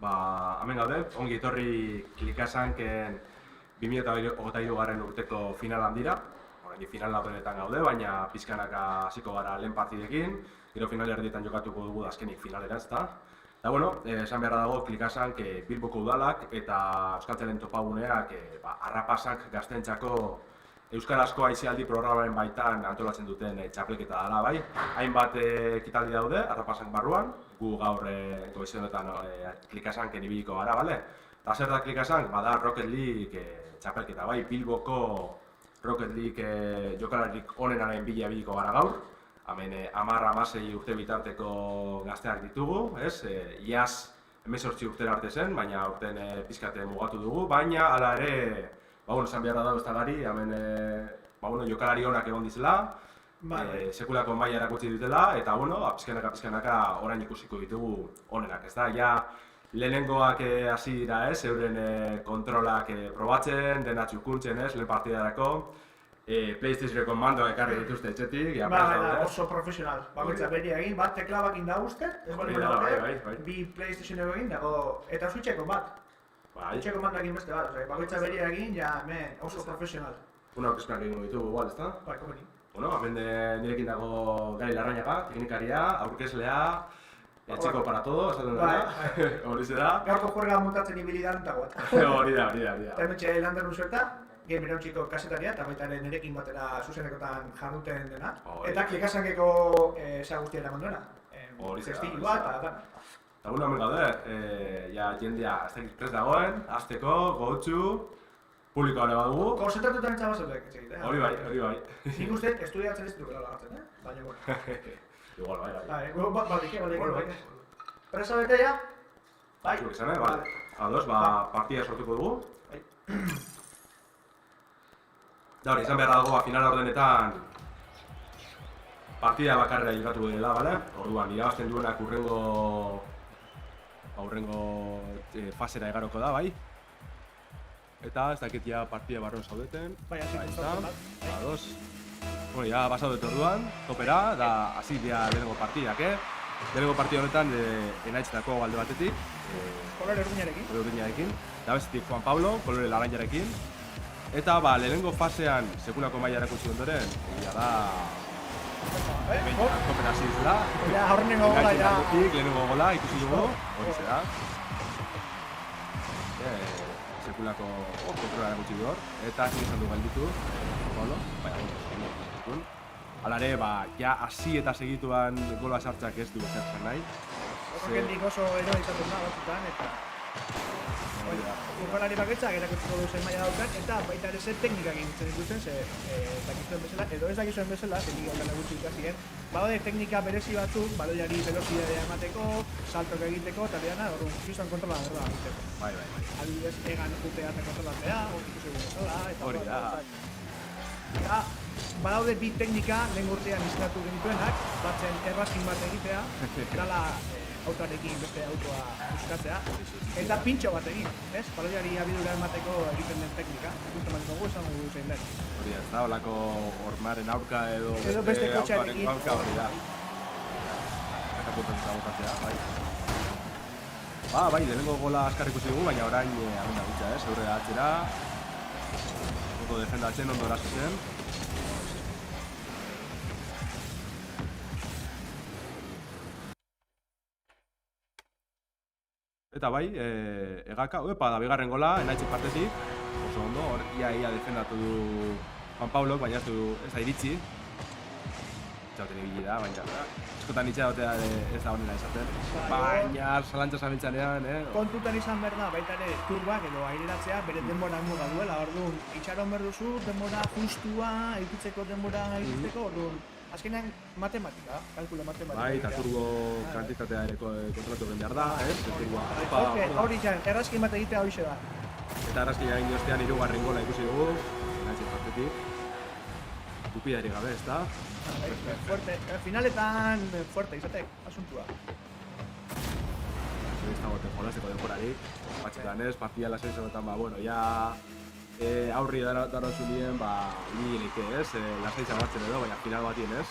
hemen gaude, ongi etorri Klikasanken 2023 urteko finalan dira. Orain final laurdenetan gaude, baina pizkanaka hasiko gara lehen partidekin, gero final erdietan jokatuko dugu azkenik finalera, ezta? Eta bueno, esan beharra dago Klikasank Bilboko udalak eta Euskaltzelen topaguneak harrapasak gazteentzako euskarazko aisialdi programaren baitan antolatzen duten txapelketa dela, bai. Hainbat ekitaldi daude harrapasak barruan, gu gaur goize honetan Klikasanken ibiliko gara, bale? Eta zer da Klikasank? Bada Rocket League txapelketa, bai. Bilboko Rocket League jokalarik onenaren bila ibiliko gara gaur. Hemen 10-16 urte bitarteko gazteak ditugu, ez? Iaz 18 urtera arte zen, baina aurten pizkate mugatu dugu, baina hala ere, esan beharra dago ez da gari, hemen jokalari onak egon dizela, sekulako maila erakutsi dutela, eta pizkanaka orain ikusiko ditugu onenak, ez da? Ja, lehenengoak hasi dira, ez? Euren kontrolak probatzen, dena txukuntzen, ez? Lehen partidarako. PlayStationeko mandoak ekarri dituzte etxetik. Oso profesional. Bakoitza beria egin, bat teklabak inda uste, ez bali bera bi PlayStationeko egin dago, eta Switcheko bat. Switcheko mandoak egin beste bat, bakoitza beria egin, ja, hemen oso profesional. Una aurkezpenak egingo ditugu, igual, ezta? Bai, komeni. Hemen nirekin dago Gari Larrañaga, teknikaria, aurkezlea, etxeko para todo, esaten dara. Hori zera. Gaurko juerga montatzen ibilidan dago. Hori da. Eta hementxe Lander Usuerta, Game Irauntziko kasetaria, eta baita nirekin batera zuzenekotan jarduten dena. Eta Klikasankeko guztia eraman duena. Zestik bat, eta dana. Eta hemen gaude, jendea ez prest dagoen, hasteko, gotxu, publikoa ere badugu. Konzentratuta nintza bazetek, etxegite. Hori bai. Nik uste, estudiatzen ez dukela lagatzen, baina bueno. Igual, bai. Balik. Presa betea? Bai. Zuk izan, bale. Ados, partida sortuko dugu. Da hori, izan beharra dago, final ordenetan partida bakarra jokatu dela, bale? Orduan, irabazten duenak hurrengo fasera egaroko da, bai? Eta ez dakit ja partida barruan zaudeten. Bai, ados. Bueno, ja basaudet orduan, topera, da hasi dira lehenengo partidak, Lehenengo partida honetan enaitzetako alde batetik. Kolore urdinarekin. Da bestetik Juan Pablo, kolore laranjarekin. Eta lehenengo fasean sekulako maila erakutsi ondoren, egia da... Topera hasi izela. Horrenengo gola, lehenengo gola ikusi dugu, hori zera. Sekulako kontrola erakutsi du hor, eta zin izan du galditu, Pablo, Hala ere, ja hasi eta segituan gola sartzak ez du ezer nahi. Horrendik oso eroa izaten da batzutan, eta... Urbalari bakoitzak erakutsiko du zen maila daukan, eta baita ere zer teknikak egiten dituzten, dakizuen bezala, edo ez dakizuen bezala, teknika horrela gutxi ikasien, badaude teknika berezi batzuk, baloiari velozidadea emateko, saltok egiteko, eta dena, kriston kontrola berda egiteko. Bai. Adibidez, egan juteatzen kontrolatzea, ikusi dugu bezala, eta hori da. Eta, badaude bi teknika lehen urtean instalatu genituenak, batzen errazkin bat egitea, dala autoarekin beste autoa buskatzea, eta pintxo bat egin, ez? Baloiari abidura emateko egiten den teknika, ikusten dugu esan dugu zein den. Hori ez da, holako hormaren aurka edo beste kotxearekin. Hori da. Akapuntan zabotatzea, bai. Bai, lehenengo gola askar ikusi dugu, baina orain hamen da gutxa, aurrera atzera. Ondo defendatzen, ondo eraso zen. Eta bai, egaka, da bigarren gola, enaitzik partetik, oso ondo, hor ia defendatu du Juan Pablo, baina ez da iritsi. Itxauten ibili da, baina askotan itxagotea ez da honena izaten. Baina zalantza zabiltzanean, Kontutan izan behar da, baita ere turbak edo aireratzea bere denbora muga duela, orduan itxaron behar duzu, denbora justua, edukitzeko denbora edukitzeko, orduan azkenean matematika, kalkulo matematika. Bai, eta turbo kantitatea ere kontrolatu egin behar da, Hori izan, errazkin bat egitea hori da. Eta errazkin egin ostean hirugarren gola ikusi dugu, enaitzik partetik. Dupidari gabe, ez da? Fuerte, finaletan fuerte izatek, asuntua. Ez dagoetan jolazteko denborarik, batxetan ez, partida lasaizoetan, ja... aurri darotzen dien, inilik ez, lasaitza batzen edo, baina final batien ez.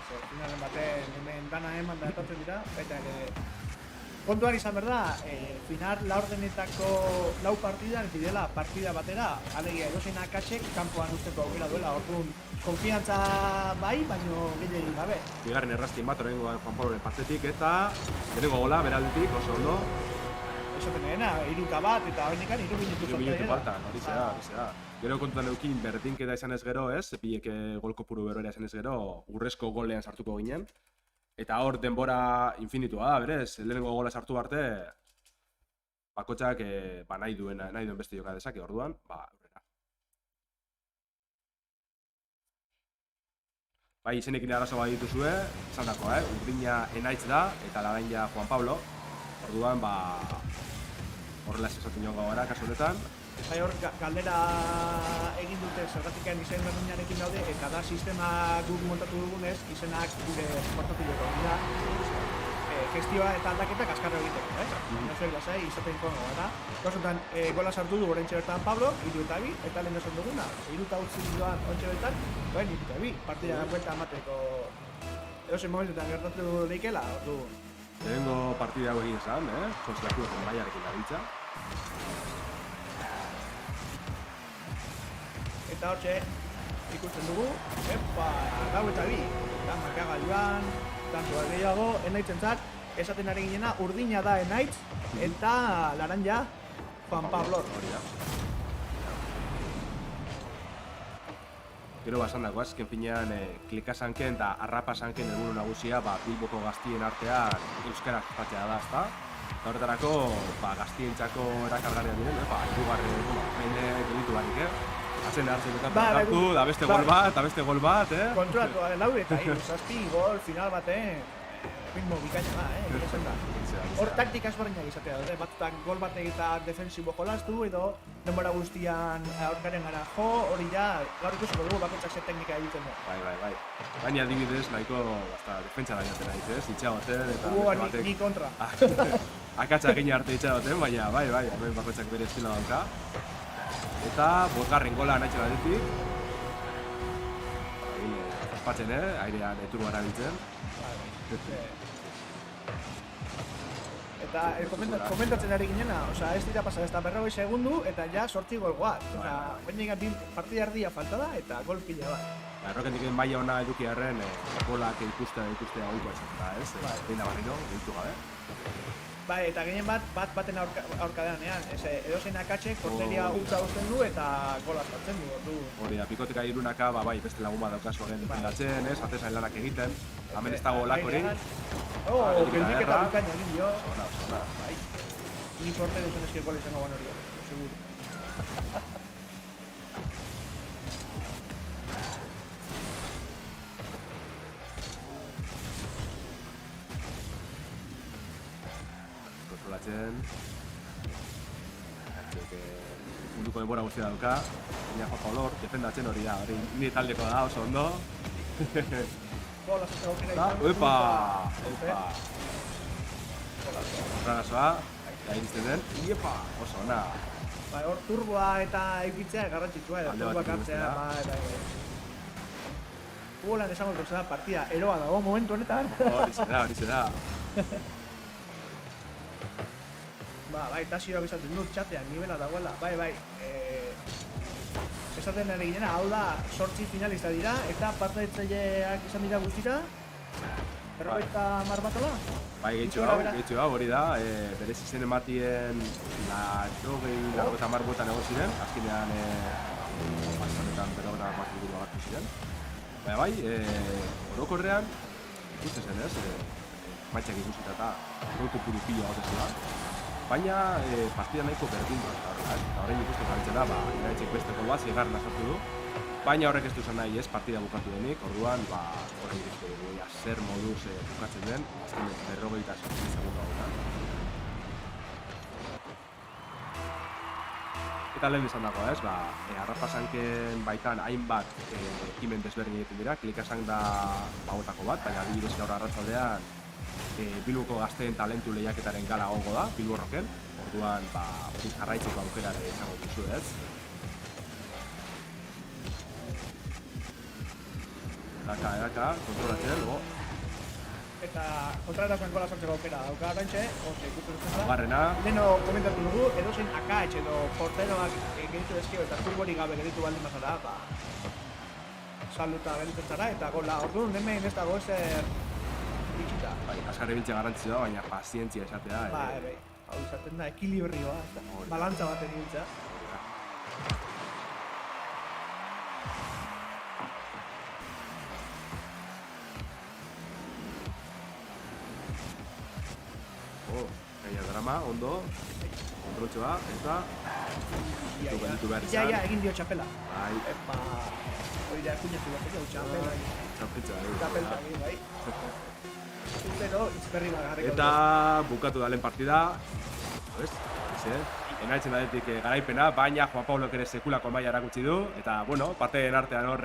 Finalen baten hemen dana eman da etotzen dira, eta ere kontuan izan behar da, final laurdenetako lau partidan direla partida batera, alegia edozein akatsek kanpoan usteko aukera duela, orduan konfiantza bai, baino gehiagin gabe. Bigarren errazkin bat, horrengoan Juan Pabloren partetik, eta lehenengo gola, beraldetik, oso ondo. Esaten dena, 3-1 eta horrenekan 3 minutu falta, hori zera. Gero kontutan eukin berdinketa izan ez gero, ez? Biek gol kopuru berbera izan ez gero, urrezko golean sartuko ginen. Eta hor denbora infinitua da, berez, lehenengo gola sartu arte, bakotxak nahi duen beste joka dezake, orduan, aurrera. Bai, izenekin arazo bat dituzue, esan dako, Urdina Enaitz da, eta Laraina Juan Pablo. Orduan, horrela esaten joan gara, kasu honetan. Bai, hor, galdera egin dute zergatikan izen berdinarekin daude, eta da sistema guk montatu dugunez, izenak gure portatileko dira. Gestioa eta aldaketak askarra egiteko, No zer lasai, izaten kono gara. Gazotan, gola sartu du oraintxe bertan Pablo, 3-2, eta lehen esan duguna. 3 utzi joan ontxe bertan, 3-2, partida da buelta amateko edozen momentuetan gertatu leikela, ordu. Lehenengo partida hau egin esan, Konzertuak Maiarekin dabiltza. Eta hortxe, ikusten dugu, lau eta bi, eta markagailuan, tanto gehiago, Enaitzentzat, esaten ari ginena, Urdina da Enaitz, eta Laranja, Juan Pablo. Gero basan dago, azken finean klikasanken eta arrapasanken helburu nagusia Bilboko gaztien artean euskarak jatzea da, ezta? Eta horretarako, gaztientzako erakargarriak diren, mende gelitu barik, Atzen hartzen hartu, da beste gol bat, Konturatu, laude eta zazpi gol, final baten, ritmo bikaina da, esan da. Hor taktika ezberdinak izatea dute, batzutan gol bat egitak defensibo jolastu edo denbora guztian aurkaren gara jo, hori ja, gaur ikusiko dugu bakoitzak ze teknika egiten du. Bai. Baina adibidez, nahiko defentsa da jaten ari, itxagoten eta beste batek... Ni kontra. Akatsa egin arte itxagoten, baina bai, hemen bakoitzak bere estilo dauka. Eta bosgarren gola nahi batetik. Ospatzen, airean eturu erabiltzen. Eta komentatzen ari ginena, ez dira pasa, ez da 40 segundu eta ja 8 gol guat. Baina partida erdia falta da eta gol pila bat. Errokendik maila ona eduki harren, golak ikustea goikoa izan da, ez? Behin da barriro, gehitu gabe. Bai, eta gehien baten aurkadeanean, edozein akatsek porteria utza uzten du eta gola sartzen du. Hori da, pikoteka irunaka, beste lagun bat daukazu agen defendatzen, atezain lanak egiten, hemen ez dago olak hori. Geldik eta bukaina egin dio. Bai, ni portero zen eski gola izango ban hori, seguro. Munduko denbora guztia dauka, baina Juan Pablo defendatzen hori da, hori nire taldeko da, oso ondo. Gola zaten aukera izan. Uepa! Horragazoa, iristen den, oso ona. Hor turboa eta eukitzea garrantzitsua edo, turboak hartzea, Golan esango dut da partida eroa dago momentu honetan. Hori zera. Bai, Tasioak esaten dut txatean, nivela dagoela, bai. Esaten ari ginena, hau da, 8 finalista dira, eta partaitzaileak izan dira guztira, 50 batola? Bai, gehitxo hau, hori da, berez izen ematien 50 bueltan egon ziren, azkenean bastanetan 50 buru agartu ziren. Bai, orokorrean, ikusten zen ez, maitxak ikusita eta gol kopuru pilo gauzezela. Baina partida nahiko berdin bat, eta horrein ikusten gabitzen da, Enaitzik beste gol bat, zigarren sartu du. Baina horrek ez du zen nahi ez, partida bukatu denik, orduan, horrein ikusten dugu, zer moduz bukatzen den, azken 48 segundu hauetan. Eta lehen izan dago ez, arrapasanken baitan hainbat ekimen desberdin egiten dira, klikasank da hauetako bat, baina adibidez gaur arratsaldean Bilboko gazteen talentu lehiaketaren gala gongo da, Bilbo Rocken. Orduan, hori jarraitzeko aukera izango duzu ez. Edaka, kontrolatzen, eta kontraerazan gola sartzeko aukera dauka oraintxe, hortxe ikusten dut. Laugarrena. Leno komentatu dugu, edozein akaetx edo porteroak geritu dezkio eta turborik gabe geritu baldin bazara, ba, saluta geritzen zara eta gola. Orduan hemen ez dago ezer itxita. Bai, azkar ibiltzea garrantzitsua da, baina pazientzia esatea. Bai, hau izaten da, ekilibrioa, balantza bat egibiltzea. Gaina drama, ondo, kontroltxoa, eta ditu behar izan. Ja, egin dio txapela. Bai. Epa, hori da, kuñatu bat egin, txapela. Txapelta egin, bai. Zutero, itzberri bat garriko. Eta bukatu da lehen partida. Enaitzen dadetik garaipena, baina Juan Paulok ere sekulako maila erakutsi du. Eta, bueno, parteen artean hor,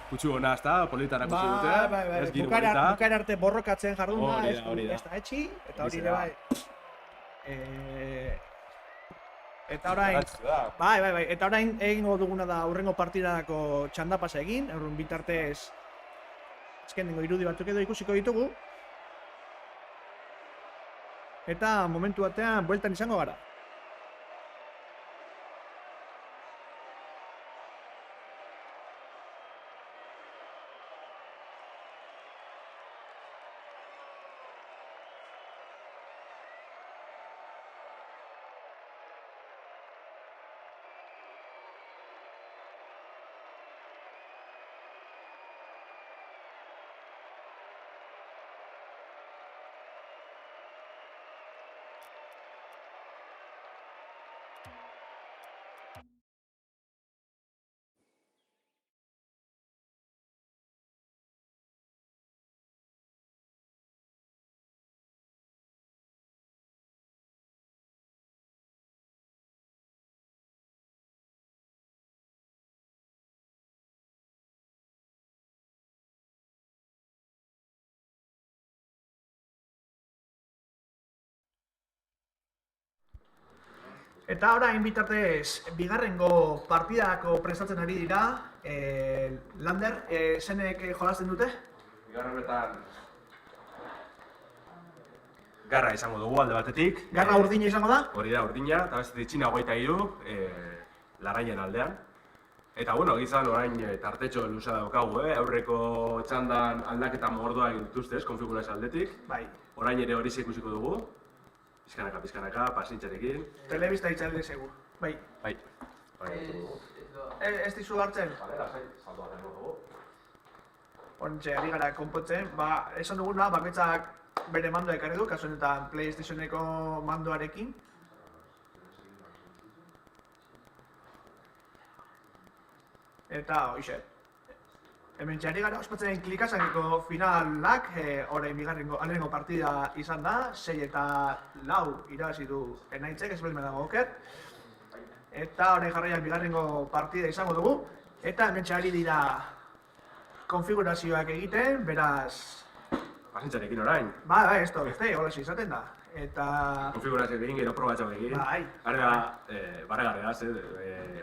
kutsu hona ez da, polita erakutsi dute. Bai. Bukaera arte borrokatzen jardun da, ez da etxi, eta hori ere bai. Eta orain, bai, eta orain egingo duguna da hurrengo partidako txandapasa egin, horren bitartez azkenengo irudi batzuk edo ikusiko ditugu. Eta momentu batean bueltan izango gara. Eta orain bitartez, bigarrengo partidako prestatzen ari dira, Lander, zenek jolasten dute? Bigarrenetan garra izango dugu alde batetik. Garra urdina izango da? Hori da, urdina, eta bestetik txina 23, Larrainen aldean. Eta, bueno, gizan orain tartetxo luza daukagu, aurreko txandan aldaketa mordoa egin dituzte, konfigurazio aldetik. Bai. Orain ere hori ikusiko dugu. Pizkanaka, pasintxarekin. Telebista itxalde segur. Bai. Bai. Ez dizu hartzen? Saldo bat dugu. Ontxe, ari gara konpotzen. Ba, esan duguna, bakoitzak bere mandoa ekarri du, kasu honetan PlayStationeko mandoarekin. Eta, hoxe. Hemen txari gara ospatzen klikasaneko finalak, orain bigarrengo partida izan da, 6 eta 4 irabazi du Enaitzek, ez belmen dago oker. Eta orain jarraian bigarrengo partida izango dugu, eta hemen txari dira konfigurazioak egiten, beraz... Pasintxarekin orain. Bai, ez da, hola izaten da. Eta... Konfigurazioak egin, gero probatxoak egin. Bai. Gara, barregarregaz,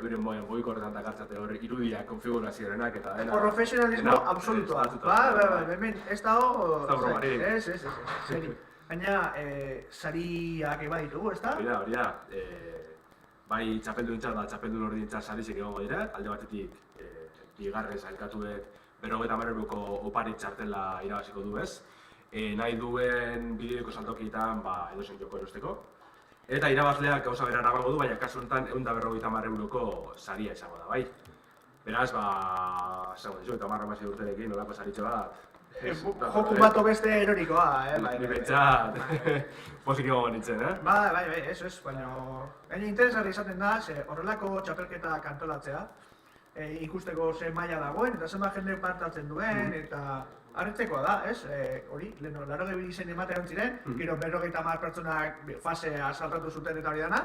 euren moen goiko horretan dakartzate hor irudiak konfigurazioarenak eta dena... Profesionalismo absolutoa. Bai, hemen ez dago... Ez da bromarik. Ez. Baina, sariak eba ditugu, ez da? Hori da. Bai txapeldu dintzat da txapeldu hori dintzat sarizek egongo dira. Alde batetik, bigarren zailkatuek 50.000 opari txartela irabaziko du ez. Nahi duen bideoko saltokietan edozein joko erosteko. Eta irabazleak gauza bera eramango du, baina kasu honetan 150.000 saria izango da, bai. Beraz, esango dizu, eta 10 urterekin nolako saritxo bat. Joku bat beste erorikoa, Ni pentsat, pozik egongo nintzen, Bai, eso es, baina... Gaina interesgarri izaten da, horrelako txapelketa kantolatzea. Ikusteko ze maila dagoen, eta zenbat jende parte hartzen duen, eta... Arretzekoa da, ez? Hori, leheno, 82 izen ematean ziren, gero 50 pertsonak fasea saltatu zuten eta hori dana.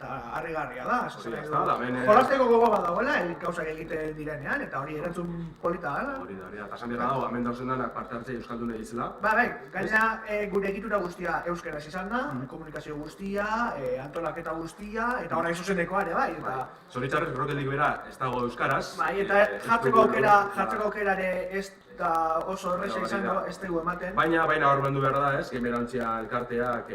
eta harrigarria da. Hori da, da, bene- Jolasteko gogo bat dagoela, gauzak egiten direnean, eta hori erantzun polita dela. Hori da, eta esan behar dago, hemen dauzen denak parte hartzea euskaldun egizela. Bai, gainera gure egitura guztia euskeraz izan da, komunikazio guztia, antolaketa guztia, eta orain zuzenekoa ere bai, eta... Zoritzarrez, brokelik bera ez dago euskaraz. Bai, eta jartzeko aukera ere ez da oso horreza izango, ez dugu ematen. Baina hormendu behar da ez, Gemerantzia elkarteak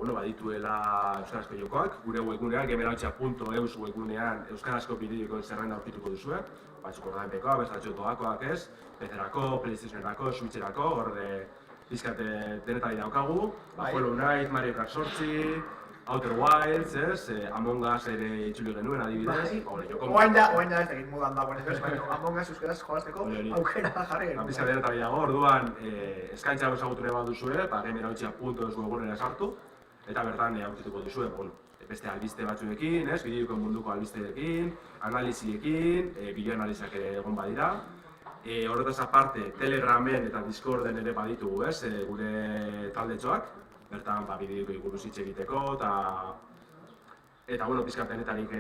badituela euskarazko jokoak, gure webgunean, gemerantzia.eus webgunean euskarazko bideokoen zerrenda aurkituko duzue, batzuk ordainpekoa, bestatxo doakoak ez, PC-erako, PlayStation-erako, Switch-erako, hor pizkate denetari daukagu, Hollow Knight, Mario Kart 8, Outer Wilds, ez, Among Us ere itzuli genuen adibidez. Oain da ez egin modan dagoen ez, baina Among Us euskaraz jolasteko aukera jarri genuen. Pizkate denetari dago, orduan eskaintza ezagutu nahi baduzue, gemerantzia.eus webgunera sartu, eta bertan aurkituko duzue, beste albiste batzuekin, bideoiko munduko albisteekin, analiziekin, bideoanalizak ere egon badira. Horretaz aparte, Telegramen eta Discorden ere baditugu, gure taldetxoak, bertan bideoiko buruz hitz egiteko, eta pizkat denetarik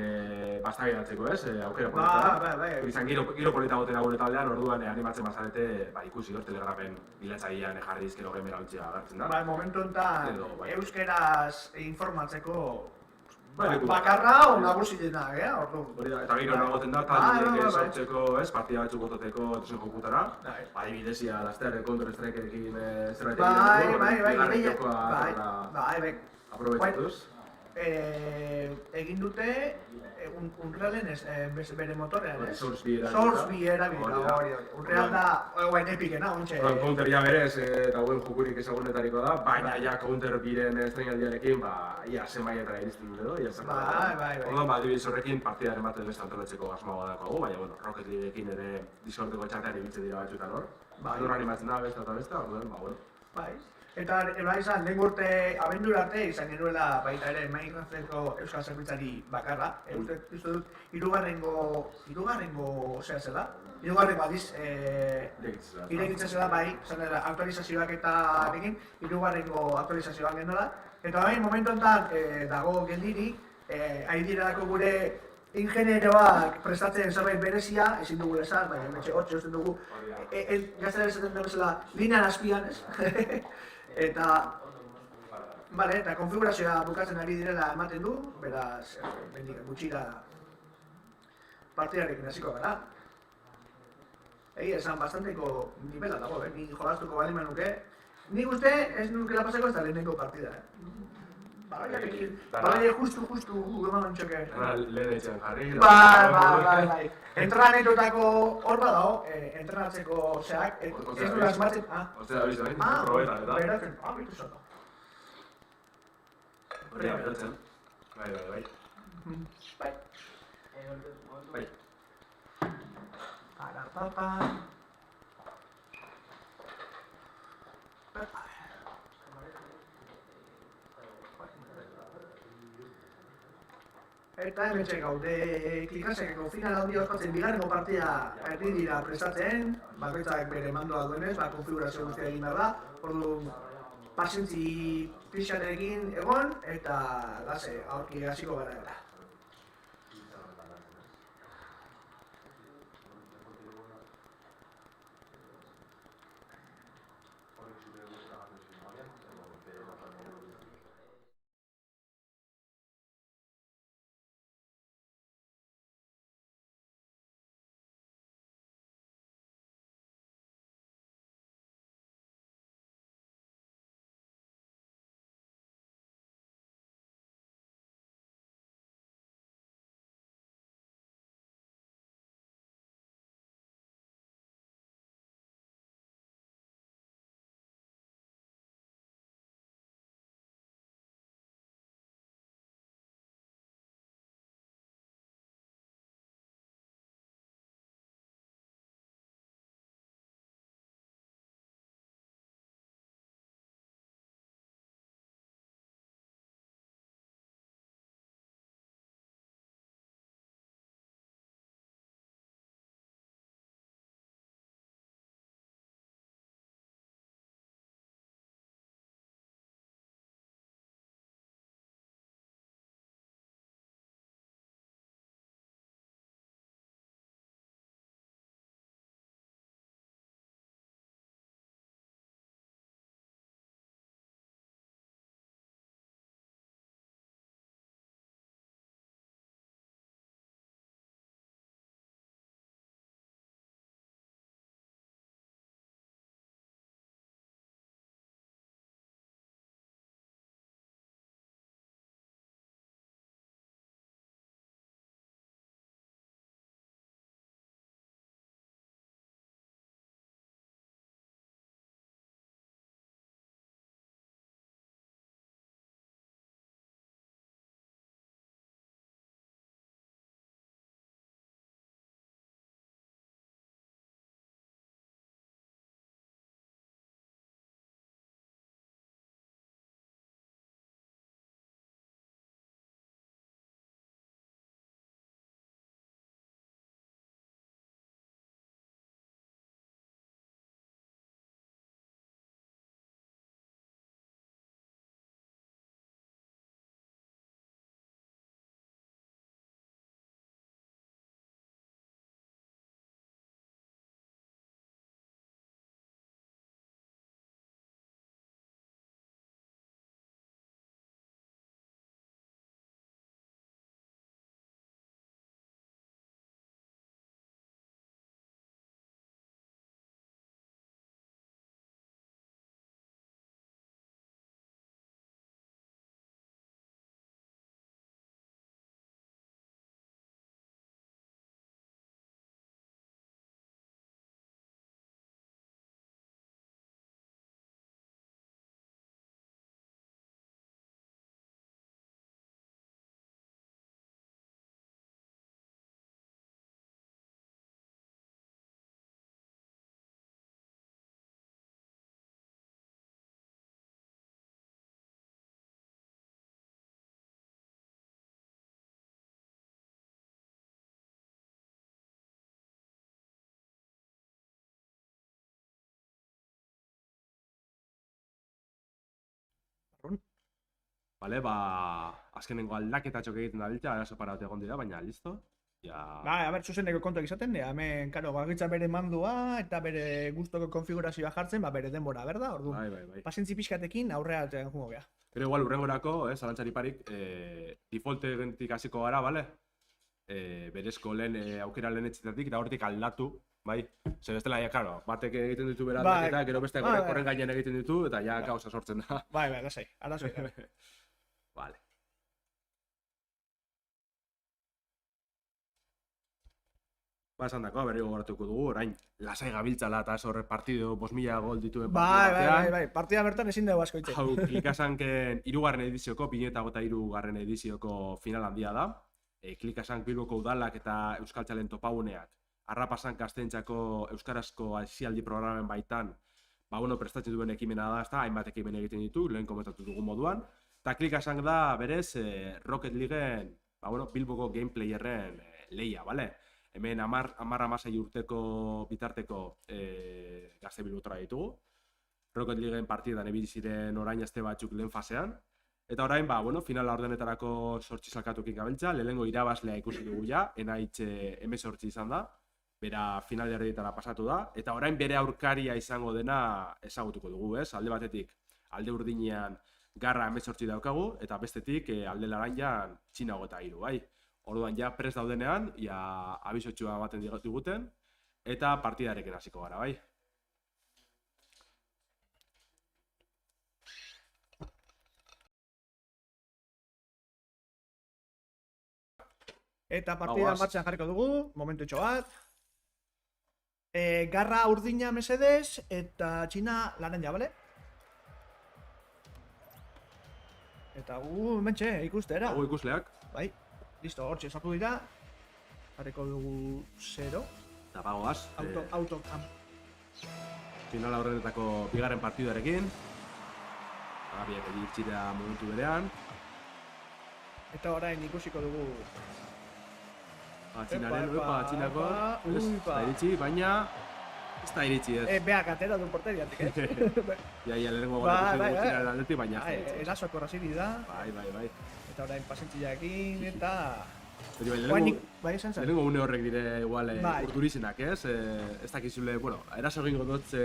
bastageratzeko, aukera polita. Izan giro polita gotena gure taldean, orduan animatzen bazarete ikusi hor Telegramen bilatzailean jarri izkero Gemerantzia agertzen da. Momentu honetan, euskeraz informatzeko bakarra o nagusiena, Eta gero nagoten da, taldeek sortzeko, partida batzuk bototeko etuzen jokutara. Adibidez, lastearen Counter-Strikeekin zerbait egin dugu, aprobetxatuz. Egin dute Unrealen bere motorean, Source erabilita hori. Unreal da, oain epikena, ontxe. Counter ja berez, dagoen jokurik ezagunetariko da, baina ja Counter biren estreinaldiarekin, ia zenbaietara iristen dut edo, ia zenbaietara. Orduan, adibidez horrekin partidaren bat beste antolatzeko asmoa dagoago, baina Rocket Leagueekin ere Discordeko txatean ibiltzen dira batzuetan hor. Hor animatzen da, besta eta besta, orduan, Eta izan, lehen urte abendura arte izan genuela baita ere Minecrafteko euskal zerbitzari bakarra. Uste dut, hirugarrengo zela. Hirugarrengo aldiz irekitzen zela, izan dela aktualizazioak eta egin, hirugarrengo aktualizazioak genuela. Eta momentu honetan dago geldirik, ari direlako gure ingenieroak prestatzen zerbait berezia, ezin dugu esan, baina metxe 8 usten dugu, gaztera esaten dugu zela, linean azpian, eta konfigurazioa bukatzen ari direla ematen du, beraz, bendik gutxira partidarekin hasiko gara. Egia esan, bastanteko nivela dago, ni jolastuko bali manuke. Nik uste ez nukela pasako ez da lehenengo partida, Bale, justu, eman txoke. Lehen etxean jarri. Bai. Entrenamentuetako hor badago, entrenatzeko zeak, ez du asmatzen. Ostea, abizu, probetan, eta? Beratzen, bitu zoto. Horria, beratzen. Bai. Eta hemen gaude klikasekeko final handi oskatzen bigarrengo partida erdi dira prestatzen, bakoitzak bere mandoa duenez, konfigurazio guztia egin behar da, orduan pasentzi pixarekin egon, eta lase, aurki hasiko gara. Vale, azkenengo aldaketatxok egiten da biltea, arazo para egon dira, baina listo. Ja... A ber, zuzeneko kontuak izaten, hemen, karo, bagitza bere mandua eta bere gustoko konfigurazioa jartzen, bere denbora, berda? Orduan, Bai. pasentzi pixkatekin aurrea jungo geha. Pero igual, urrengorako, zalantzari parik, default gentik hasiko gara, bale? Berezko lehen aukera lehen etxetatik, eta hortik aldatu, bai? Zer bestela, ja, karo, batek egiten ditu bera aldaketa, gero beste horren gainean egiten ditu, eta ja, gauza sortzen da. Bai, lasai, arazoi. Vale. Esan dako, berri gogoratuko dugu, orain, lasai gabiltzala eta horre partido 5.000 gol dituen Bai, partida bertan ezin dugu asko itxe. Hau, klikasanken 3. edizioko, 2023 edizioko final handia da. Klikasank Bilboko udalak eta Euskaltzalen topaguneak, Arrapasan Gazteentzako euskarazko aisialdi programen baitan, prestatzen duen ekimena da, ezta, hainbat ekimen egiten ditu, lehen komentatu dugun moduan. Eta klikasank da, berez, Rocket Leagueen, Bilboko gameplayerren lehia, bale? Hemen 10-16 urteko bitarteko gazte bilbotora ditugu. Rocket Leagueen partidan ebili ziren orain aste batzuk lehen fasean. Eta orain, finala ordenetarako sortzi salkatukin gabiltza, lehenengo irabazlea ikusi dugu ja, Enaitz M8 izan da, bera finalerdietara pasatu da, eta orain bere aurkaria izango dena ezagutuko dugu, ez? Alde batetik, alde urdinean Garra M8 daukagu, eta bestetik alde laranjan Txina 23, bai? Orduan ja prest daudenean, ja abizotxua ematen diguten, eta partidarekin hasiko gara, bai? Eta partida martxan jarriko dugu, momentu itxo bat. Garra urdina mesedez, eta Txina laranja, bale? Eta mentxe, ikustera. Ikusleak. Bai, listo, hortxe sartu dira. Jarriko dugu 0. Eta bagoaz. Autocam. Finala horrenetako bigarren partidarekin. Gabiak edirtxira momentu berean. Eta orain ikusiko dugu. Txinako. Ez da iritsi, baina... Ez da iritsi, ez. Beak atera du porteriatik, ez? Ja, lehenengo gara ikusi dugu Txinaren aldetik, baina ez da iritsi. Erasoak horraziri da. Bai. Eta orain pasentziakin, eta... Lehenengo une horrek dire igual urdurizenak, ez? Ez dakizule, eraso egingo dut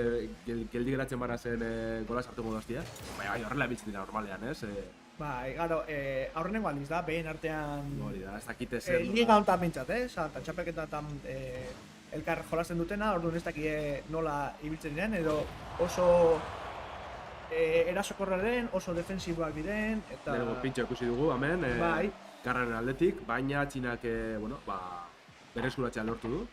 geldi geratzen bana zen gola sartuko doztia. Baina horrela biltzen dira normalean, ez? Bai, garo, aurrenengo aldiz da, behen artean... Hori da, ez dakite zer... Liga honetan bintzat, eta txapelketan elkar jolasten dutena, orduan ez dakie nola ibiltzen diren, edo oso erasokorraren, oso defensiboak diren, eta... Lehenengo pintxo ikusi dugu, hemen, bai. Garraren aldetik, baina Txinak, bere eskuratzea lortu du.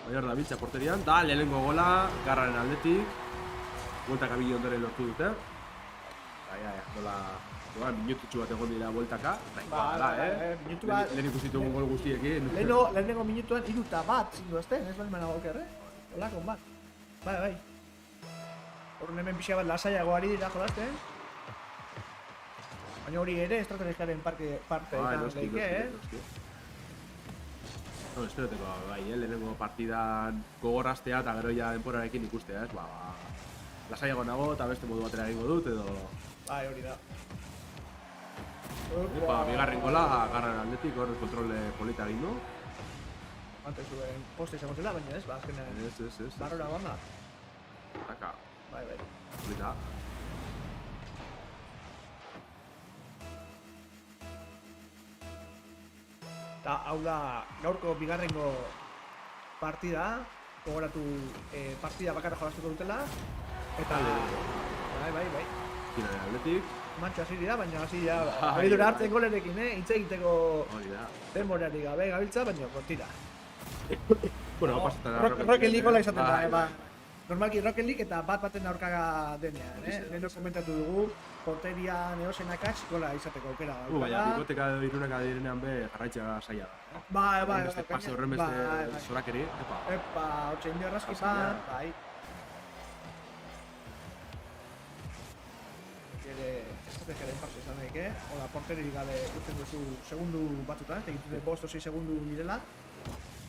Baina hor da biltza porterian, da lehenengo gola, Garraren aldetik, bueltak abili ondoren lortu dute. Gola, minututxu bat egon dira bueltaka, lehen ikusi dugun gol guztiekin. Lehenengo minutuan 3-1 zindu azten, ez behar mena gauker, Olakon bat. Bai. Horren hemen pixia bat lasaiago ari dira jolazten. Baina hori ere estrategiaren parte izan daike, Esperoteko, bai, lehenengo partidan gogorraztea eta gero ja denporarekin ikustea, ez? Lasaiago nago eta beste modu batera egingo dut, edo... Bai, hori da. Bigarren gola, Garraren aldetik, hor kontrol polita egin du. Antes zuen poste izango zela, baina ez, azkenean... Ez. Barrora banda. Taka. Bai. Polita. Eta hau da gaurko bigarrengo partida, gogoratu partida bakarra jolastuko dutela. Eta... Bai. Txinaren aldetik. Mantxo hasi dira, baina hasi dira abidura hartzen golerekin, hitz egiteko denborarik gabe gabiltza, baina tira. Rocket League gola izaten da, normalki Rocket League eta baten aurkaga denean, Lehen komentatu dugu, porterian eosen akatz gola izateko aukera. Baina, bikoteka irunaka direnean be jarraitzea saia da. Bai. Beste pase horren beste zorakeri, hortxe indio errazki bat, bai. Estrategiaren parte izan daik, Oda, porterik gabe usten duzu segundu batzutan, egiten dut 5 o 6 segundu direla.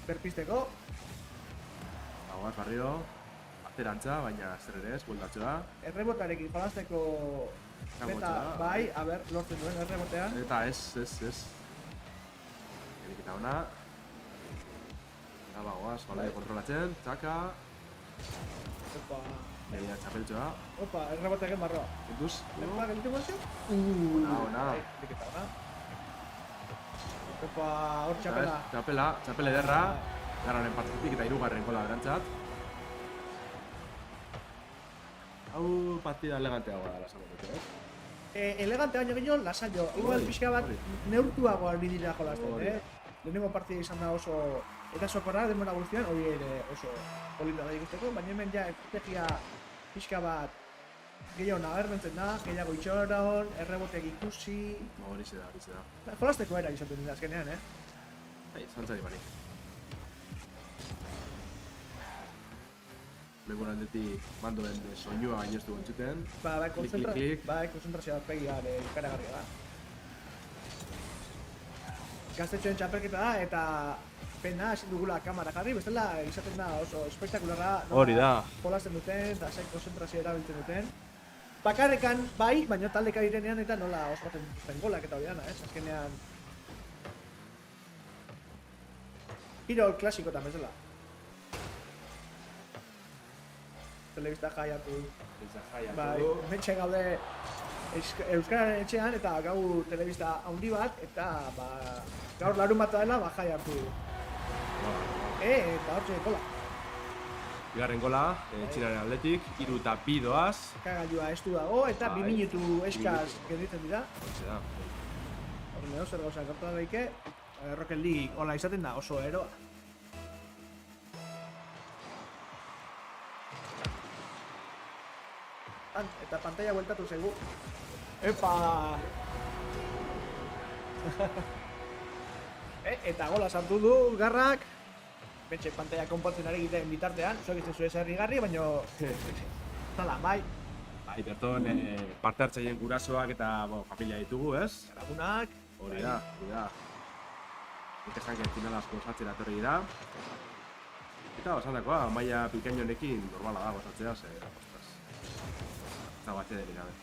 Berpisteko. Barrio, aterantza, baina zer ere ez, bueltatxo da. Errebotarekin jolazteko Eta, bai, a ber, lortzen duen errebotean. Eta ez. Erikita ona. Eta bagoaz, balaia kontrolatzen, txaka. Opa, Media txapeltxoa. opa, erreboteak barroa. Entuz. Opa, gelditu gozio? Ona. Erikita ona. Opa, hor txapela. Txapel ederra. Garraren partitik eta 3. gola berantzat. Hau partida eleganteagoa da lasan dut, Elegante baino gehiago, lasaio. Igual pixka bat neurtuago ari dira jolasten, Lehenengo partida izan da oso erasokorra denbora guztian, hori ere oso polita da ikusteko, baina hemen ja estrategia pixka bat gehiago nabarmentzen da, gehiago itxoron, erreboteak ikusi... Horixe da. Jolasteko era izaten dira azkenean, Zantzari banik. Lehenko aldetik bandoen soinua baino ez du entzuten. Bai, Klik. konzentrazioa pegia ikaragarria da. Gaztetxoen txapelketa da, eta pena hasi dugula kamera jarri, bestela izaten da oso espektakularra. Hori da. Jolasten duten, eta zein konzentrazioa erabiltzen duten. Bakarrekan bai, baina taldeka direnean eta nola ospatzen dituzten golak eta hori dana, azkenean... Kirol klasikotan bezala. Telebista jaiatu. Bai, hementxe gaude Euskararen etxean eta gaur telebista handi bat eta gaur larun bat dela jai hartu du. Eta hortxe gola. Bigarren gola, Txinaren aldetik, 3 eta 2 doaz. Kagailua estu dago eta 2 minutu eskaz gelditzen dira. Hortxe da. Horrela zer gauza gertu daike, Rocket League hola izaten da oso eroa. Eta pantalla bueltatu zaigu. Epa! Eta gola sartu du Garrak. Bentxe pantalla konpontzen ari egiten bitartean, zuek izan zuen zerrigarri, baina... Zala, bai. Bai, berton parte hartzaileen gurasoak eta familia ditugu, ez? Lagunak. Hori da. Nik esan que final asko gozatzen atorri dira. Eta basandakoa, maila pikaino honekin normala da gozatzea, eta bate deri gabe.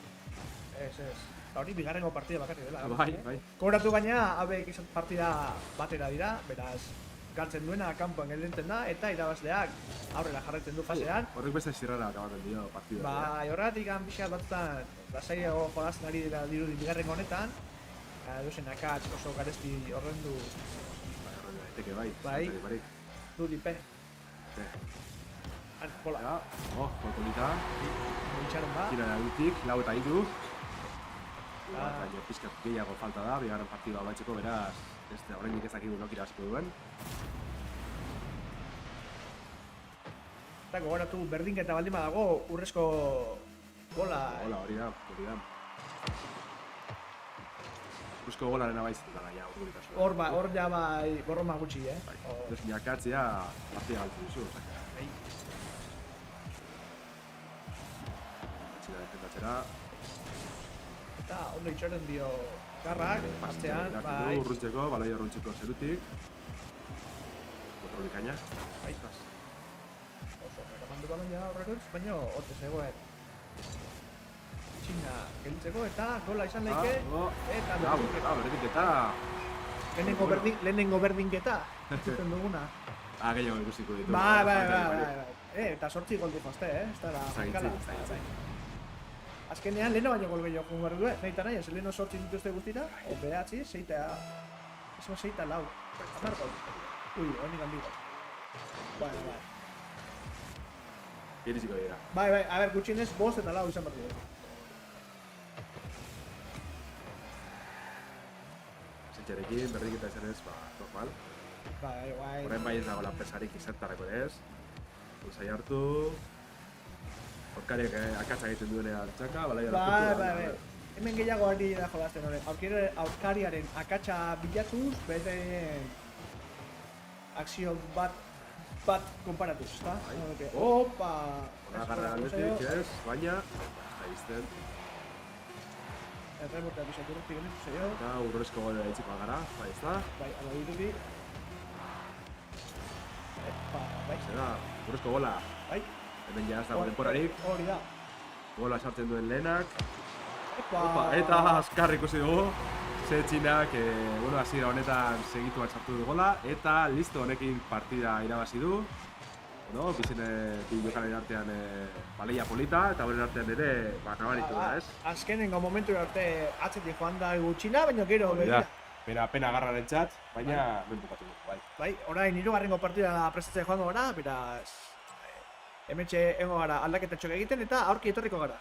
Ez. Hori bigarrengo partida bakarri dela. Bai. Kobratu gaina, abek izan partida batera dira, beraz, galtzen duena kanpoan gelditzen da, eta irabazleak aurrera jarraitzen du fasean. Horrek beste zirrara akabaten dio partida. Bai, horregatik pixkat batzutan, lasaiago jolazten ari dira dirudi bigarrengo honetan, dozen akatz oso garesti horrendu Daiteke bai, Bai. barik. Rudi P. Hola. Ja, polita. Itxaron ba. Txinaren aldetik, 4 eta 3. Baina pizkat gehiago falta da, bigarren partida baitzeko, beraz, oraindik ez dakigu nok irabaziko duen. Eta gogoratu berdinketa baldin badago, urrezko gola. Hola, hori da. Urrezko golaren abaizetu da gaia, urguritasun. Hor ja bai, borroma gutxi, Bai, ez nakatzea partida galtzen duzu, osaka. Txina defendatzera. Eta ondo itxoren dio Garrak, pastean, bai. Urruntzeko, balaia urruntzeko zerutik. Kontrolikaina. Bai. Oso, eramandu balon ja horrekoz, baina horte zegoen. Txina gelditzeko eta gola izan leike. Eta berdinketa. Lehenengo berdinketa. Zuten duguna. Gehiago ikusiko ditu. Bai. Eta 8 gol difazte, ez da jankala. Azkenean, leheno baino gol gehiago joan behar du, nahi eta nahi, ez leheno 8 dituzte guztira, behatzi, 6 eta 4. Amar gol. Ui, honik handigo. Bai. Iriziko dira. Bai, a ber, gutxienez, 5 eta 4 izan behar du. Zentxarekin, berdinketa izan ez, normal. Bai. Horren bai ez dago lanpesarik izertarako ez. Pulsai hartu. Horkariak akatsa egiten duenean txaka, balaia Bai. Hemen gehiago ari da jolazten horren. Aurkariaren akatsa bilatuz, bete akzio bat konparatuz, ezta? Opa! Hora garra aldetik, ez, baina, aizten. Errebortea bisatu urruti genitu zeio. Eta urrezko gole eitziko gara, bai ez da. Bai, ala dituti. Bai. Zera, urrezko gola. Bai. Hemen ja ez dago denporarik. Hori da. Gola sartzen duen lehenak. Opa, eta azkar ikusi dugu, ze txinak, bueno, hasiera honetan segituan sartu dugola, eta listo, honekin partida irabazi du. Bueno, bi jokalari artean baleia polita, eta horren artean ere, nabaritu da, ez? Azkenengo momentu arte atzetik joan da gutxina, baina gero begira. Pena garraren txat, baina ben bukatu dugu, bai. Bai, orain hirugarrengo partida prestatzea joango gara, beraz hementxe egongo gara aldaketatxok egiten eta aurki etorriko gara.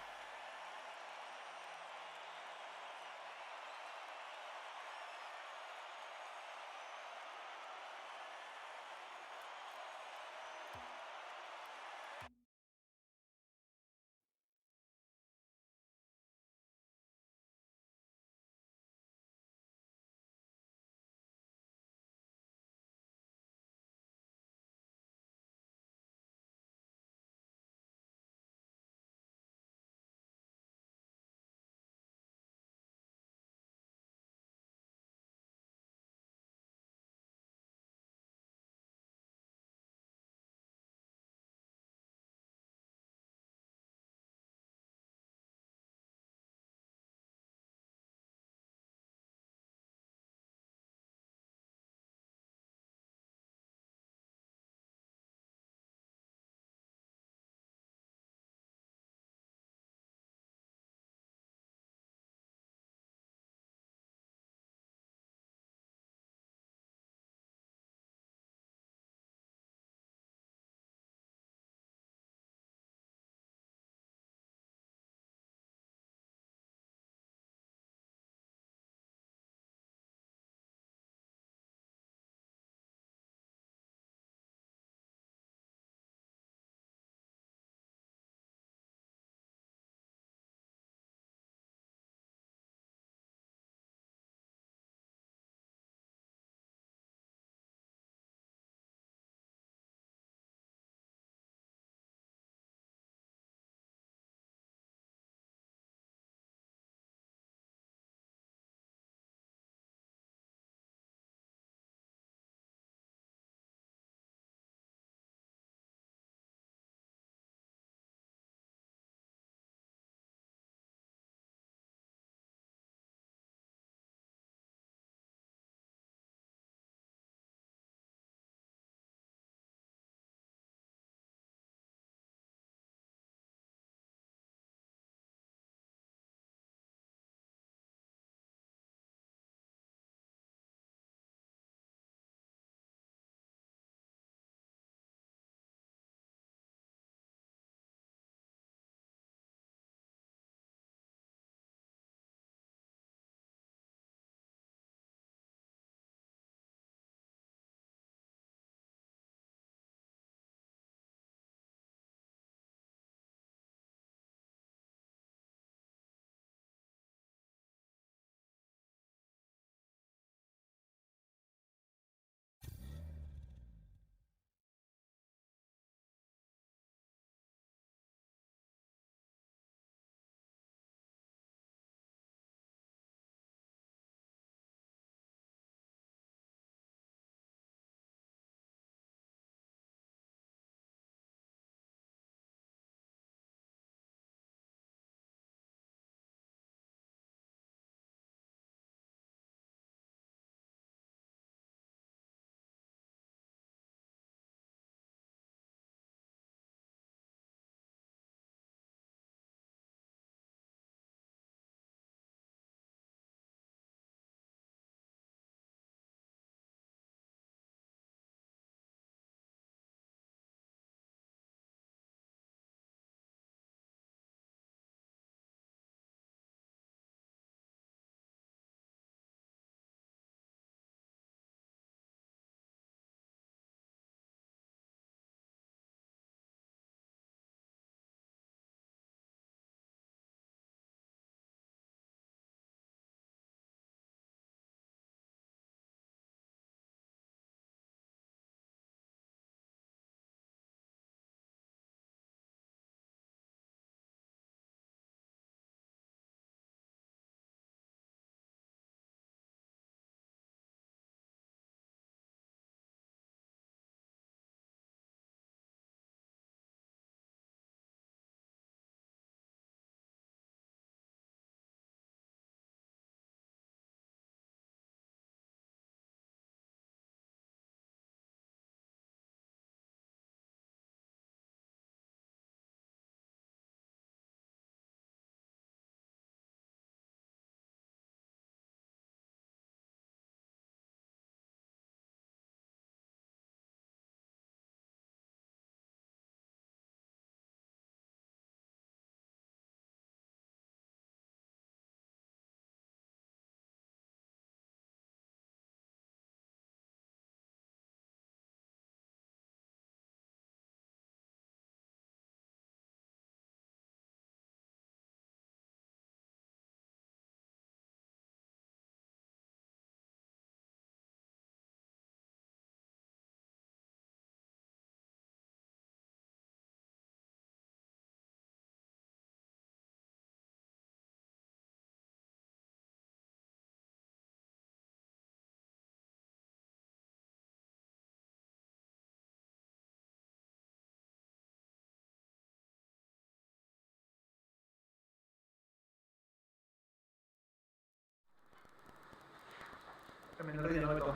hemen erdian hobeto.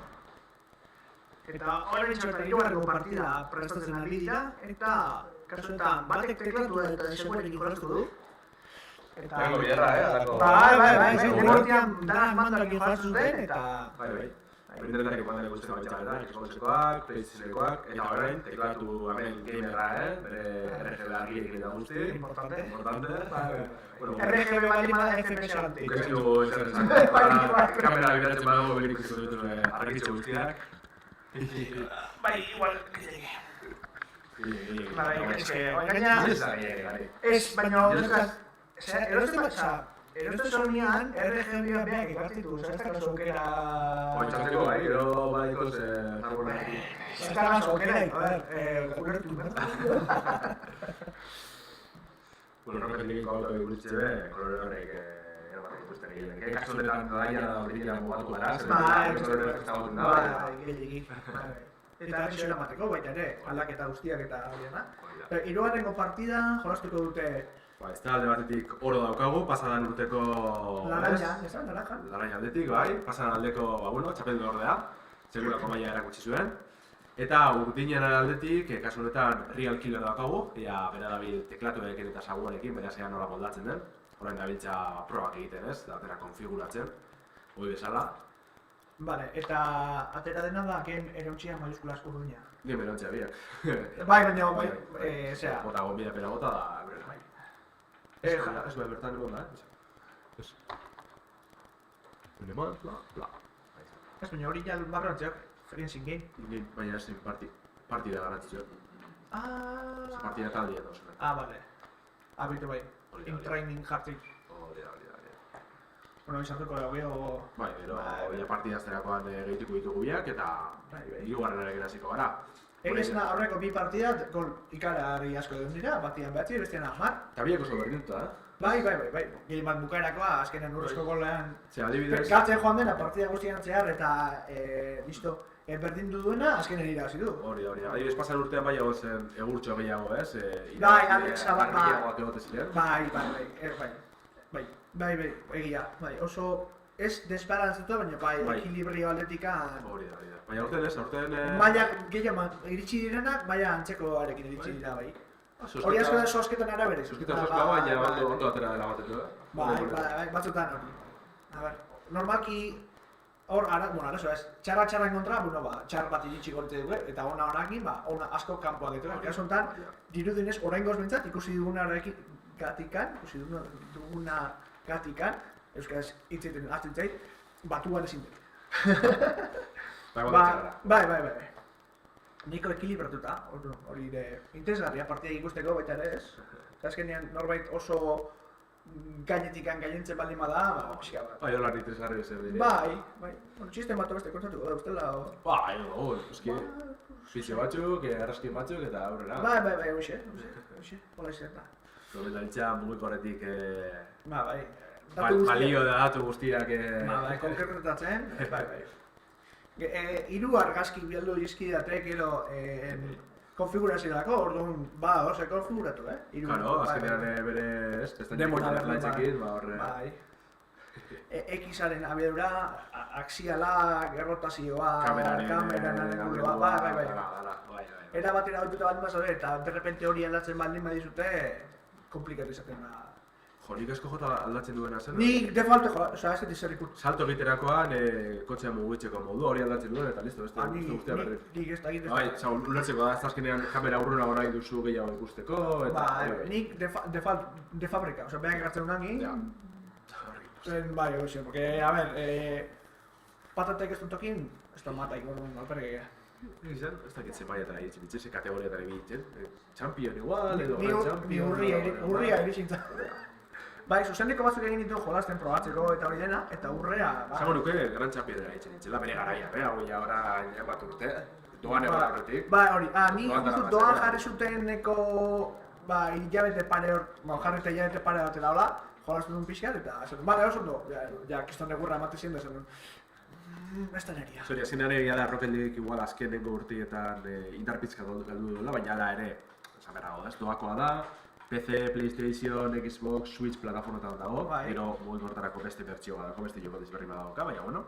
Eta horren txortan hirugarrengo partida prestatzen ari dira, eta kasuetan batek teklatu eta segurekin jolastu du. Eta... Tengo bilerra, alako... Bai, denbortian danak mandoekin jolastu zuten, eta... Bai. Berindetak ikuan dara guztien baitxak eta, Xboxekoak, PlayStationekoak, eta orain, teklatu hemen gamerra, bere RGB argiek eta guzti. Importante. RGB baldin bada FPS garanti. Ukezu ezer esan, kamera bideratzen badago behin ikusten dut argitxe guztiak. Bai, igual, ez, baina, erosten zorunean, RGB-a behak ikartitu, ez da kaso aukera... Oitxatzeko bai, gero badiko zarbonak. Ez da kaso aukera, ulertu. Bueno, horrekin auto egurtze be, kolore horrek erabatek ikusten egin. Kasu honetan daia da horrekin mugatu gara, Eta hori eramateko baita ere, aldaketa guztiak eta horiena. Hirugarrengo partida jolastuko dute... Ez da alde batetik oro daukagu, pasadan urteko... Laranja, ez da, naranja? Laranja aldetik, bai, pasadan aldeko, txapeldu ordea, segurako maila erakutsi zuen. Eta urdinen aldetik, kasu honetan Real Killer daukagu, bera dabil teklatuekin eta saguarekin, bera zean nola moldatzen den. Horrein dabiltza probak egiten ez, da atera konfiguratzen, hori bezala. Vale, eta atera dena da, gen erontxia majuskula urdina. Ni erontxia biak. Bai, baina, zera... Bota gonbide pera bota da, bera. Ez bai bertan egon da, ez? Eman, bla. Ez baina hori jal barrontziak, Friendsing game. Baina ez partida garantzio. Partida taldien da, oso. Bale. Bitu bai, in training jartik. Bueno, izatuko da, geho... Bai, gero partidazterakoan gehituko ditugu biak eta hirugarrenarekin hasiko gara. Egizena aurreko bi partidat, gol ikarari asko egon dira, batian behatzi, bestean 10. Eta biak oso berdintuta, Bai. Gehien bat bukaerakoa, azkenean urrezko golean... Adibidez... Gatzen joan dena partida guztian zehar eta, listo, berdindu duena, azkenean irabazi du. Hori. Adibidez, pasan urtean bai egon zen egurtxo gehiago, ez? Bai, Alexa, Argiagoak egote ziren. Bai, egia, oso... Ez desbalantzatu, baina bai, ekilibrio aldetikan... Hori da. Baina aurten... Maila gehiago iritsi direnak, maila antzekoarekin iritsi dira, bai. Hori asko da sosketan arabere. Sosketan baina ondo atera dela batetu, Bai, batzutan hori. A ber, normalki... Arazo ez, txarra kontra, txar bat iritsi golte dugu, eta honakin, asko kanpoa ditu. Kasu honetan, dirudinez, oraingoz bentsat, ikusi duguna gatikan, euskaraz hitzeiten hartzen zait, batuan ezin dut. Bai. Niko ekilibratuta, hori interesgarria partida ikusteko baita ere ez. Azkenean norbait oso gainentzen baldin bada, pixka bat. Bai, hola interesgarri bezer dire. Bai. Txisten bat beste kontatuko da, ustela... Eski, pizio batzuk, arraskin batzuk eta aurrera. Bai, hoxe, hola izan da. Komentaritza mugiko horretik... Bai. Balio da datu guztiak... Konkretatzen, bai. Hiru argazki bialdu izkidatek gero konfiguraziorako, orduan, oso konfiguratu, Claro, azkenean bere, ez, pestañekoetan laitzekin, horre... Bai. X-aren abiadura, axialak, errotazioa, kameraren angulua, bai. Era batera hoituta baldin bazaude, eta derrepente hori aldatzen baldin badizute, komplikatu izaten da. Nik asko jota aldatzen duena zen? Nik default ez dut izan ikut. Salto egiterakoan kotxea mugitzeko modu hori aldatzen duen eta listo, beste guztia berri. Nik ez da egiten. Bai, ulertzeko da, ez azkenean kamera urruna orain duzu gehiago ikusteko eta... Nik de fabrika, behar egartzen unangin. Bai, hoxe, porque, a ver, patatek ez dutokin, ez da mataik orduan alpergea. Ez dakit zenbaietara egiten ditzen, ze kategoriatara egiten. Champion igual, edo... Ni urria erizintza. Bai, zuzeneko batzuk egin ditu jolasten probatzeko eta hori dena, eta urrea... Zango nuke, Gran Championera egiten nintzela, bere garaia, hau ja ora bat urte, doan egoraketik. Bai, hori, nik guztut doan jarri zuteneko... hilabete pare hor, jarri eta hilabete pare bat eta hola, jolastu duen pixkat, eta esan duen, oso ondo, ja, kiston egurra emate zien da, esan duen, ez da neria. Zori, azin egia da Rocket League igual azkenengo urtietan indarpizka galdu duela, baina ala ere, esan berrago da, ez doakoa da, PC, PlayStation, Xbox, Switch plataformetan dago, gero mugikortarako beste bertsioa dago, beste joko desberri badauka, baina bueno.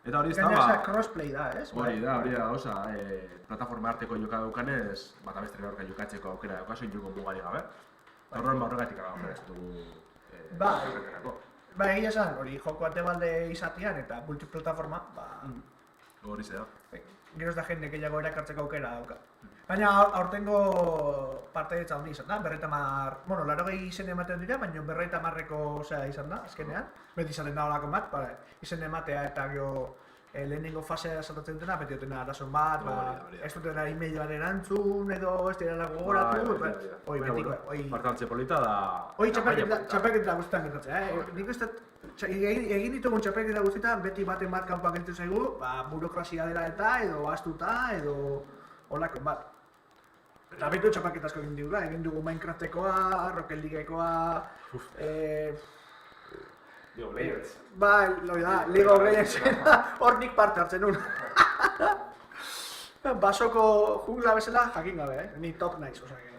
Eta hori ez da, Gainera crossplay da, ez? hori da gauza, plataforma arteko joka daukanez, bata beste aurka jokatzeko aukera daukazu injuko mugari gabe. Horren horregatik aurrera ez dugu egia esan, hori joko atebalde izatean eta multiplataforma, hori ze da. Geroz da jende gehiago erakartzeko aukera dauka. Baina aurtengo partaidetza handi izan da, 80, izen ematen dira, baina 50ko izan da, azkenean. Beti izaten da horako bat, izen ematea eta lehenengo fasea saltatzen dutena, beti dutena arazoen bat, ez dutena e-mailean erantzun edo ez dira gogoratu, hori betiko. Parte hartze polita da... Hori txapelketa guztietan gertatzea, nik uste egin ditugun txapelketa guztietan beti baten bat kanpoan gelditu zaigu, burokrazia dela eta edo astuta edo holako bat. Eta behitu txapelketa asko egin digula, egin dugu Minecraftekoa, Rocket Leaguekoa... League of Legends. Bai, League of Legends, hor nik parte hartzen nun. Basoko jungla bezala jakin gabe, ni top naiz, osea que...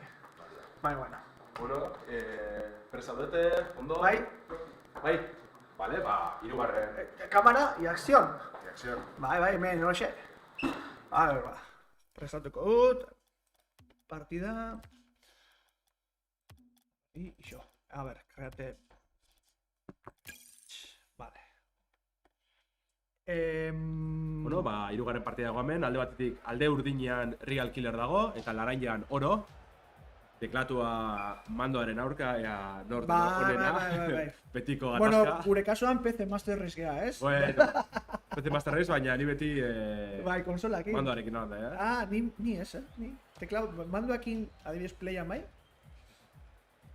Bai, bueno. Bueno, presaudete, ondo? Bai. Bai. Vale, hirugarren. Kamera y acción. Y acción. Bai, hemen, hoxe. A ver, prestatuko dut. Partida. Y yo. A ver, créate. Vale. Bueno, hirugarren partida dago hemen, alde batetik alde urdinean Real Killer dago, eta laranjan oro. Teklatua mandoaren aurka, nord honena, betiko gatazka. Bueno, gure kasuan PC Master Race gea, ez? Bueno, PC Master Race, baina ni beti bai, konsolakin. mandoarekin handa, Ni ez, ni. Mandoakin adibidez playan bai.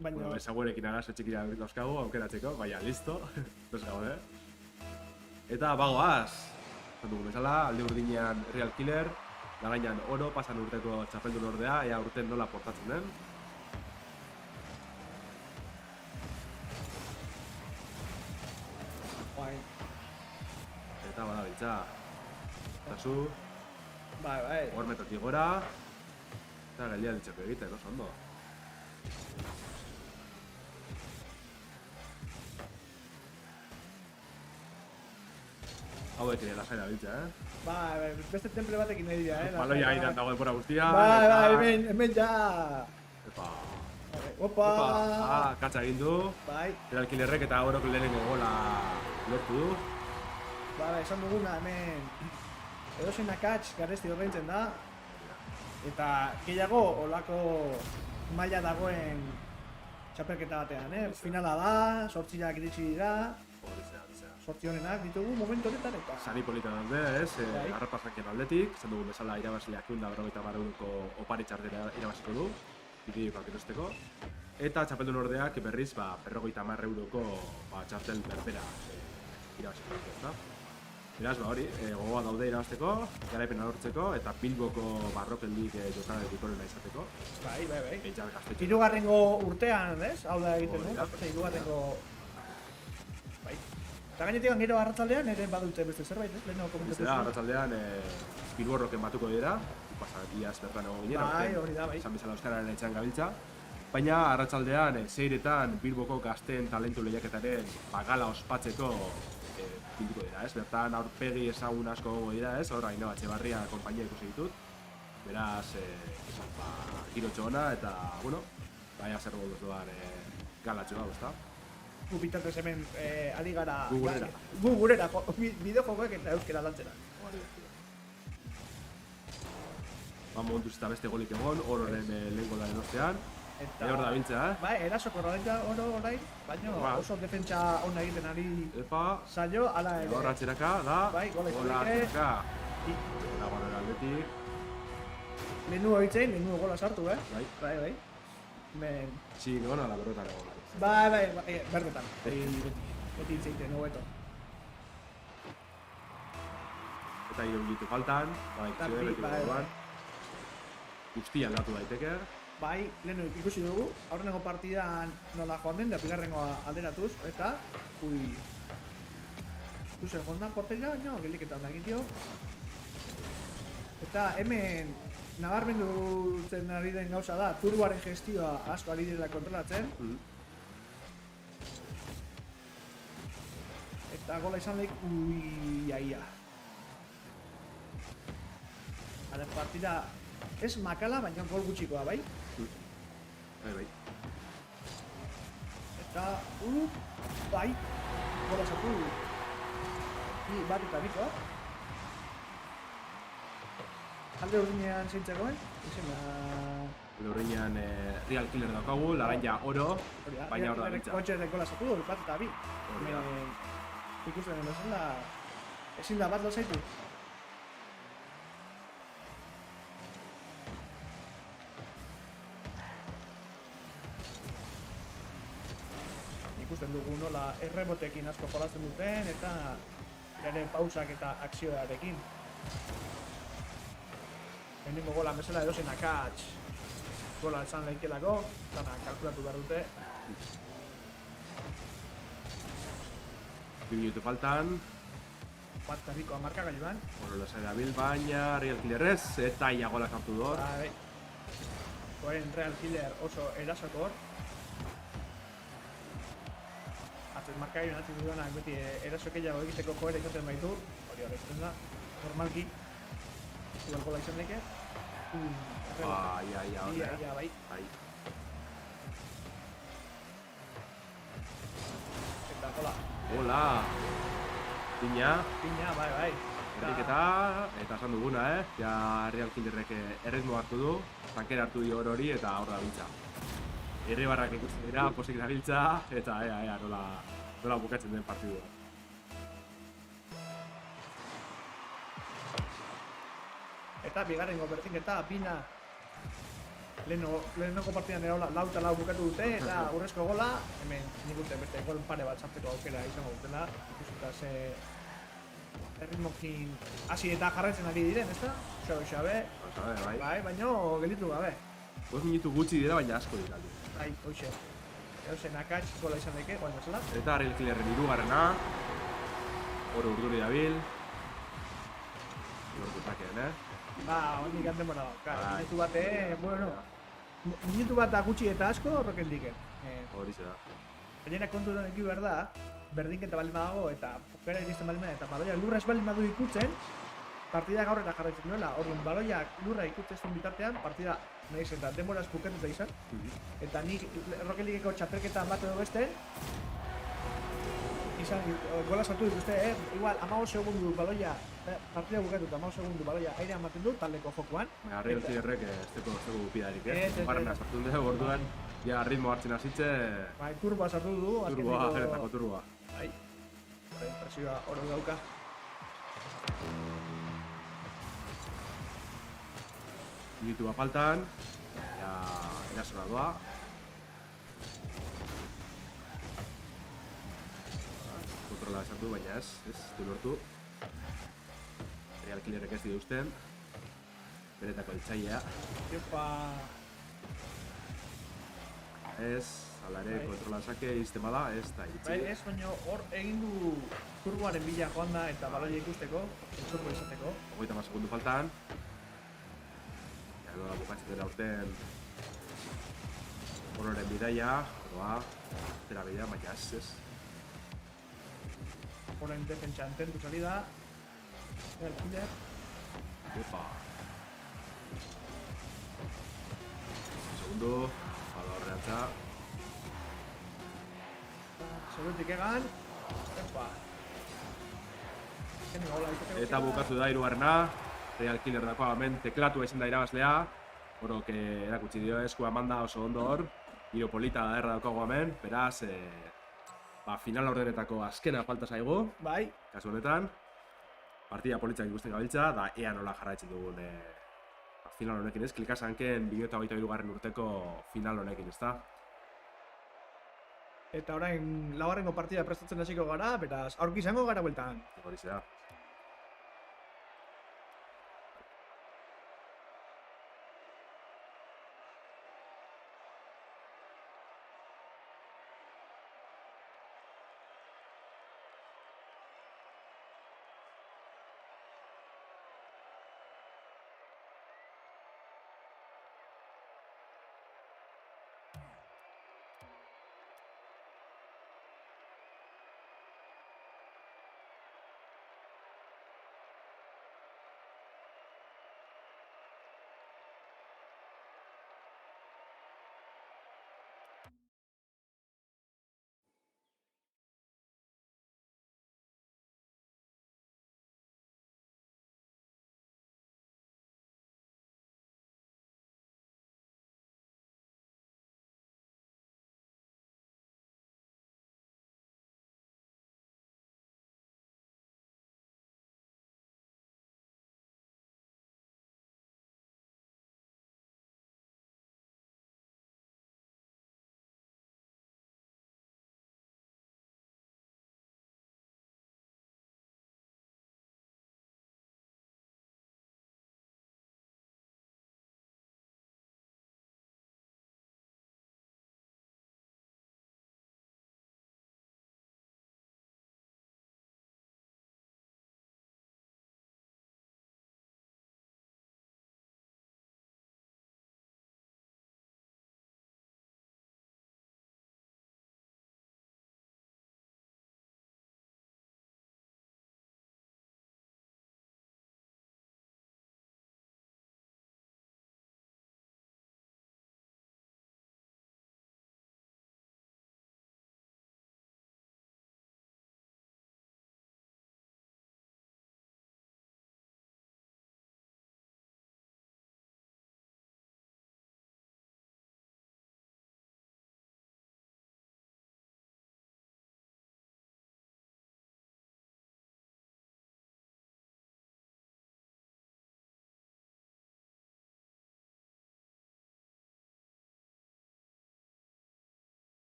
Bueno, esaguerekin agaz etxekira dauzkagu, aukeratzeko, baina, listo, bez gaude. Eta bagoaz, dugu bezala, alde urdinean Real Killer, lagainan oro, pasan urteko txapeldun ordea, ea urten nola portatzen den. Eta badabiltza, eta zu, hor metotik gora, eta geldia ditxeko egiten, oso ondo. Hauek ere lasai dabiltza, Bai, beste temple batekin nahi dira, Baloia airan dago denbora guztia. Bai, hemen ja. Epa. Opa. Katza egin du. Bai. Real Killerrek eta orok lehenengo gola lortu du. Bai, esan duguna hemen edozein akats garesti ordaintzen da. Eta gehiago olako maila dagoen txapelketa batean, Finala da, 8 iritsi dira. Sortzi honenak ditugu momentu honetan eta... Sari polita daude, harrapasakien aldetik, izan dugu bezala irabazleak 150 opari txartera irabaziko du, bideoak erosteko. Eta txapeldun ordeak berriz 50 euroko txartel berbera irabaziko du, ezta? Beraz, hori, gogoa daude irabazteko, garaipen lortzeko eta Bilboko Rocket League jokade dikorena izateko. Bai. Hirugarrengo urtean, ez? Hau da egiten du, hirugarrengo... Eta gainetik gero arratsaldean ere badute beste zerbait, ez? Lehenago komentatu zuen. Arratsaldean Bilborroken batuko dira, pasatiaz bertan egon ginen. Bai, hori da, bai. Izan bezala euskararen etxean gabiltza. Baina arratsaldean seiretan Bilboko gazteen talentu lehiaketaren gala ospatzeko bilduko dira, ez? Bertan aurpegi ezagun asko egongo dira, ez? Hor Ainhoa Etxebarria konpainia ikusi ditut. Beraz, girotxo ona eta, bueno, baina zer gogoz doan galatxo hau, ezta? Gu bitartez hemen ari gara... Gu gurera, bideojokoek eta euskera lantzera. Momentuz eta beste golik egon, ororen lehen golaren ostean. Hor da biltzea, Bai, erasoko rodaita oro orain, baina oso defentsa ona egiten ari zailo, ala ere. Horra txeraka, da. Bai, gola txeraka. Eta gorera aldetik. Lehenu horitzen, lehenu gola sartu, Bai. Txik egon ala berrotan egon. Bai, berbetan. Beti itzeiten, hobeto. Eta hiru minutu faltan, beti goruan. Guztia aldatu daiteke. Bai, lehenu ikusi dugu, aurreneko partidan nola joan den, da bigarrengoa alderatuz, eta... Ikusen jondan porteria, geliketan da egitio. Eta hemen nabarmendutzen ari den gauza da, turboaren gestioa asko ari direla kontrolatzen. Eta gola izan lehik, aia. Partida ez makala, baina gol gutxikoa, bai? Bai. Eta, bai, gola sartu. Bi bat eta biko. Alde urdinean zeintzekoen, izena... Alde urdinean Real Killer daukagu, laranja oro, baina hor da bitza. Kotxe de gola sartu, bat eta bi. Ikusten bezala, ezin da bat lozaitu. Ikusten dugu nola errebotekin asko jolasten duten eta ere pausak eta akzioarekin. Lehenengo gola bezala edozen akats gola esan lehikelako, dana kalkulatu behar dute. 2 minutu faltan. Bat eta biko amarkagailuan. Horola zai dabil, baina Real Killer ez, eta ia gola sartu dut. Bai. Koen Real Killer oso erasokor. Markagailuan atzen duenak beti erasokeiago egiteko joera izaten baitu. Hori horretzen da, normalki. Igual gola izan leke. Ia, bai. Eta gola. Gola! Pina, bai. erriketa, eta esan duguna, ja Real Killerrek erritmo hartu du, tankera hartu dio hori eta hor da biltza. Irribarrak ikusten dira, posik gabiltza, eta nola bukatzen den partidua. Eta bigarrengo berdinketa, Pina lehenoko partidan lau eta lau bukatu dute, eta urrezko gola, hemen nik dute beste gol pare bat sartzeko aukera izango dutela, ikusita ze erritmokin hasi eta jarraitzen ari diren, ezta? Xabe, bai, baina gelditu gabe. 5 minutu gutxi dira, baina asko dira. Bai, hoxe. Edozen akats gola izan deke, guain bezala. Eta Real Killerren hirugarrena. Oro urduri dabil. Lortu zakeen, Hondik hanten bona da. Minutu bat gutxi eta asko horroken diken. Hori zera. Gainera kontu edo eki behar da, berdinketa baldin badago eta pokera iristen baldin bada eta baloia lurra ez baldin badu ikutzen, partida gaurrera jarraitzen duela. Orduan baloiak lurra ikutzen bitartean, partida nahiz eta denboraz buketuta izan. Eta nik Rokeligeko txapelketan bat edo beste, izan gola sartu dituzte, igual 15 segundu baloia, partida buketuta 15 segundu baloia airean ematen du taldeko jokoan. Real Killerrek ez teko gupidarik, barrena sartu dute, orduan ja ritmo hartzen hasitze. Bai, turboa sartu du. Geretako turboa. Bai, presioa oro dauka. Minutu bat faltan, erasora doa. Kontrola esatu, baina ez du lortu. Real Killerrek ez dituzten. Beretako altzailea. Ez, ala ere, kontrola sake iztema da, ez da iritsi. Bai, ez, baina hor egin du turboaren bila joan da eta baloia ikusteko, turbo izateko. 30 segundu faltan. Nola bukatzen dela urten Ororen bidaia, zera bidea, baina ez. Oren defentsa ententu salida. Real Killer. Segundo, bala horreatza. Segurutik egan. Eta bukatu da hirugarrena. Real Killer dakoa hemen teklatu ezin da irabazlea. Horok erakutsi dio eskua manda oso ondo hor. Giro polita da erra daukago hemen, beraz, final ordenetako azkena falta zaigu. Bai. Kasu honetan, partida politzak ikusten gabiltza, da ea nola jarraitzen dugun final honekin ez. Klikasanken 2023 urteko final honekin ez da. Eta orain laugarrengo partida prestatzen hasiko gara, beraz, aurki izango gara bueltan. Hori zera.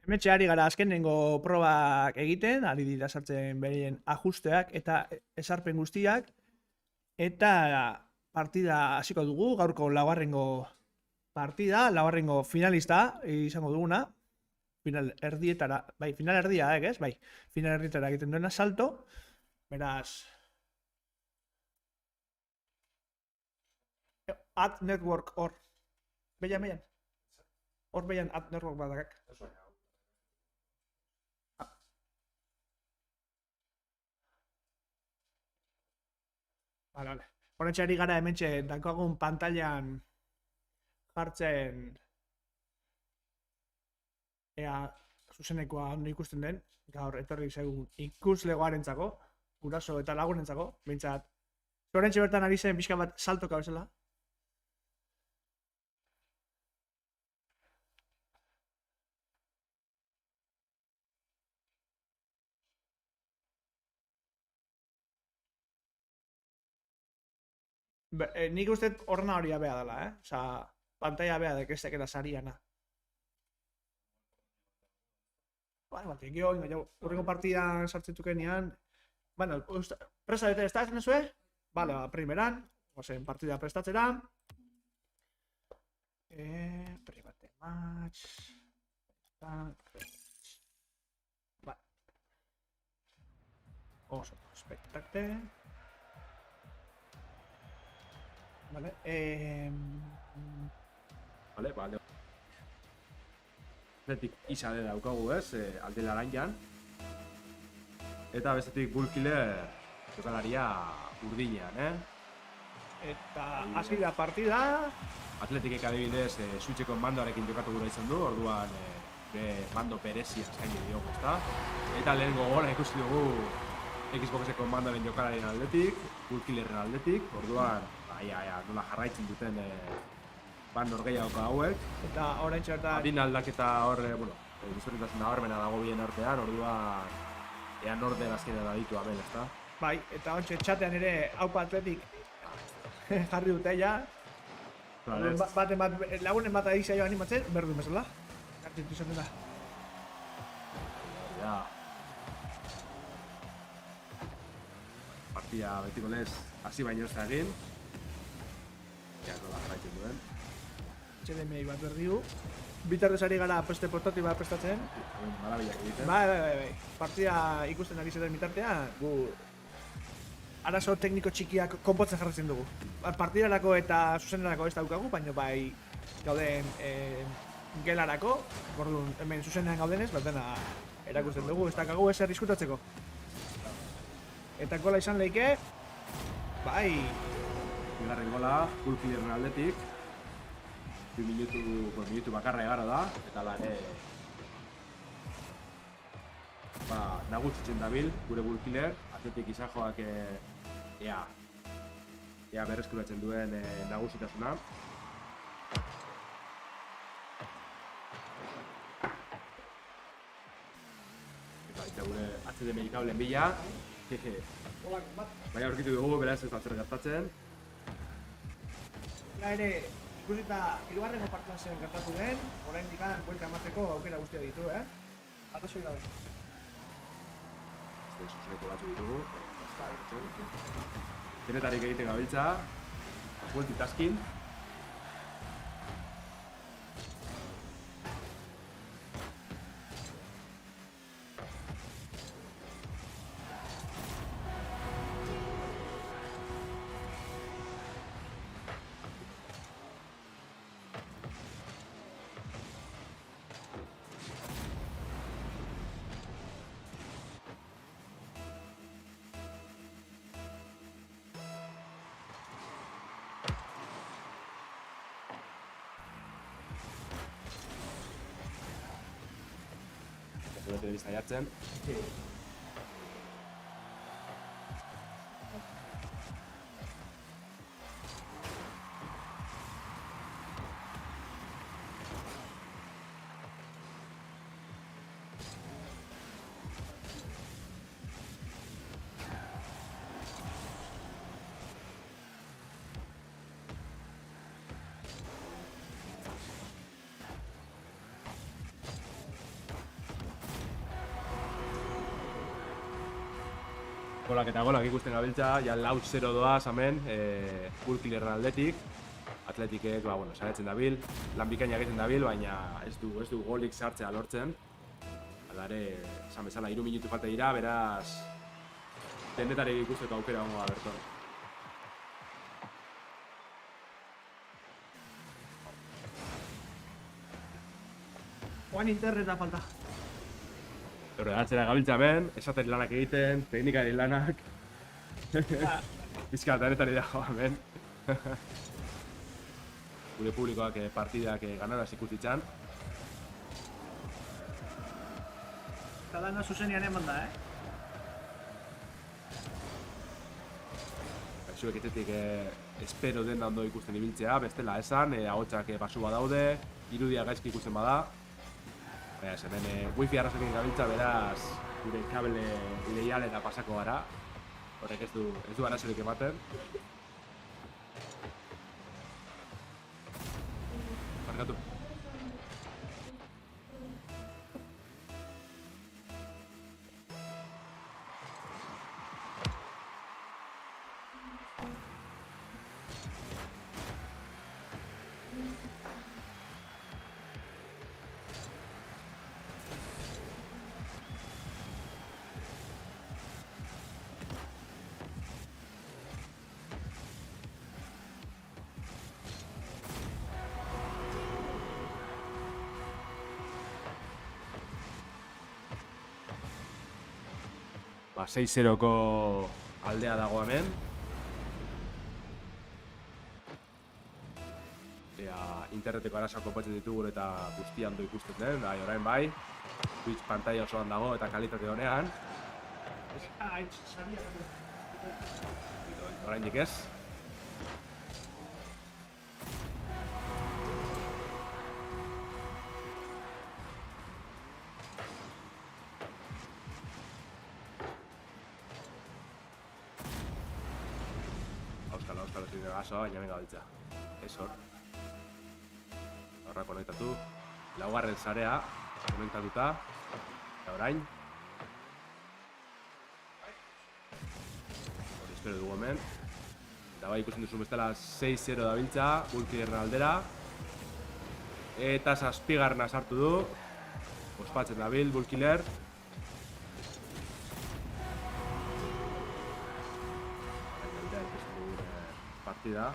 Hemetxe ari gara azkenengo probak egiten, ari dira sartzen berien ajusteak eta esarpen guztiak, eta partida hasiko dugu, gaurko laugarrengo partida, laugarrengo finalista izango duguna, final erdietara, bai, final erdia, ez? Bai, final erdietara egiten duena salto, beraz, Ad Network hor, beian, hor beian Ad Network badakak. Vale. Horretxe ari gara hementxe dakoagun pantailan jartzen ea zuzenekoa ondo ikusten den, gaur etorri zaigun ikuslegoarentzako, guraso eta lagunentzako, behintzat. Horretxe bertan ari zen pixka bat saltoka bezala. Nik uste horrena hori abea dela, Osa, pantalla abea dekestek eta sariana. Bueno, gio, urrengo partidan sartzetuken nian. Bueno, presa bete ez da esan ezue? Vale, primeran, ozen partida prestatzera. Private match. Vale. Oso, spektakte. Vale, Vale. Bestetik izade daukagu ez, alde laranjan. Eta bestetik Bullkiller jokalaria urdinean, Eta hasi da partida. Atletikek adibidez, Switcheko mandoarekin jokatu gura izan du, orduan mando berezia eskaini diogu, ezta? Eta lehen gogora ikusi dugu Xboxeko mandoaren jokalarien aldetik, Bullkillerren aldetik, orduan, nola jarraitzen duten bandor gehiago hauek. Eta orain txertan... Adin aldaketa hor, bizurritasun nabarmena dago bien artean, orduan, ea norden azkenean aditu abel, ezta? Bai, eta ontsa txatean ere haupa atletik jarri dute ja. Lagunen bat adizia jo animatzen, berdun bezala. Kartitu izan dela. Ja. Partida betiko lez, hasi baino ez da egin. Ja, nola jarraitzen duen. HDMI bat berdiu. Bitartez ari gara preste portatiba prestatzen. Marabilak egiten. Bai. Partida ikusten ari zuten bitartean, gu arazo tekniko txikiak konpotzen jarratzen dugu. Partidarako eta zuzenerako ez daukagu, baina bai gauden gelarako, orduan hemen zuzenean gaudenez, bat dena erakusten dugu, ez dakagu ezer diskutatzeko. Eta gola izan leike, bai. Bigarren gola, Bullkillerren aldetik. 2 minutu bakarra egara da, eta lare nagusitzen dabil, gure Bullkiller, Atletik izan joak ea berreskuratzen duen nagusitasuna. Eta gure HDMI kablen bila. Baina aurkitu dugu, beraz ez da zer gertatzen. Ere, ikusita hirugarrengo partidan zen gertatu den, oraindik buelta emateko aukera guztia ditu, Arrazoi gabe. Zuzeneko batzu ditugu. Denetarik egiten gabiltza. Multitasking. Telebista jartzen. Golak eta golak ikusten gabiltza, ja lau 0 doaz hemen, Bullkillerren aldetik. Atletikek, bueno, saiatzen dabil, lan bikaina egiten dabil, baina ez du golik sartzea lortzen. Hala ere, esan bezala, 3 minutu falta dira, beraz, denetarik ikusteko aukera gongo da berton. Oan interneta falta. Atzera gabiltza hemen, esateri lanak egiten, teknikari lanak. Bizka, denetari dago hemen. Gure publikoak partidak ganaraz ikustitzan. Eta dana zuzenian eman da, Zuek etxetik espero den ondo ikusten ibiltzea, bestela esan, ahotsak basu badaude, irudia gaizki ikusten bada. Beraz, hemen wifi arrazokin gabiltza, beraz, gure kable leialera pasako gara. Horrek ez du arazorik ematen. Barkatu. Ba, 6-0ko aldea dago hemen. Interneteko arazoak konpontzen ditugu eta guztian ondo ikusten den, orain bai. Twitch pantalla osoan dago eta kalitate honean. Oraindik ez. Auskalo zide gaso, baina benga biltza. Ez hor. Horra konektatu. Laugarren zarea konektatuta. Eta orain. Hori espero dugu hemen. Eta bai ikusten duzu bestela 6-0 da biltza, Bullkillerren aldera. Eta 7garrena sartu du. Ospatzen dabil Bullkiller. Partida.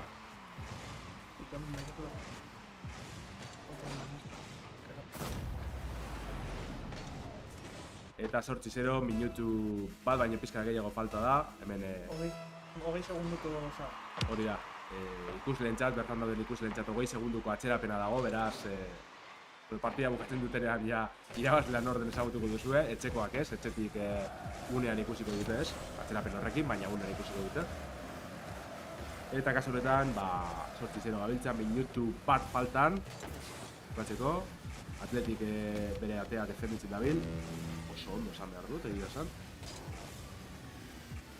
Eta 8-0 minutu bat baino pizka gehiago falta da. Hemen Hogei segunduko oza. Hori da. Ikusleentzat, bertan dauden ikusleentzat 20 segunduko atzerapena dago, beraz partida bukatzen dutenean ja irabazlean orden ezagutuko duzue, etxekoak ez, etxetik gunean ikusiko dute ez, atzerapen horrekin, baina gunean ikusiko dute. Eta kasu honetan, 8-0 gabiltza, minutu bat faltan. Bukatzeko, Atletik bere atea defenditzen dabil. Oso ondo esan behar dut, egia esan.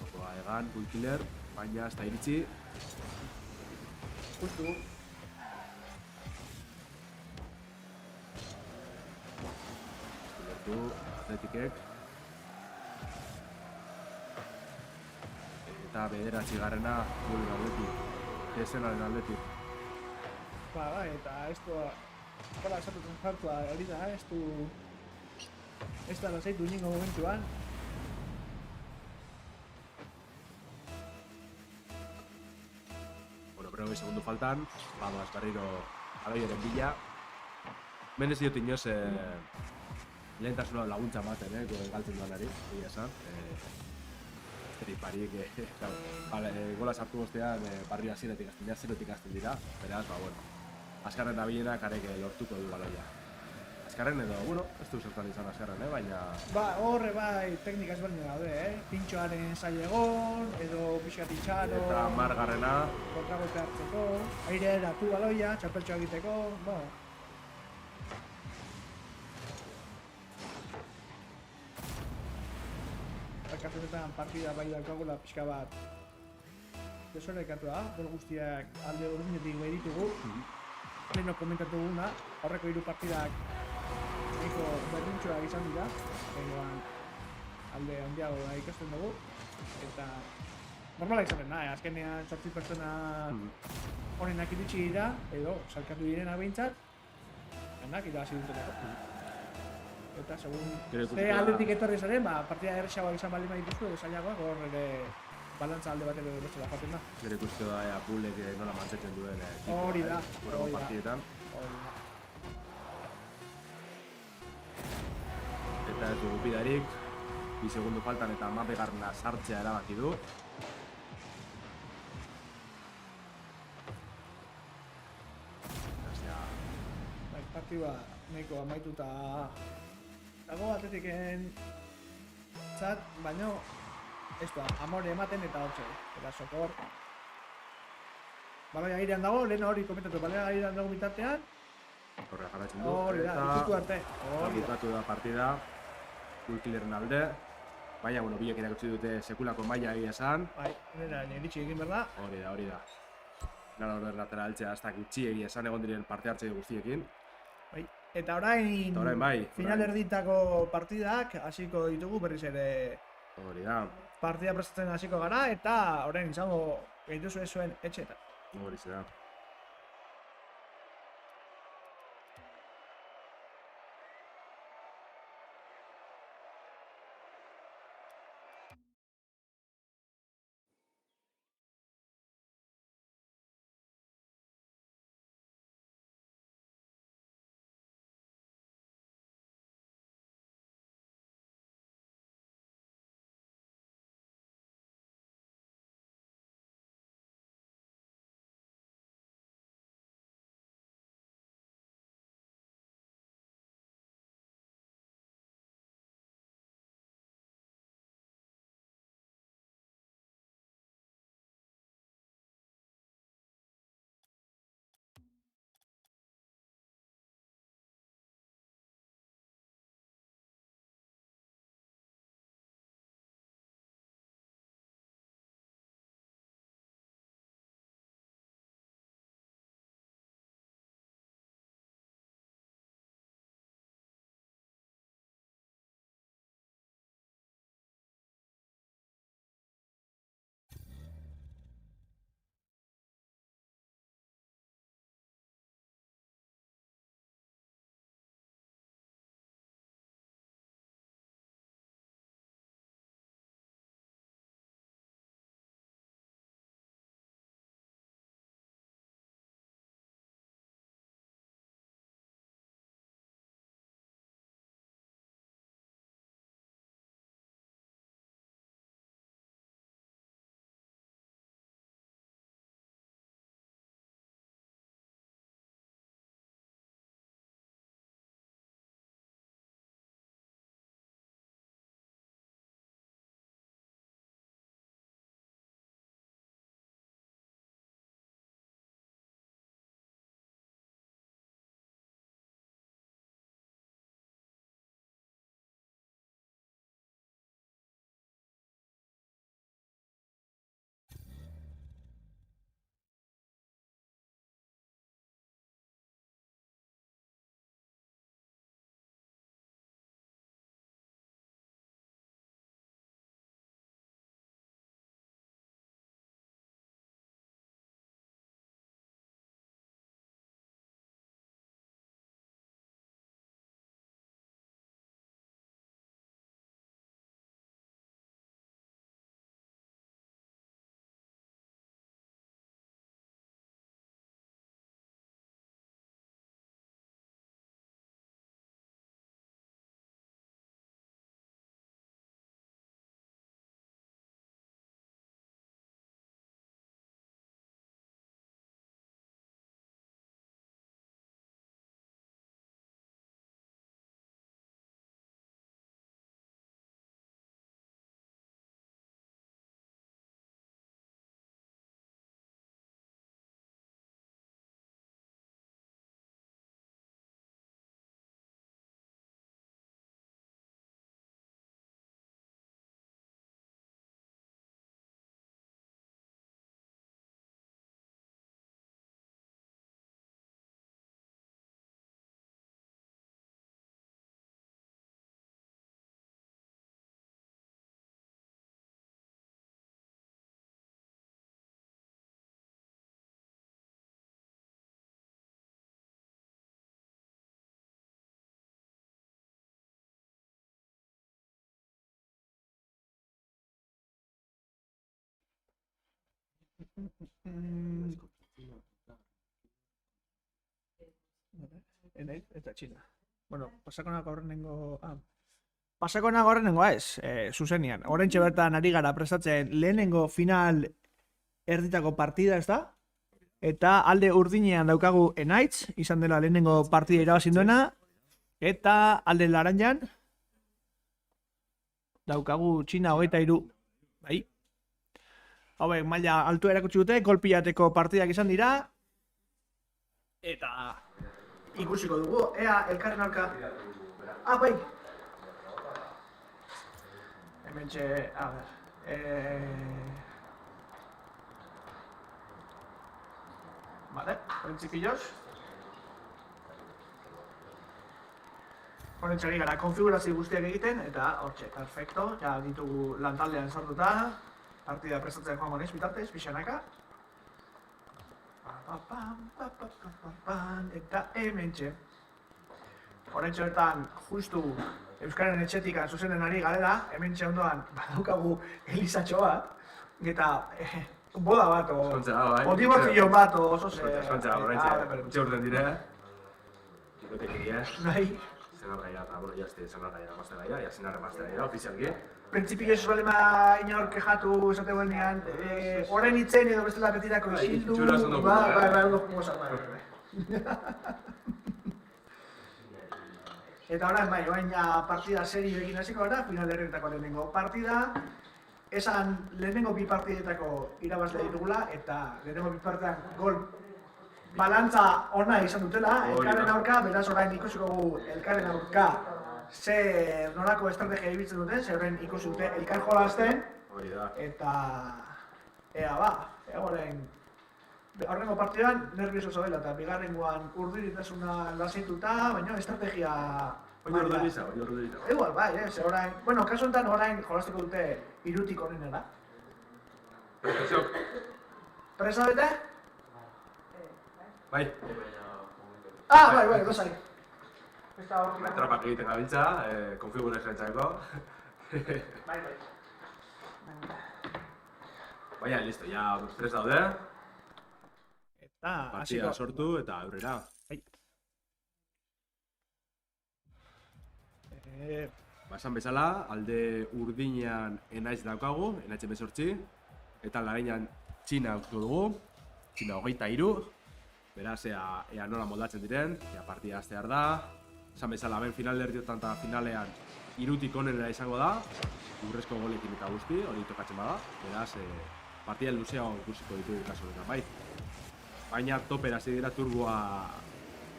Jokoa egan, Bullkiller, baina ez da iritsi. Justu. Atletikek. Eta 9garrena gure aldetik, desenaren aldetik. Bai, eta ez du... Hola, esatutzen jartua hori da, ez da lasaitu ningo momentuan. Bueno, pero 20 segundu faltan, badoaz berriro aloiaren bila. Menez diot inoz lehentasuna laguntza ematen, galtzen duanari, egia esan. Barik, gola sartu bostean barri hasieratik hasten dira, zerotik hasten dira. Beraz, bueno, azkarren dabilenak arek lortuko du baloia. Azkarren edo, bueno, ez du zertan izan azkarren, baina... Horre bai, teknika ezberdin daude, pintxoaren zailegon, edo pixkat itxaro... Eta 10garrena... Kontragote hartzeko, aire eratu baloia, txapeltxoa egiteko, Kasunetan partida bai daukagula pixka bat desorekatu da, gol guztiak alde urdinetik bai ditugu. Leheno komentatu duguna, horreko 3 partidak nahiko berdintxoak izan dira. Begoan alde handiago ikasten dugu. Eta normala izaten da, azkenean 8 pertsona honenak iritsi dira, edo salkatu direnak behintzat, denak irabazi dutelako. Eta segun ze aldetik etorri zaren, partida errexagoak izan baldin badituzu edo zailagoak, hor ere balantza alde batero bestela joaten da. Gero ikuste da, Bullek nola mantetzen duen Hori da, hurrengo partidetan. Eta ez dugu pidarik, 2 segundu faltan eta Mapegarna sartzea erabaki du. Partidua nahiko amaituta dago Atletiken txat, baino ez da, amore ematen eta hortxe, eta sokor. Baloia airean dago, lehen hori komentatu, baloia airean dago bitartean. Horrela jarratzen du. Hori da, ikustu arte. Bukatu da partida, Kulkileren alde. Baina, bueno, biek erakutsi dute sekulako maila egia esan. Bai, nena iritsi egin behar da. Hori da. Gara horren lateraltzea, hasta gutxi egia esan egon diren parte hartze guztiekin. Bai. Eta orain bai, final erditako partidak hasiko ditugu berriz ere. Hori da. Partida prestatzen hasiko gara eta orain izango gaituzu zuen etxeetan. Hori da. Enaiz, eta Txina. Bueno, pasakonak aurrenengo... Pasakonak aurrenengoa ez, zuzenian. Oraintxe bertan ari gara prestatzen lehenengo final erditako partida, ez da? Eta alde urdinean daukagu Enaitz, izan dela lehenengo partida irabazin duena. Eta alde laranjan daukagu Txina 23. Bai. Hauek maila altua erakutsi dute, golpilateko partidak izan dira. Eta ikusiko dugu, ea elkarren aurka. Bai. Hementxe, a ber. Vale, printzipioz. Horrentxe ari gara konfigurazio guztiak egiten, eta hortxe, perfecto, ja ditugu lantaldean sartuta, partida prestatzen joango naiz bitartez, pixanaka. Eta hementxe. Horrentxe bertan, justu Euskaren etxetikan zuzenen ari garela, hementxe ondoan badaukagu elizatxo bat, eta boda bat, o dibortzio bat, oso ze... Eskontza, horrentxe, utxe urten dire. Tikotekiria. Nahi. Zenarraia eta, bueno, jazte zenarraia mazteraia, ja zenarra mazteraia, ofizialki. Printzipio ez balema inor kejatu esate guenean, orain itzen edo bestela betirako isildu... Itxura zondo ondo jugo zan, Eta orain ja partida serio egin hasiko gara, final herrietako lehenengo partida. Esan lehenengo bi partidetako irabazle ditugula, eta lehenengo bi partidan gol balantza ona izan dutela, elkarren aurka, beraz orain ikusiko gu elkarren aurka ze nolako estrategia ibiltzen duten, ze horren ikusi dute elkar jolazten, eta orain horrengo partidan nervioso zabela, eta bigarrengoan urduritasuna lasituta, baina estrategia... Urduriza. Igual, bai, ze orain... Bueno, kasu enten orain jolazteko dute irutik honenera. Presa bete? Bai. Bai, gozai. Trapak egiten gabiltza, konfigurazioa entzako. Bai. Baina, listo, ja tres daude. Eta, Partida sortu eta aurrera. Esan bezala, alde urdinean Enaiz daukagu, Enaiz 18, eta lareinan Txina utziko dugu, Txina 23, beraz, ea nola moldatzen diren, partida hastear da. Esan bezala, ben final erdiotan eta finalean irutik onenera izango da, urrezko golekin eta guzti, hori tokatzen bada, beraz, partida luzeago ikusiko ditugu kasu honetan, bai. Baina topera hasi dira turboa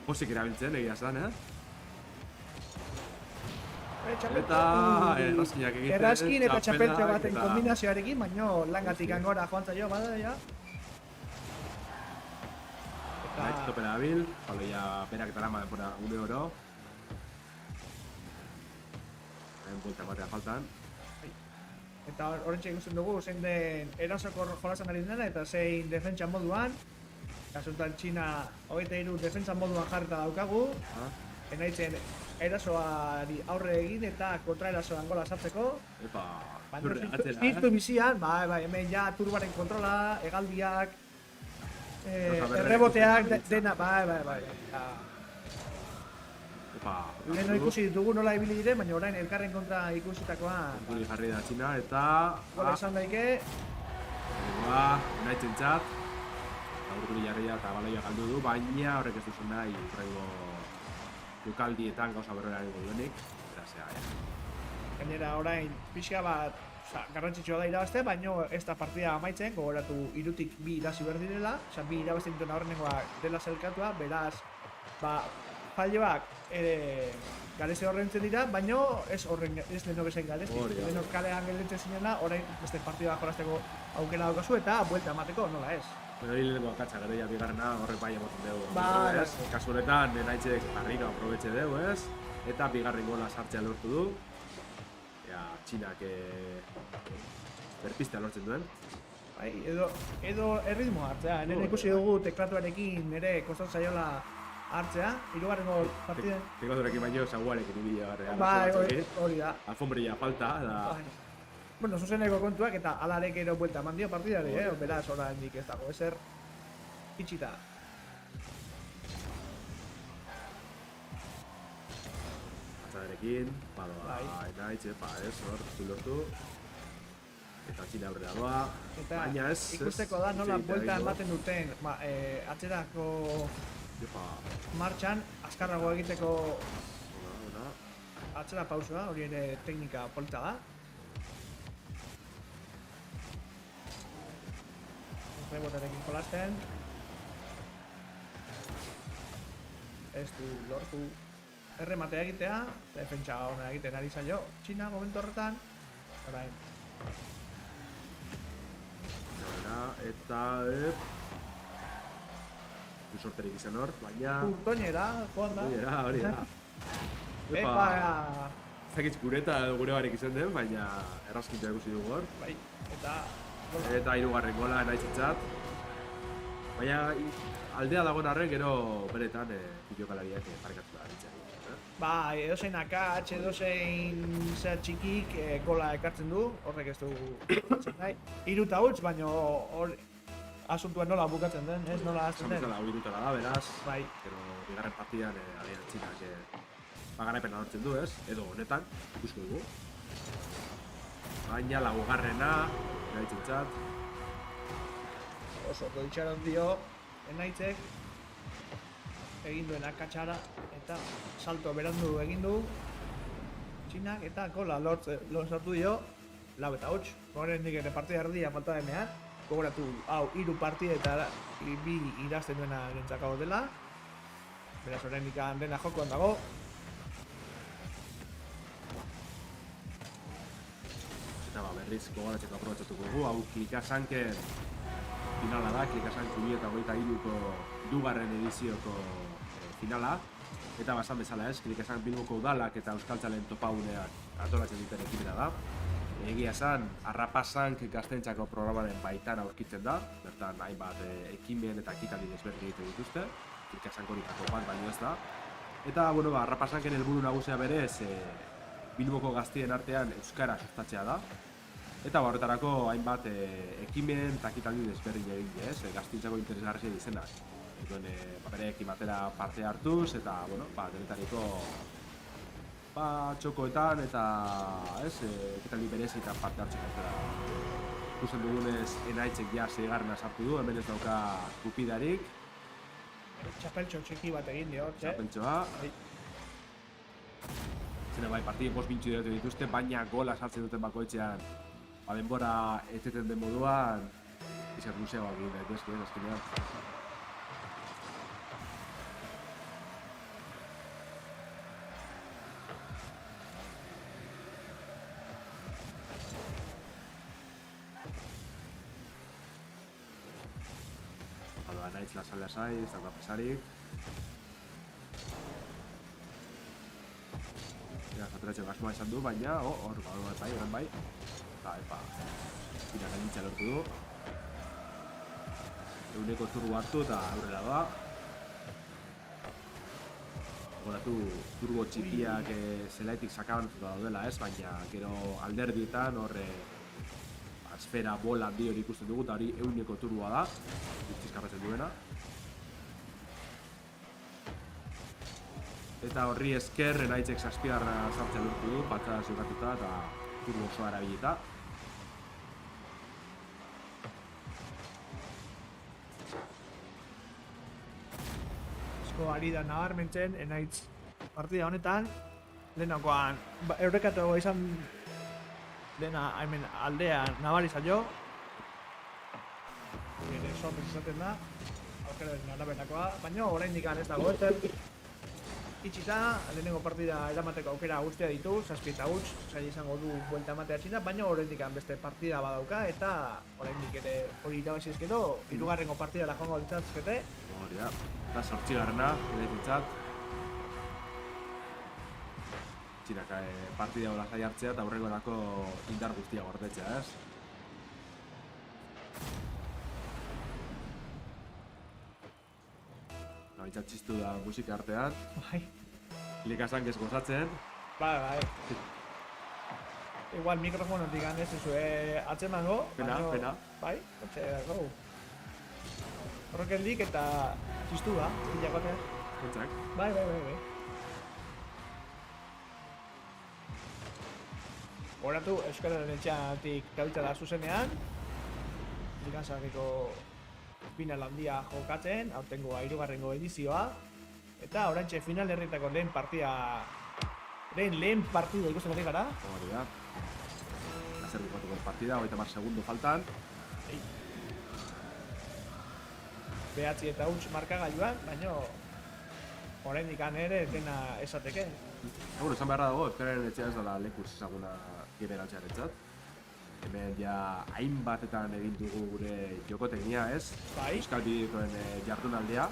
pozik erabiltzen, egia esan, Eta errazkinak egiten. Errazkin eta txapeltxo baten kombinazioarekin, baina langatik angora joan zaio, bada, ja. Naitz topera dabil, paloia berak darama denbora une oro. Hain buelta batea faltan. Eta horrentxe ikusten dugu, zein den erasoko jolasan ari dena eta zein defentsa moduan. Kasuntan Txina 23 defentsa moduan jarrita daukagu. Enaitzen erasoari aurre egin eta kontraerasoan gola sartzeko. Ziztu bizian, bai, hemen ja turbaren kontrola, hegaldiak, erreboteak, dena, bai. Leheno ikusi ditugu nola ibili dire, baina orain elkarren kontra ikusitakoan... Guri jarri da Txina eta... Gola esan daike... Enaitzen txat. Guri jarria eta baloia galdu du, baina horrek ez duzen nahi urrengo jokaldietan gauza berrera egingo duenik, berazea, Gainera orain pixka bat garrantzitsua da irabazte, baina ez da partida amaitzen, gogoratu irutik bi irazi behar direla, bi irabazten dituen aurrenengoa dela zelkatua, beraz, falloak galeze horrentzen dira, baina ez lehenok esain galezi. Lehenok kalean gelditzen zinela, orain beste partida jolazteko aukera daukazu eta buelta emateko, nola ez. Hori lehenko akatsa gero ja bigarrena horrek bai emoten dugu. Kasu honetan, Enaitzek barriro aprobetxe dugu, ez? Eta bigarren gola sartzea lortu du. Txinak berpistea lortzen duen. Bai, edo erritmoa hartzea. Nire ikusi dugu teklatuarekin nire kostat zaiola hartzea. Hirugarrengo partiden. Teklatuarekin baino, zaguarekin ibila garrean. Bai, hori da. Alfombrilla falta, da... Bueno, zuzeneko kontuak eta alarek ero buelta eman dio partidari, beraz oraindik ez dago ezer itxita. Atzaderekin, badoa, enaitz, ez, hor, lortu. Eta txina aurrera doa, Eta baina ez... ikusteko da nola buelta ematen duten atzerako martxan, azkarrago egiteko atzera pausua, hori ere teknika polita da. Rebotarekin jolasten. Ez du lortu errematea egitea, defentsa ona egiten ari zaio Txina momentu horretan. Orain. Eta... Du sorterik izan hor, baina... Urtoñera, joan da. Hori da. Epa! Zakitz gure eta gure barek izan den, baina errazkintu egusi dugu hor. Bai, eta... Eta hirugarren gola nahizitzat. Baina aldea dagoen arren gero beretan fideokalariak parekatu da ditzen. Ba, edozein akatz, edozein zer txikik gola ekartzen du, horrek ez du nahi. 3 huts, baina hor asuntua nola bukatzen den, ez nola hasten den. Zamezala, 3 da, beraz. Bai. Gero bigarren partidan agian Txinak garaipen lortzen du, ez? Edo honetan, ikusko dugu. Baina laugarrena, nahitzat. Oso doitxaron dio, enaitzek egin duen akatsara eta salto berandu egin du Txinak eta gola lortzatu dio 4 eta 8. Horrendik ere partida erdia falta denean. Gogoratu, hau, 3 partida eta 2 irazten duena gentzako dela. Beraz, horrendik dena jokoan dago. Eta berriz gogoratzeko aprobatzatuko dugu, hau Klikasanken finala da, Klikasank 2023ko dugarren edizioko finala. Eta basan bezala ez, Klikasank Bilboko udalak eta Euskaltzalen topauneak antolatzen duten ekimena da. Egia esan, Arrapasank gaztentzako programaren baitan aurkitzen da, bertan hainbat ekimen eta ekitaldi desberdin egiten dituzte, Klikasank horitako bat baino ez da. Eta, bueno, Arrapasanken helburu nagusia berez, Bilboko gaztien artean euskara sustatzea da. Eta horretarako hainbat ekimen eta ekitaldi desberdin egin ez, gaztintzako interesgarria izenak. Duen bereekin batera parte hartuz eta, bueno, denetariko txokoetan eta ekitaldi berezitan parte hartzeko aukera. Ikusten dugunez, enaitzek ja 6garrena sartu du, hemen ez dauka gupidarik. Txapeltxo txiki bat egin dio, Txapeltxoa. Zena bai, partidien 5 mintxu dituzte, baina gola sartzen duten bakoitzean denbora eteten den moduan izan luzeagoak egin daitezke, azkenean. Naitz lasai, ez dago pesarik. Saturatxo gasmoa izan du, baina hor bai, horren bai. Eta, tira gainitza lortu du. Eguneko turbo hartu eta aurrera doa. Gogoratu turbo txikiak zelaitik sakabantuta daudela ez, baina gero alderdietan horre esfera bola handi hori ikusten dugu eta hori eguneko turboa da, guztizkarratzen duena. Eta horri esker enaitzek 7garra sartzea lortu du, patxada zigatuta eta turbo osoa erabilita. Asko ari da nabarmentzen enaitz partida honetan. Lehenakoan eurekatu izan dena hemen aldean nabari zaio. Nire sorpresa izaten da, aukeraren araberakoa, baina oraindik ez dago ezer. Itxita, lehenengo partida eramateko aukera guztia ditu, 7 eta huts, zaila izango du buelta ematea Txina, baina oraindik beste partida badauka eta oraindik ere hori irabazi ezkero, 3. partidara joango ditzatzkete. Hori da, eta 8garrena, eretintzat. Txinak partida hola jai hartzea eta aurrengorako indar guztia gordetzea, ez? Nabitzat txistu da musika artean. Bai. Klikasank ez gozatzen. Bai. Igual mikrofonotik ez zuzue atzemango. Pena, baino- pena. Bai, otxe, gau. Rocket League eta txistu da, pilakotea. Kontzak. Bai. Horatu, Euskararen etxeatik gabiltzara zuzenean. Ligan Sarriko final handia jokatzen, aurtengo 3. edizioa. Eta oraintxe final herritako lehen partida ikusten ari gara. Hori da. Lazer bukatuko partida, 30 segundo faltan. Behatzi eta huts markagailuan, baina oraindik ere dena esateke. Esan beharra dago, Euskararen etxea ez dela lekuz ezaguna generaltzearentzat. Hemen ja hainbatetan egin dugu gure jokoteknia, ez? Bai. Euskal bideoen jardunaldia.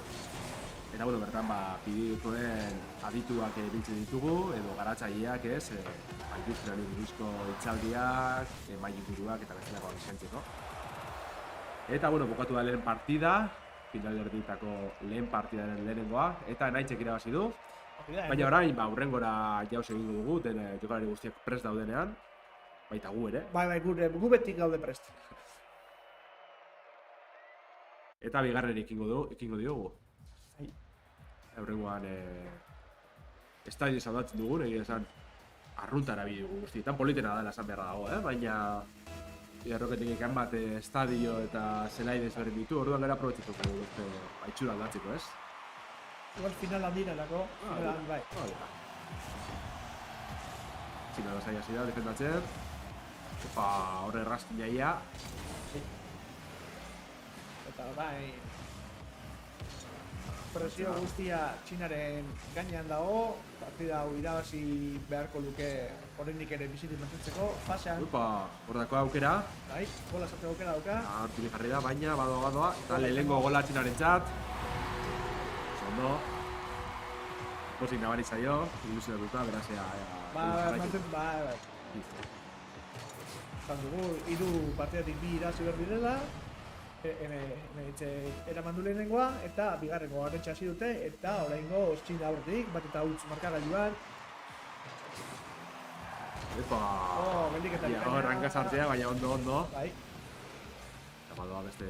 Eta, bueno, bertan, bideoen adituak biltzen ditugu, edo garatzaileak, ez? Industriari buruzko itzaldiak, mailiburuak eta bezalako eskaintzeko. Eta, bueno, bukatu da lehen partida, final erditako lehen partidaren lehenengoa, eta Enaitzek irabazi du. Baina orain, hurrengora jauz egingo dugu, den jokalari guztiak prest daudenean, baita gu ere. Bai, gu betik gaude prest. Eta bigarren ekingo diogu. Bai. Hurrengoan estadio saldatzen dugu, egia esan arruntara bi dugu guztietan, politena dela esan beharra dago, baina Rocket bat estadio eta zelai desberdin ditu, orduan gara aprobetxatuko beste itxura aldatzeko, ez? Igual final handirelako, finalan bai. Final lasai hasi da, defendatzen. Horre errazkin jaia. Eta bai, presio guztia Txinaren gainean dago, partida hau irabazi beharko luke oraindik ere bizitik mantentzeko, fasean, Hordako aukera. bai, gola sartzeko aukera dauka. Horturi jarri da, baina badoa. Eta lehenengo gola Txinaren txat. Ondo. Pozik nabari zaio, ilusionatuta, beraz ea... Bai. Zan dugu, 3 partidatik 2 irazi behar direla, eraman du lehenengoa, eta bigarrengo garrantxe hasi dute, eta oraingo Txina aurretik, bat eta huts markagailuan. Mendik eta bikaina. Ranka sartzea, baina ondo. Bai. Eta badoa beste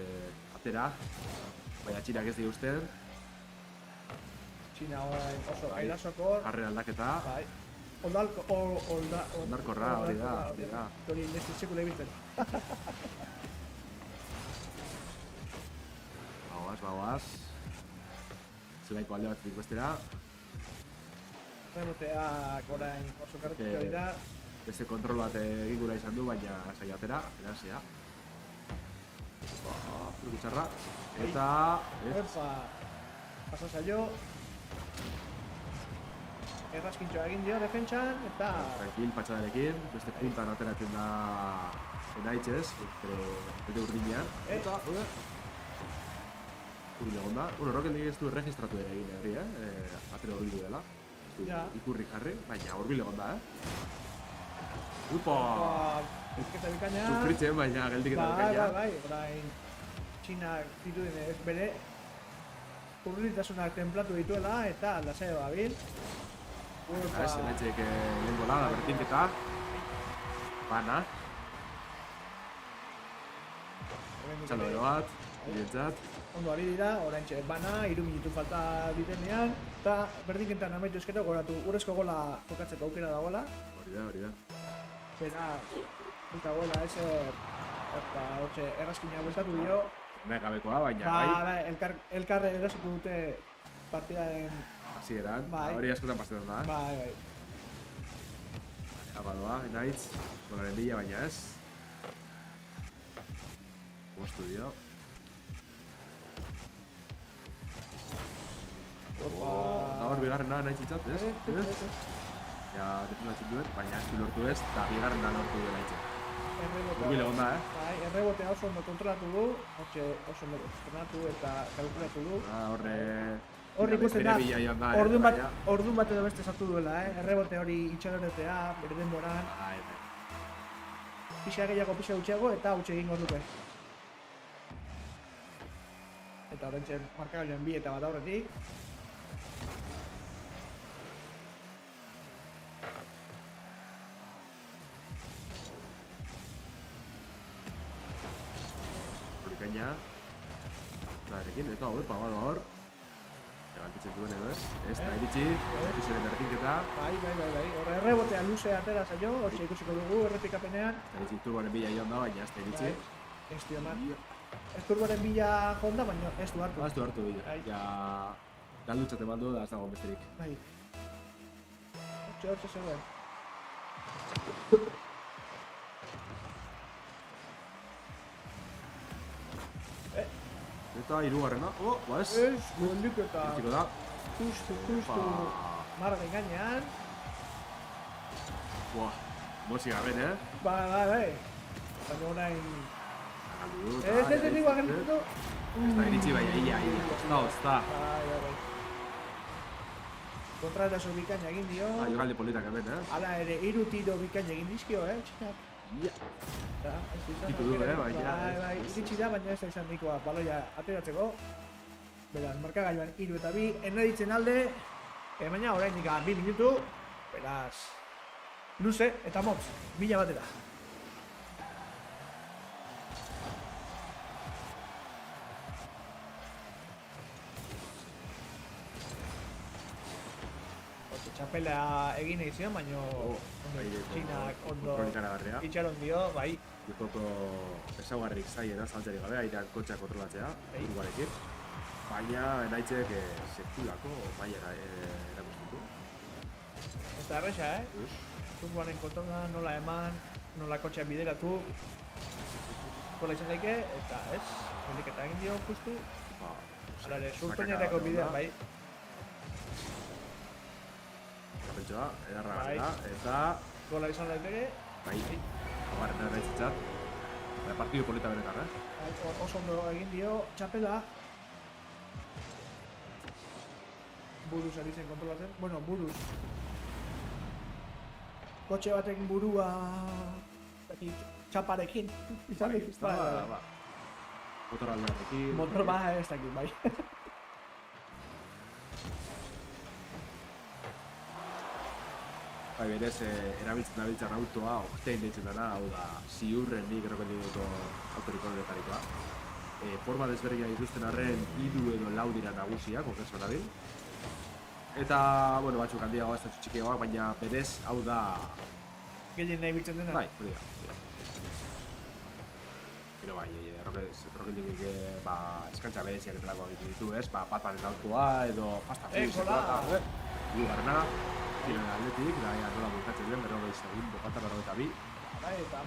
atera. Baina Txinak ez di usten. Txina orain oso erasokor. Harre aldaketa. Bai. Ondarkorra, hori da. Hori nesti sekule biltzen. Bagoaz. Zelaiko alde bat bestera. Reboteak orain oso garrantzitsua dira. Beste kontrol bat egin gura izan du, baina saiatera, erazia. Urgutxarra. Eta... Pasa zailo. Errazkintxoa egin dio defentsan, eta... Tranquil, patxadarekin, beste puntan ateratzen da Enaitzez, bete urdinean. Eta, urbil egon da. Rocket League ez du erregistratu ere egin herri, atero urbil dela. Ikurri jarri, baina urbil egon da, Upa! Ezketa bikaina... Sufritzen, baina geldik eta bikaina. Bai, orain Txinak dituen ez bere urbiltasunak templatu dituela, eta lasai babil. Enaitzek lehen gola, da bertinketa. Bana. Txalo bero bat, bidetzat. Ondo ari dira, orain bana, 3 minutu falta ditenean, eta berdinketan amaitu eskero goratu urrezko gola jokatzeko aukera dagoela. Hori da. Bera, eta gola ezer, eta hortxe errazkina bueltatu dio. Megabekoa, baina bai. Elkar erasutu dute partidaren... Hasieran, hori askotan pasetan da, Bai. Abadoa, Enaitz, golaren bila, baina ez. Bostu dio. Eta hor bigarrena Enaitz itzat, ez? Ja, defendatzen duen, baina ez lortu ez, eta bigarrena lortu du Enaitzek. Urbil egon da, Bai, errebotea oso ondo kontrolatu du, oso ondo kontrolatu eta kalkulatu du. Hor ikusten da, orduan bat edo beste sartu duela, errebote hori itxaloretea, bere denboran. Pixa gehiago, pixa gutxiago eta gutxi egingo duke. Eta horrentzen markagailuan 2 eta bat aurretik. bikaina. Zarekin, eta hor. Egaltitzen duen edo ez. Ez da iritsi, iritsi berdinketa. Bai. Horre errebotea luze atera zaio, hortxe ikusiko dugu errepikapenean. Iritsi turboaren bila joan da, baina ez da iritsi. Ez dio eman. Ez turboren bila jonda, baina ez du hartu. Ez du hartu bila. Ja, galdutzat eman du da ez dago besterik. Bai. Hortxe zegoen. Eta hirugarrena, ez? Ez, gondiketa. Iritsiko da. Justu. Margen gainean. Buah, mozik gaben, Bai. Baina orain... Galdu du, Ez, igual gertu. Ez da iritsi baina, ia. Ozta. Bai. Kontratazo bikaina egin dio. Jogalde politak hemen, Hala ere, 3 tiro bikaina egin dizkio, txinak. Ia. Ditu du, baina. Bai, iritsi da, baina ez da izan nikoa baloia ateratzeko. Beraz, markagailuan 3 eta 2, eneditzen alde. Baina orain nika 2 minutu. Beraz, luze eta motz, 1000 batera. Txapela egin egin zion, baina txinak ondo itxaron dio, bai. Jokoko ezaugarrik zaiena, zaltzerik gabe, airean kotxea kontrolatzea, uruguarekin. Baina enaitzek sekulako mailara erakusten du. Ez da erresa, Turboaren kontrola nola eman, nola kotxean bideratu. Kola izan daike, eta ez, heliketa egin dio justu. Hala ere, surpenerako bidean, bai. Kapentsoa, edarra gara, eta... Gola izan daiteke. Bai, agarren erraitzitzat. Partidu polita benetan, Oso ondo egin dio, txapela. Buruz ari zen kontrolatzen. Bueno, buruz. Kotxe batekin burua... Txaparekin. Izan dik, Ba. Motor aldearekin. Motor ez dakit, bai. Bai, berez, erabiltzen dabiltzan autoa, oktein deitzen dena, hau da, ziurren nik errependiduko autoriko honetarikoa. Forma desberdina dituzten arren, 3 edo 4 dira nagusiak, konferzo nabil. Eta, bueno, batzuk handiagoa ez da txikiagoak, baina berez, hau da... Gehien nahi biltzen dena? Bai, hori da. Pero bai, errokendik eskantza bereziak etelako egiten ditu, ez? Pataren autoa, edo pasta fuz, Garna, ziren aldetik, da nola bulkatzen den, 40 segundo, falta 42. Bai, eta...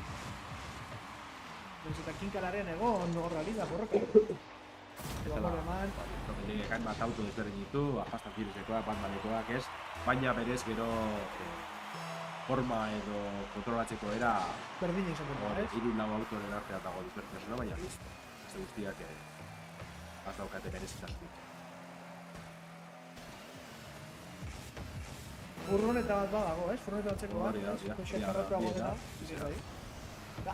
Eta kinkalaren egon, horra lida, borroka. Eta errokendik bat auto desberdin ditu, pasta firusekoak, batmanekoak, ez? Baina berez gero forma edo kontrolatzeko era... Berdina izan dut, ez? 3-4 autoren artean dago desberdintasuna, baina listo. Ez guztiak az daukate berezitasunik. Furgoneta bat badago, ez? Furgoneta batzeko bat, ez?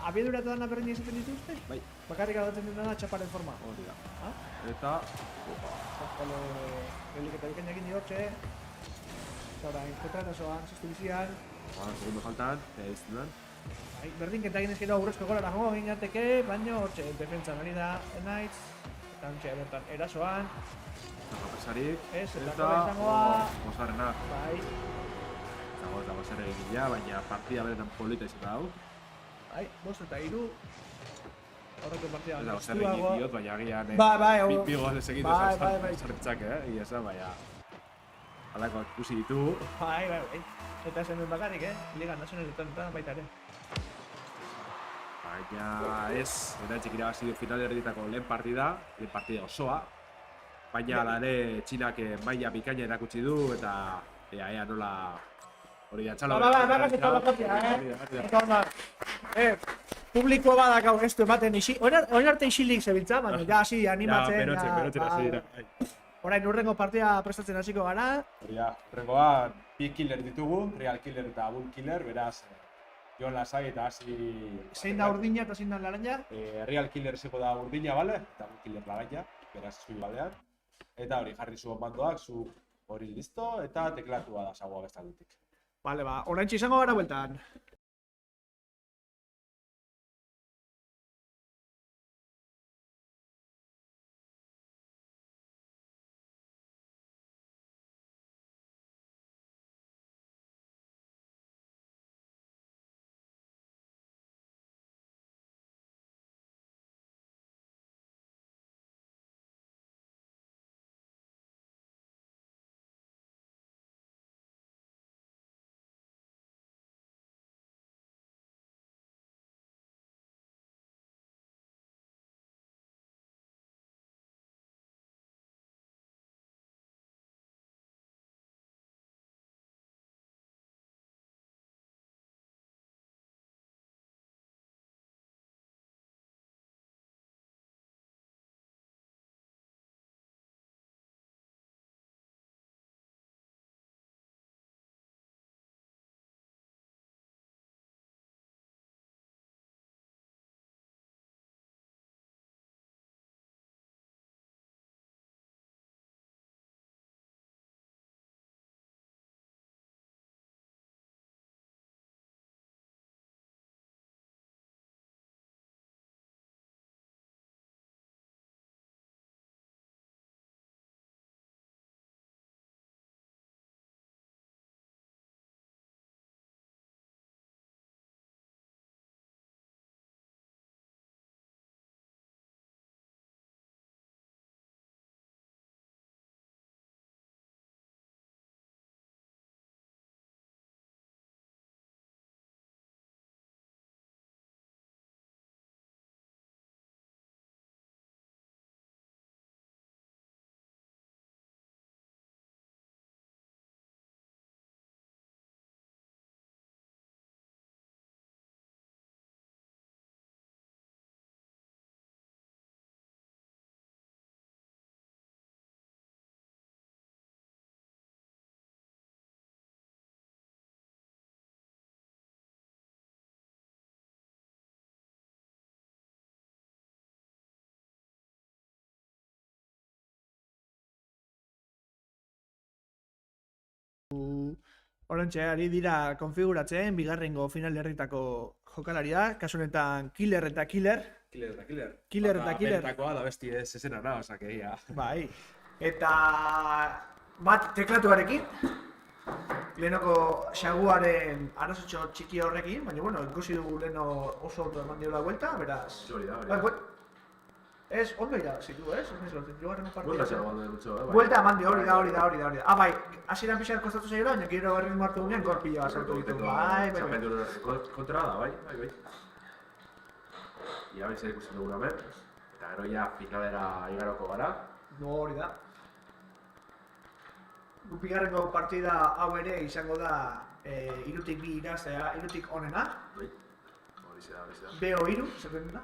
Abiedura eta dana berdina izaten dituzte? Bai. Bakarrik aldatzen dena txaparen forma. Hori da. Eta... Heliketa bikaina egin diotxe. Eta orain, kontratazoan, ziztubizian. Segundo faltan, ez dudan. Berdinketa egin ezkero aurrezko golara joan egin jateke, baina hortxe, defentsan ari da Enaitz. Eta hortxe, bertan, erasoan. Zapasarik, eta kola Mozarrena. Bai. Eta Mozarre egin ja, baina partida beretan polita izan da hau. Bai, 5 eta 3. Horreko partida eta Mozarre egin diot, baina agian bi goles egitu zarretzak, egia esan, baina halakoak ikusi ditu. Bai. Eta esan duen bakarrik, Liga Nazionaletan baita ere. Baina ez, Enaitzik irabazi du finalerdietako lehen partida osoa. Baina ala ere Txinak maila bikaina erakutsi du eta ea nola hori da txalo. Publiko badakau gestu ematen orain arte isilik zebiltza, baina ja hasi animatzen. Berotzen hasi dira. Orain urrengo partida prestatzen hasiko gara. Hori da, urrengoan bi killer ditugu, Real Killer eta Bull Killer, beraz Jon lasai eta hasi... Zein da urdina eta zein da laranja? Real Killer zeko da urdina, bale? Eta Bull Killer laranja, beraz zui baldean. Eta hori jarri zu mandoak, zu hori listo, eta teklatua da zagoa bestaldetik. Bale, oraintxe izango gara bueltan. Horrentxe, ari dira konfiguratzen, bigarrengo final herritako jokalaria, kasu honetan Killer eta Killer. Killer eta Killer. Killer eta Killer. Benetakoa da besti ez esena na, osake, ia. Bai. Eta bat teklatuarekin, lehenoko xaguaren arazotxo txiki horrekin, baina bueno, ikusi dugu leheno oso ondo eman diola vuelta, beraz... Hori da. Ez, ondo irabazi du, ez? Ez lotzen, jogarren partida. Buelta xago balde dutxo, bai. Buelta eman dio, hori da. Ah, bai, hasieran pixar kostatu zaila, baina gero berriz martu gunean korpilloa sartu ditu. Bai. Kontra da, bai. Ia bai zer ikusten dugun hemen, eta gero ja finalera igaroko gara. No, hori da. Bigarrengo partida hau ere izango da irutik bi iraztea, irutik onena. Bai, hori da. BO iru, zaten dena.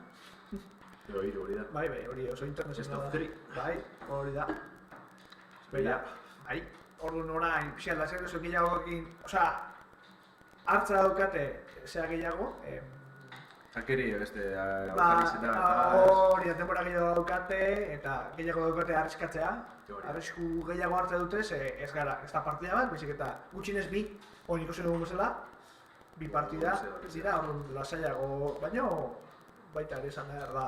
Hori da. Bai, hori oso internazionala da. Best of Bai, hori da. Beira, bai, orduan orain, pixat, lasek duzu gehiagoekin, osea, hartza daukate, zera gehiago, Jakeri beste ba, hori da, denbora gehiago daukate, eta gehiago daukate arriskatzea, arrisku gehiago hartza dute, ez gara, ez da partida bat, baizik eta gutxinez bi, hori ikusi dugun bezala, bi partida, ez dira, orduan lasaiago, baino, baita ere esan behar da,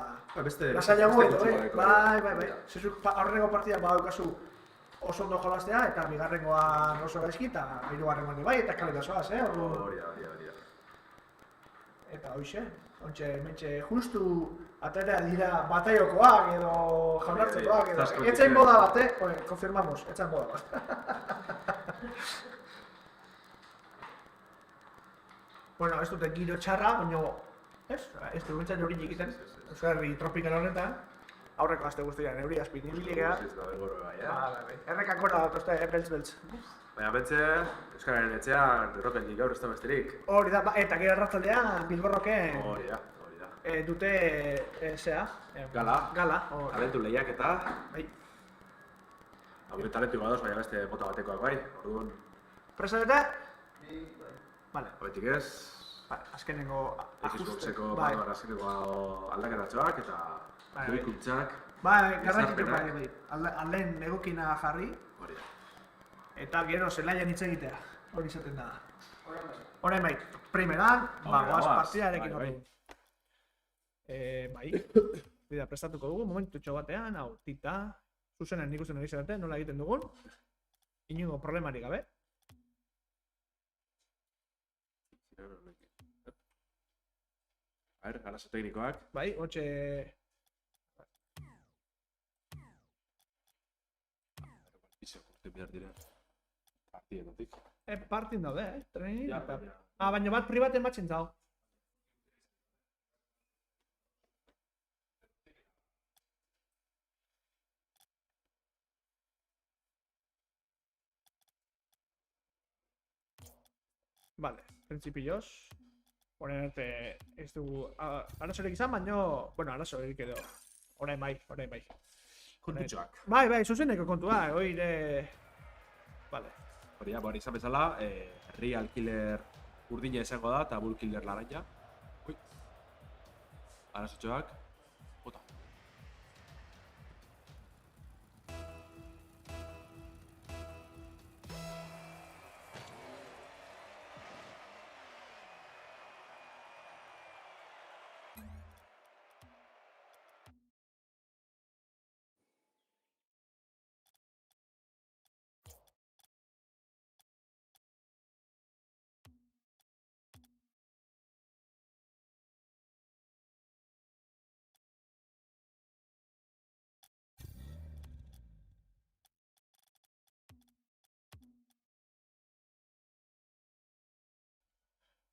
lasaiago edo, bai, zezuk aurrengo partida badaukazu oso ondo jolaztea, eta bigarrengoan oso gaizki, eta hirugarrengoan bai, eta kaletazoaz, Hori da. Eta hoxe, mentxe justu atera dira bataiokoak edo jaunartzekoak edo... Etzain boda bate, konfirmamos, etzain boda bat. Bueno, ez dute giro txarra, baina... Ez du bintzen hori egiten, Euskal Herri tropikal honetan, aurreko aste guztian euri azpin ibiligea. Errekak gora dauzte, beltz. Baina bentze, Euskararen etxean errokendik gaur ez da besterik. Hori da, eta gero arratsaldean Bilborroken Hori da. dute, zea? Gala. Talentu lehiak eta... Bai. Gure talentu badoz, baina beste bota batekoak bai, orduan... Presa Vale. Hobetik ez... Azkenengo ajuste. Bai. Azkenengo aldaketatxoak eta... Joikuntzak... Bai, garrantzitu bai. Alden egokina jarri. Hori da. Eta gero zelaian hitz egitea. Hori izaten da. Orain bai, primeran, guaz partidarekin hori. Bai, bida prestatuko dugu, momentutxo batean, hau, tita, zuzenen ikusten hori zerate, nola egiten dugun. Inungo problemarik gabe. Arazo teknikoak. Bai, hotxe... Izo, kurte behar dira. Partietatik. Partin daude, trenin. Baina bat pribaten batzen zau. Vale, prinsipioz. Horen arte ez dugu arazorik izan, baina... Bueno, arazorik edo. Orain bai. Kontutxoak. Bai, zuzeneko kontua, oire... Vale. Hori izan bezala, Real Killer urdina izango da, eta Bull Killer laranja. Arazotxoak. Bota.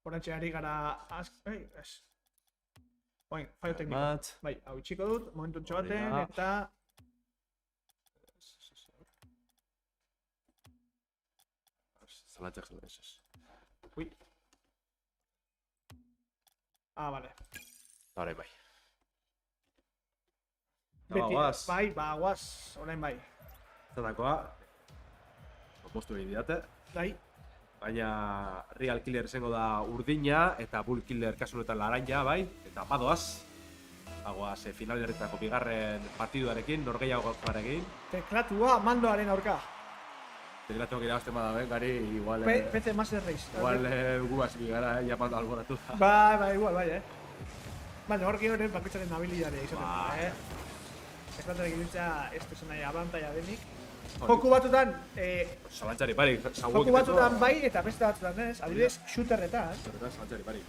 Horantxe ari gara... ez. Oin, fallo tekniko. Bai, hau itxiko dut, momentutxo baten, eta... Zalantzak zuen ez. Ui. Vale. Horain bai. Bai, guaz, orain bai. Zatakoa, postu egin didate. Bai. Baina Real Killer izango da urdina eta Bull Killer kasu honetan laranja, bai, eta badoaz. Bagoaz, finalerretako bigarren partiduarekin, norgehiagoarekin. Teklatua mandoaren aurka. Federatuak irabazten bada gari, igual... PC Master Race. Igual gu hasi gara, japan alboratu da. Bai, igual, bai, Baina hor gero bakoitzaren habilidadea izaten da, Estrategia gilitza ez duzen nahi abantaia denik. Joku batzutan, Zalantzari parik, joku batzutan bai eta beste batzutan ez, adibidez, shooterretan. Zalantzari parik.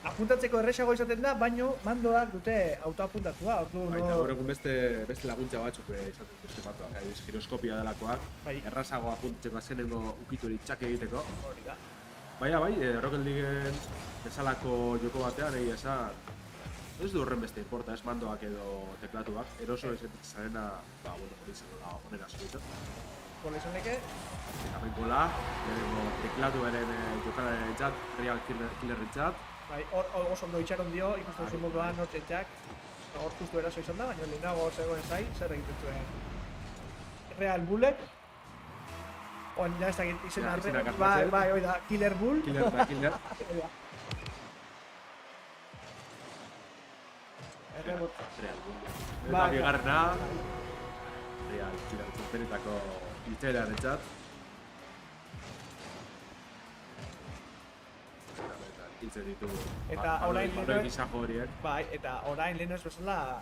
Apuntatzeko erresago izaten da, baino mandoak dute autoapuntatua. Baina gaur egun beste laguntza batzuk izaten beste batuak. Adibidez, giroskopia delakoak, errazago apuntatzeko azkenengo ukituri txak egiteko. Hori da. Baina bai, Rocket League bezalako joko batean egia esan, ez du horren beste importa, ez mandoak edo teklatuak. Eroso ez zarena, hori izango da onera zuritu. Gola izan deke. Eta benkola, teklatuaren jokalaren txat, Real Killerren txat. Bai, hor oso ondo itxaron dio, ikusten zuen moduan, nortxetxak. Hor justu eraso izan da, baina lehenago zegoen zai, zer egiten zuen. Real Bullet. Oan, ja ez da izena bai, hoi da, Killer Bull. Killer. Errebot. Real Bull. Eta bigarrena, Real Killer txupenetako itxailaren txat. Hiltzen ditugu. Eta orain bai, eta orain lehen ez bezala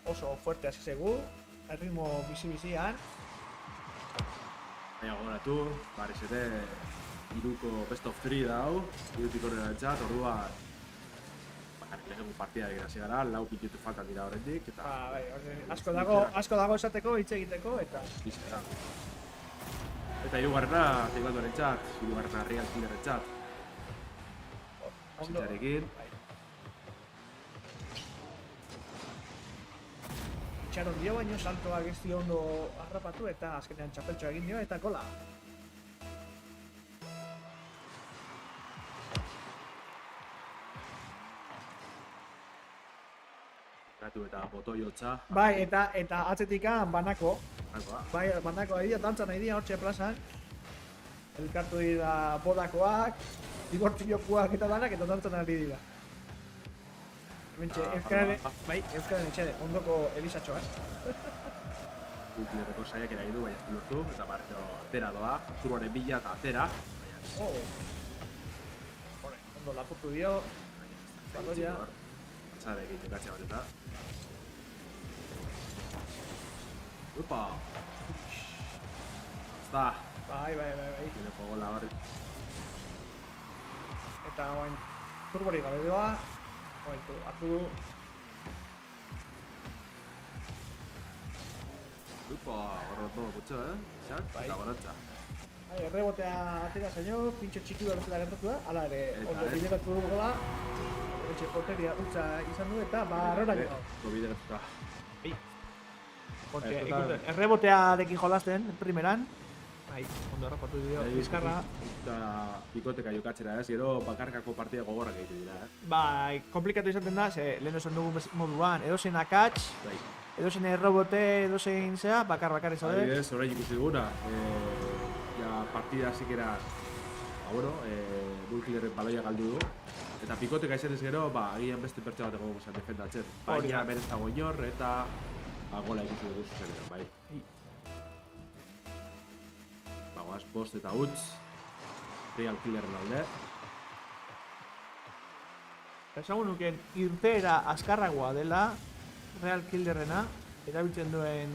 oso fuerte hasi zegu, erritmo bizi-bizian. Baina gogoratu, barriz ere, iruko best of 3 da hau, irutik horrela txat, orduan lehenengo partida egin hasi gara, 4 minutu faltan dira horrendik, eta... Bai, asko dago esateko, hitz egiteko, eta... Bizkera. Eta hirugarrena, teklatuaren txat, hirugarrena Real Killerren txat. Zitzarekin. Itxaron dio baino, saltoak ez dio ondo harrapatu eta azkenean txapeltxo egin dio eta kola. Gatu eta botoiotza. Bai, eta atzetikan banako. Banakoa. Bai, banako nahi dira, dantza nahi dira hortxe plazan. Elkartu dira bodakoak, dibortziokuak eta danak eta dantzan ari dira. Hementxe, Euskaren etxede, ondoko elizatxoa. Killerreko saiak eragin du, baina lortu, eta barrio atera doa, zuruaren bila eta atera. Ondo lapurtu dio, baloia. Atzarekin jokatzea bat eta. Upa! Azta! Bai. Kileko gola barri. Eta oain turborik gabe doa, oain hartu du. Upa, horro todo gutxo, Xak, eta gorantza. Errebotea atera zaino, pintxo txiki behar zela gertatu da, ala ere, ondo bideratu du gola. Etxe porteria utza izan du eta barrora jo. Bideratuta. Errebotearekin jolasten, primeran. Bai, ondo errapatu dio, bizkarra. Eta pikoteka jokatzera gero bakarkako partida gogorrak egiten dira, Bai, komplikatu izaten da, ze lehen esan dugun moduan, edozein akats, edozein errobote, edozein zea, bakar izan. Adibidez, orain ikusi duguna, partida zikera, Bullkillerren baloia galdu du. Eta pikoteka izanez gero, agian beste pertsa bat egongo zen defendatzen. Baina berez dago inor eta gola ikusi dugu zuzenean, bai. Bagoaz, bost eta utz, Real Killerren alde. Esango nuken, irteera azkarragoa dela Real Killerrena, erabiltzen duen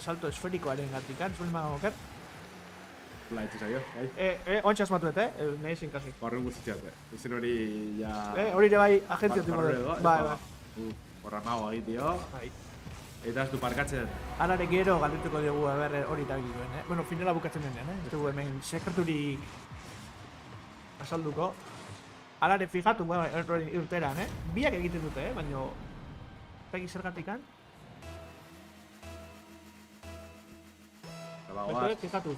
salto esferikoaren gatikan, zuen maga moker. Hola, etxe zaio, bai? Ontsa asmatuet, nahi ezin kasi. Horren guztitzeat, izen hori ja... Hori ere bai agentziotik modu. Bai. Horra mago egitio. Eta ez du parkatzen. Alare gero galdetuko dugu hori eta duen, Bueno, finala bukatzen denean, Ez dugu hemen sekreturik azalduko. Alare fijatu, urteran, Biak egiten dute, Baina... Pegi zergatikan. Bagoaz. Fijatu.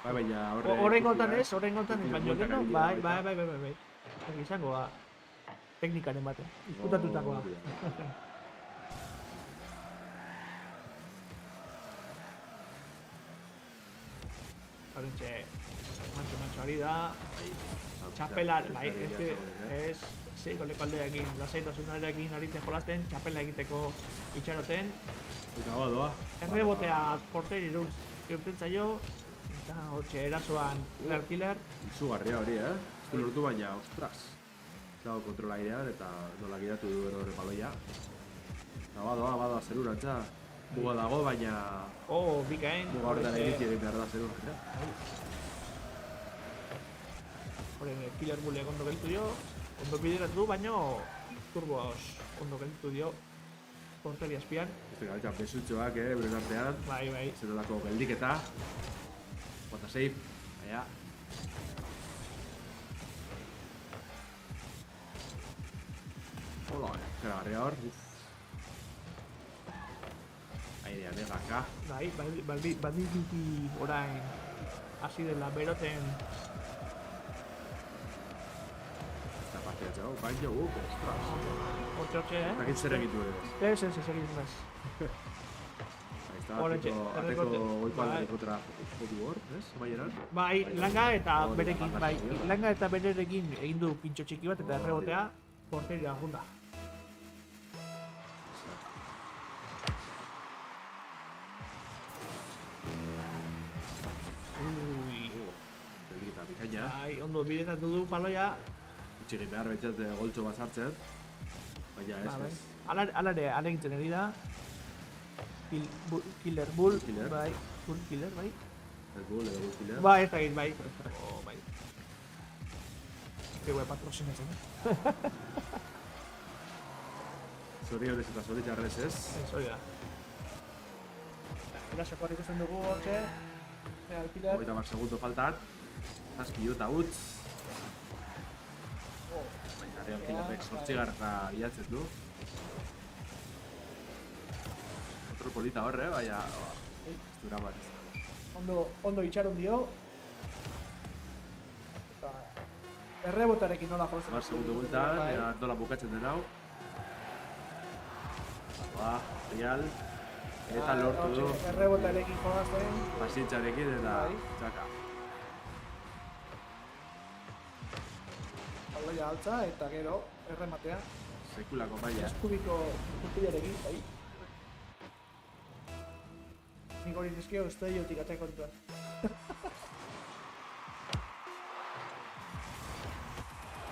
Baina horrengotan ez, baina leheno, bai. Izango da, teknikaren bate, izkutatutakoa. Horrentxe, mantxo ari da, txapela, bai, ez lasai, goleko aldeakin, lasaitasunarekin aritzen jolasten, txapela egiteko itxaroten. Eta doa. Errebotea porteri irten zaio, eta hortxe erasoan Real Killer. Izugarria hori, Ez du lortu baina, ostras. Dago kontrola airean eta nola giratu du gero baloia. Eta badoa zerurantza. Muga dago, baina Bikain. muga horretan egiti egin behar da zerurantza. Horren, Killer Bulleak ondo gelditu dio, ondo bideratu du, baino Turbos ondo gelditu dio porteri azpian. Ez da galtza besutxoak, euren artean. Bai. Zerolako geldiketa. Bota save, baina. Hola, karagarria hor. Airean egaka. Bai, badirudi orain hasi dela beroten. Eta partidatxo, baina ostras. Hortxe, Eta zer egitu ere. Ez, egin naz. Ahí está, Horretxe, ateko errekorte. goiko Bai. alde kontra jodu hor, Amaieran. Bai, langa eta Hori, berekin, langa bai, zuzio. langa eta bererekin egin du pintxo txiki bat eta errebotea porteria junda. Geldiketa bikaina. Bai, ondo bideratu du baloia. Utxigin behar behintzat goltxo bat sartzen. Baina Bai. ez. Alare egiten ari da. Killer Bull, Killer. bai, Bull Killer, bai. Ez bull edo guztilean. Bai, ez da egin, bai. Bai. Kegue patrozinatzen. Zorionez eta zoritxarrez ez. Ez hori da. Erasokoak ikusten dugu hortxe. Real Killer. 30 segundo faltan. Zazpi jota utz. Baina Real Killerrek zortzigarra bilatzen du. Otro polita horre, baina... Ez du erabat ez. Ondo itxaron dio. Eta errebotarekin nola jolzen. 10 segundo bultan, ea nola bukatzen den hau. Real. Eta lortu du. Errebotarekin jolazten. Pazientzarekin eta Bai. txaka. Baloia altza eta gero errematea. Sekulako maila. Eskubiko kurtilarekin, bai. Nik hori dizkio estudiotik atzeko dituen.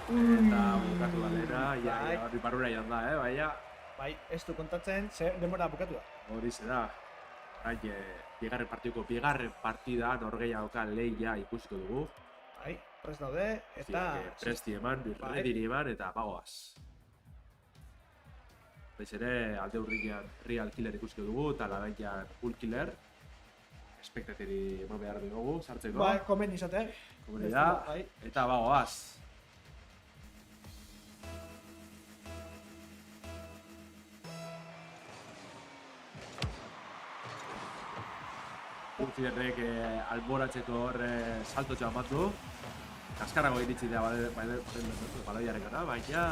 Eta bukatu da lehena, Bai. horri barrura joan da, baina Bai, ez du kontatzen, zer denbora bukatu da. hori zera. Hain, bigarren partida norgehiagoka lehia ikusiko dugu. Bai, prest daude, eta... Presti eman, birrediri eman eta bagoaz. Baiz ere, alde hurrikian Real Killer ikusiko dugu eta labaian Bull Killer. Espektateri eman behar dugu, sartzeko. Bai, komen izatek. Komeni da, Bai. eta bagoaz. Bull Killerrek alboratzeko horre saltotxoa bat du. Kaskarago iritsi da baloiaren gana, baina...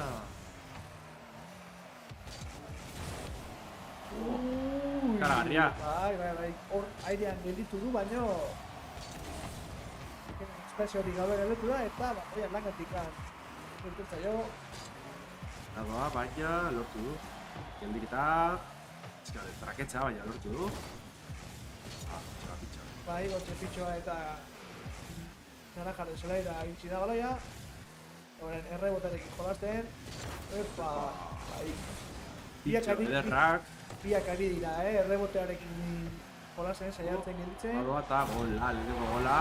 Karagarria. Bai. Hor airean gelditu du, baino... Espresio hori gabe gelditu da, eta baina langatik urten zaio. Dagoa, baina lortu du. Geldiketa... Traketza, baina lortu du. Txega pitxa. Bai, gotxe pitxoa eta... Naranjaren zelaira gintzi da galoia. Horren errebotarekin jolazten. Epa, bai. Pitxo, ederrak. Biak ari dira, errebotearekin jolazen, saiatzen gelditzen. Badoa eta gola, lehenengo gola.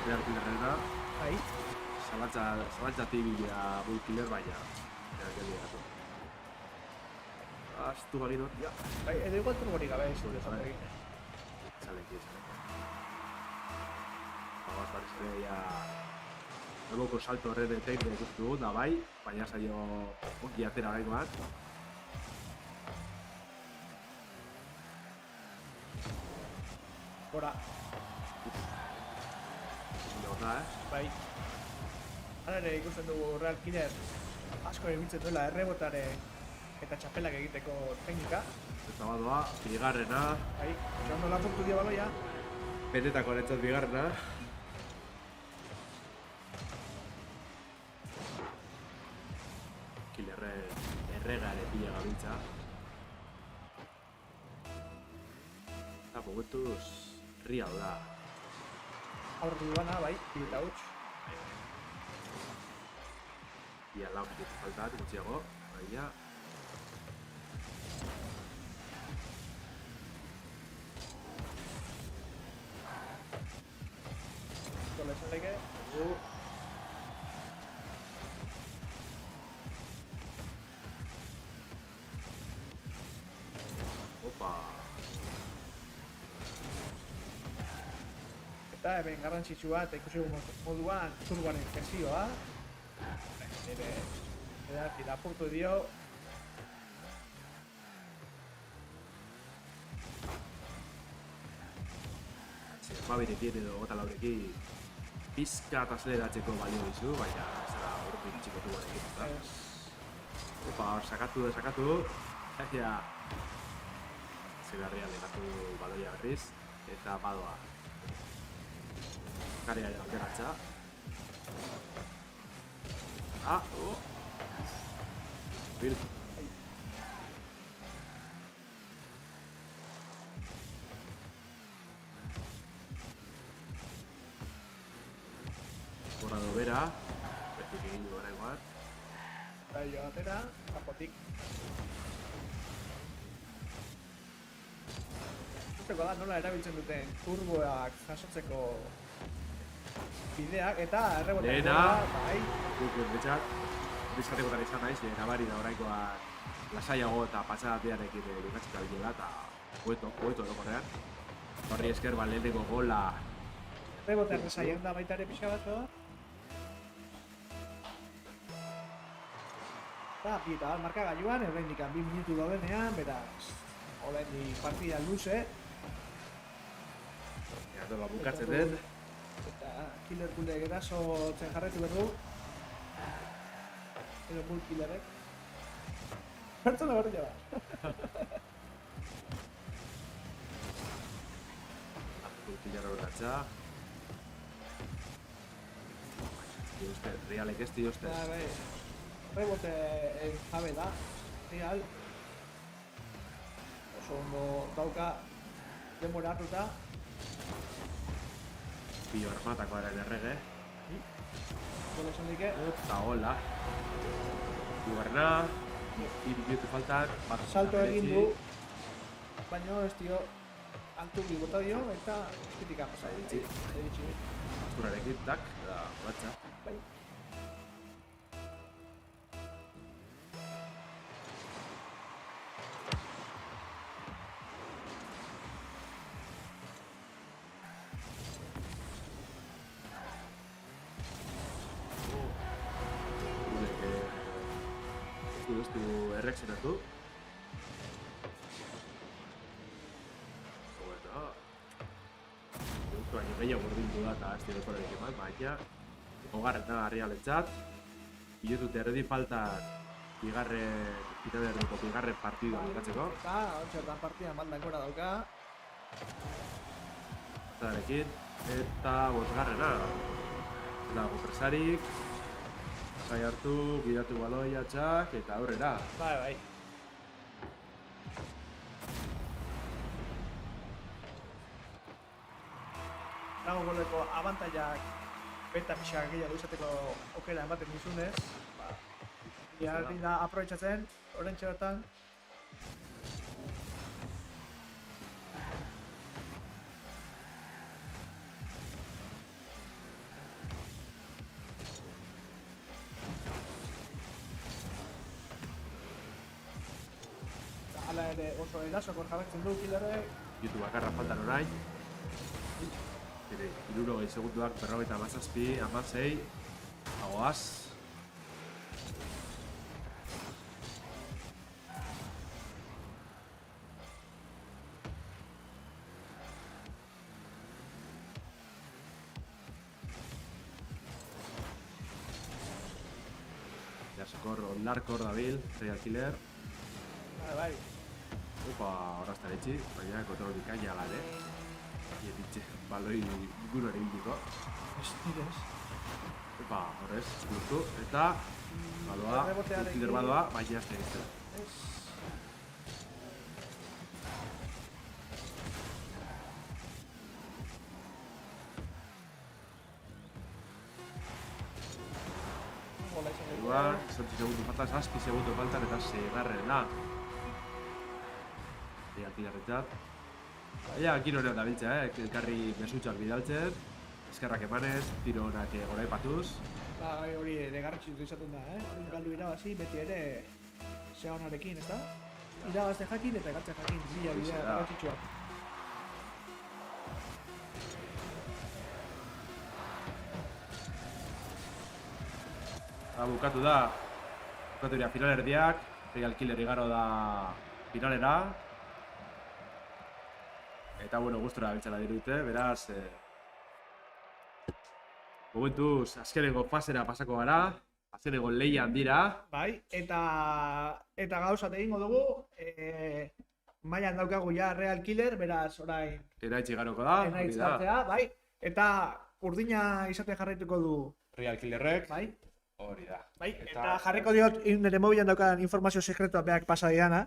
Real Killerrena. Bai. Zalantza tibila Bull Killer, baina... Geldikatu. Astu gagin hor. Bai, edo igual turborik gabe zure zatekin. Txaleki ez. Bagoaz barriz ere, ja... Nuevoko salto horren tein ikustu dugu, da bai, baina saio ongi atera gaikoan. Gora, Zule hor da, bai. Hala ere ikusten dugu Real Killer asko egitzen duela errebotare eta txapelak egiteko teknika. Eta badoa, bigarrena, Bai, eta ondo lapurtu dio baloia. benetako arentzat bigarrena. erregare pila gabiltza. Eta momentuz real da. Aurri duana, bai, eta huts. Ia lau minutu falta, gutxiago, baina. Tola esan leke, Opa! eta hemen garrantzitsua eta ikusi moduan turboaren presioa. Nire apurtu dio. Babirekin edo gota laurekin pizkat azeleratzeko balio dizu, baina ez da horrekin txiko tubarekin, eta? Opa, hor sakatu. Egia zegarria legatu baloia berriz, eta badoa. Karea alderatza. Bil. Borrado bera, betik egin du oraingoan. Eta jo atera, kapotik. Usteko da nola erabiltzen duten turboak jasotzeko bideak eta erreboteak Lehena. bai. Guk betxat, bizkatekotan izan naiz, nabari da orainkoan lasaiago eta patxadatearekin bukatzita bilela eta hobeto orokorrean. Horri esker, lehenengo gola. Erreboteak desaiak da baita ere pixka bat da. Eta marka gailuan, horrein 2 minutu daudenean, beraz, horrein partida luze. Nola bukatzen den. Eta Killer Kulek eraso zen jarretu berdu. Edo Bull Killerek. Pertsona berdina da. Kultillarra horretza. Realek ez diozte. Bai, rebote jabe da. Real. Oso ondo dauka denbora hartuta. Pio armatako eren errege. Gola esan dike. Eta hola. Jugarna. 2 minutu faltan. Salto egin du. Baina ez dio altugi bota dio eta kritika pasa eritxi. Asturarekin, tak, eta batza. Bai. Ez du erreakzionatu. Eta baino gehiago gordindu da eta ez dira ekorekin eman, baina hogarren da Realentzat. Bilutut erdi faltan bigarren partidua bukatzeko. Eta hortxertan partida maldan gora dauka. Zadarekin, eta bosgarrena. Dago presarik. Sai hartu, gidatu baloia txak, eta aurrera. Bai. Dago goleko abantaiak beta pixak gehiago izateko aukera ematen dizunez. Jarri da aprobetxatzen, orentxe bertan. Hala ere oso erasokor jarraitzen du Killerrek. Jutu bakarra faltan orain. 60 segunduak 57, 16. Agoaz. Jasokor, ondarkor dabil, Real Killer. Bai. Opa, horra estaretxi, baina kontrol bikaina ala ere. Baloi inguru ere indiko. Ez direz. Horrez, eskurtu, eta badoa, Errebotearekin. Killer badoa, baina jazte egiztela. Orduan, 7 segundu falta, 7 segundu faltan eta 6garrena. Ea, Killerretzat. Baina, giro honean dabiltza, elkarri mesutxak bidaltzen, eskerrak emanez, tiro honak gora ipatuz. Hori ere garrantzitsua izaten da, galdu irabazi, beti ere zea honarekin, ez da? Irabazte jakin eta galtze jakin, zila bidea garrantzitsua. Bukatu dira finalerdiak, Real Killer igaro da finalera. Eta, bueno, gustora biltzela dirute, beraz... momentuz, azkenengo fasera pasako gara, azkenengo lehian dira. Bai, eta gauzat egingo dugu, mailan daukagu ja Real Killer, beraz, orain... Enaitz igaroko da, Enaitz hartzea, bai, eta urdina izaten jarraituko du... Real Killerrek, Bai, hori da. bai, eta jarriko diot nire mobilan daukan informazio sekretua beak pasa didana.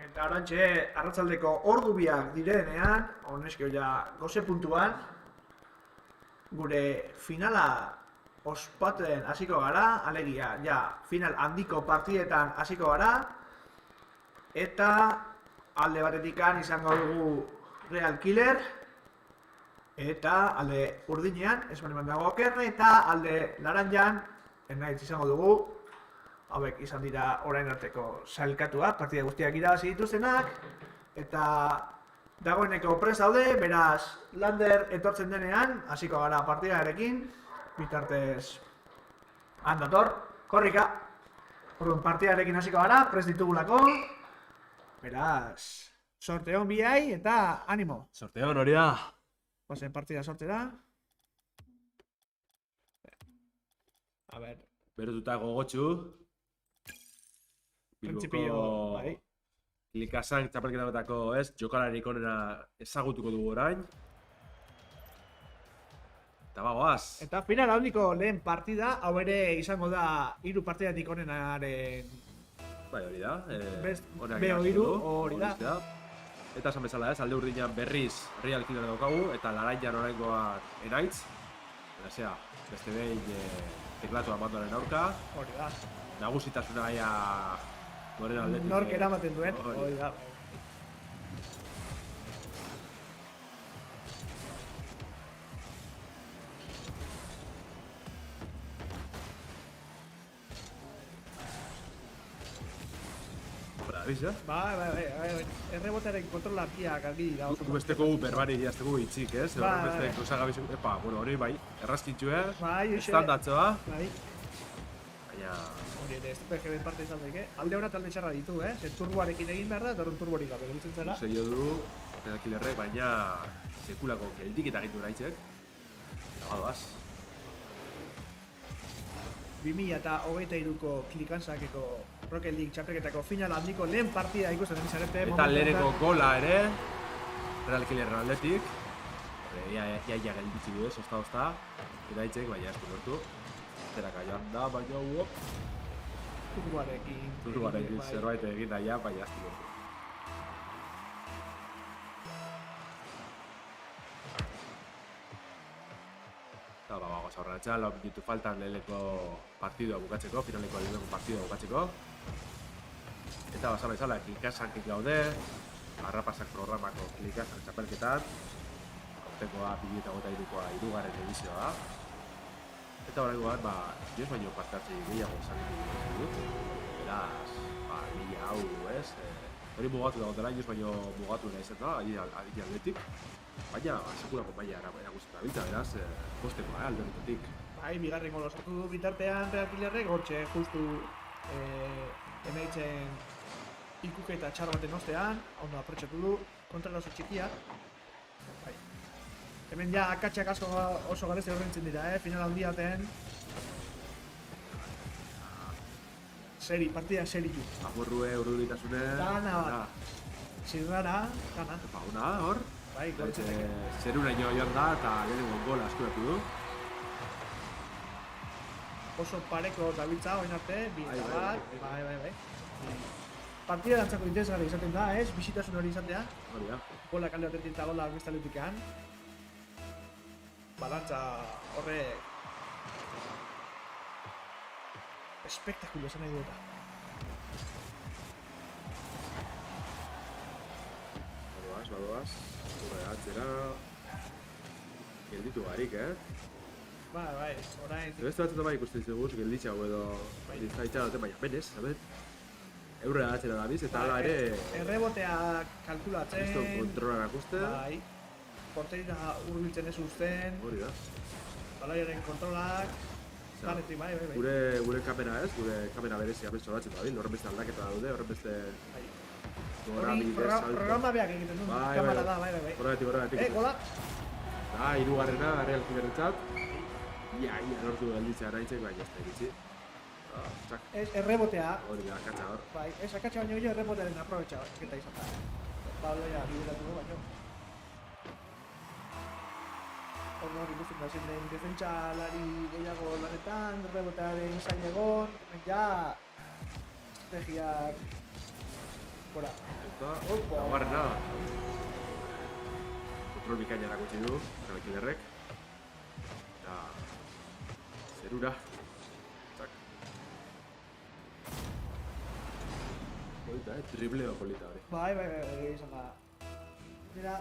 Eta orantxe, arratsaldeko ordu biak direnean, honezkio ja goze puntuan, gure finala ospatzen hasiko gara, alegia, ja, final handiko partidetan hasiko gara, eta alde batetikan izango dugu Real Killer, eta alde urdinean, ez bani dago okerre, eta alde laranjan, Enaitz izango dugu, hauek izan dira orain arteko sailkatua, partida guztiak irabazi dituztenak, eta dagoeneko prest daude, beraz Lander etortzen denean, hasiko gara partidarekin, bitartez handator, korrika, orduan partidarekin hasiko gara, prest ditugulako, beraz, sorte hon biai eta animo. Sorte hon hori da. Pasen partida sortera. A ver, Berotuta gogotxu. printzipio, bai. Likasan txapelketatako jokalarik onena ezagutuko dugu orain. Eta bagoaz. Eta final handiko lehen partida, hau ere izango da 3 partidatik onenaren Bai, hori da. Best Onak B o irabazi hiru, du, hori da. Eta esan bezala ez, alde urdinean berriz Real Killer daukagu, eta Laranja oraingoan Enaitz. Zera, beste behin teklatu amandoaren aurka. Hori da. Nagusitasuna aia noren aldetik. Nork eramaten duen, hori da. Abiz, eh? Bai. Errebotearen kontrola biak argi dira. Gu besteko berbari jazteko itxik, ez? Bai. Beste kruzagabizu, bueno, hori bai, errazkintxue, Bai, hoxe. estandatzoa. Bai. Baina, Hori ere, ez PGB parte izan daike. Alde hona talde txarra ditu, Zer turboarekin egin behar da, eta horren turborik gabe gelditzen zara. zeio du, Killerrek, baina sekulako geldik eta egitu nahitzek. Eta badoaz. 2023ko klikansakeko Rocket League txapelketako final handiko lehen partida ikusten den zarete. Eta leheneko gola ere, Real Killerren aldetik. Ia gelditzi du ez, osta. Eta hitzek, baina ez du lortu. Zeraka joan da, baina uop. Turboarekin bai. zerbait egin daia, baina ez du lortu. Eta bagoaz aurrera lau minutu faltan leheneko partidua bukatzeko, finaleko leheneko partidua bukatzeko. Eta basala izala, klikasankik gaude, Harrapasak programako klikasak txapelketan. Aurtekoa 2023koa 3. edizioa da. Eta horrengoan, joz baino parte hartzei gehiago izan dut. Beraz, lila hau, ez? Hori mugatu dago dela, joz baino mugatu nahi zen da, adin aldetik. Baina, sekulako maila erakusten da biltza, beraz, postekoa, alde horretatik. Bai, bigarren golo sartu du bitartean Real Killerrek, hortxe justu emaitzen ikuketa txar baten ostean, ondo aprotxatu du, kontra oso txikia. Bai. Hemen ja akatxak asko oso garezte horrentzen dira, final handi baten. Partida seritu. Amorrue, urduritasune... Dana bat. Zirrara, dana. Eta una, hor. Bai, gortzetek. Zeruraino joan da eta lehenengo gola askuratu du. Oso pareko dabiltza, oin arte, Bai. bai. Partida dantzako interesgarri izaten da, ez? Bisitasun hori izatea. Hori da. Gola kalde batetik eta gola beste aldetikean. Balantza horrek... Espektakulo esan nahi dueta. Badoaz. Urre atzera... Gelditu barik, Bai, orain... Beste batzuetan bai ikusten ziguz, gelditxau edo... Ditzaitza dute, baina benez, sabet? Eurre atzera dabiz, eta hala ere... Errebotea kalkulatzen... Esto kontrola akuste. Bai. Porterira hurbiltzen ez uzten... Hori da. Balaiaren kontrolak... Zanetik, bai. Gure kamera ez, gure kamera berezia beste batzen dabil, horren beste aldaketa daude, horren beste... Bai. Hori programa beak egiten du, kamera da, bai. Horregatik. Gola! Da, 3. Real Killerrentzat. Ia, lortu gelditzea araitzek, baina ez da iritsi. Errebotea. Hori da, akatsa hor. Bai, ez akatsa baino gehiago errebotearen aprobetxaketa izan da. Pabloia bideratu du, baino. Hor ikusten da zen den defentsalari gehiago lanetan, errebotearen zain egon, ja... Estrategiak... Gora. Eta, laugarrena. Kontrol bikaina erakutsi du, Real Killerrek. Eta... Zerura. Zak. Polita, tribleo polita hori. Bai, izan da. Nera,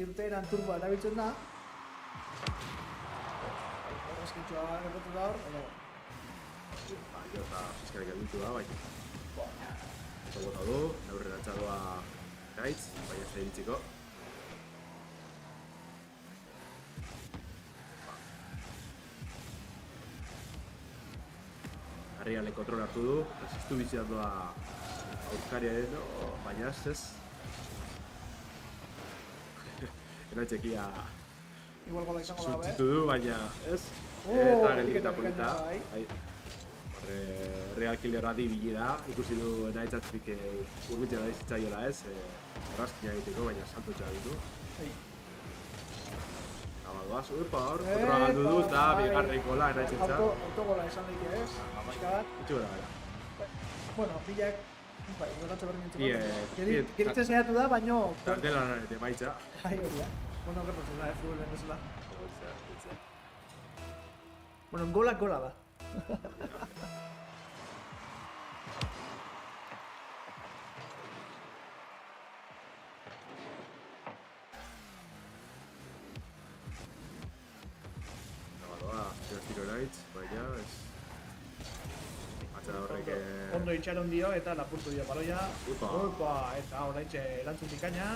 irteeran turboa erabiltzen da. Horrezkintxoa errepotu da hor, baina... Jo eta fiskarek egitu da, baina... Eta bota du, neurren atxadoa gaitz, baina ez da iritsiko. Harriale kontrol hartu du, resistu bizian doa aurkariaren, baina ez. Enaitzekia Igual gola izango da, suntzitu du, baina ez. Eta geldiketa polita. bai. Real Killerra dibili da, ikusi du nahitzatzik urbitzen da izitzaiola ez, errazkina egiteko, baina saltotxa ditu. Abadoaz, hor, kontrola galdu du eta bigarren gola nahitzatza. Autogola esan daike ez, pixka bat. Itxu gara gara. Bueno, bilak Bai, noratxe berdin Ie, nintzen. Geritzen saiatu da, baino... Tantela emaitza. Ai, hori da. Bueno, gertatzen da, futbolen bezala. Bueno, golak gola da. Tiro eraitz, baina ez... Atza horrek... Ondo itxaron dio eta lapurtu dio baloia. Upa. Opa, eta oraintxe erantzun bikaina.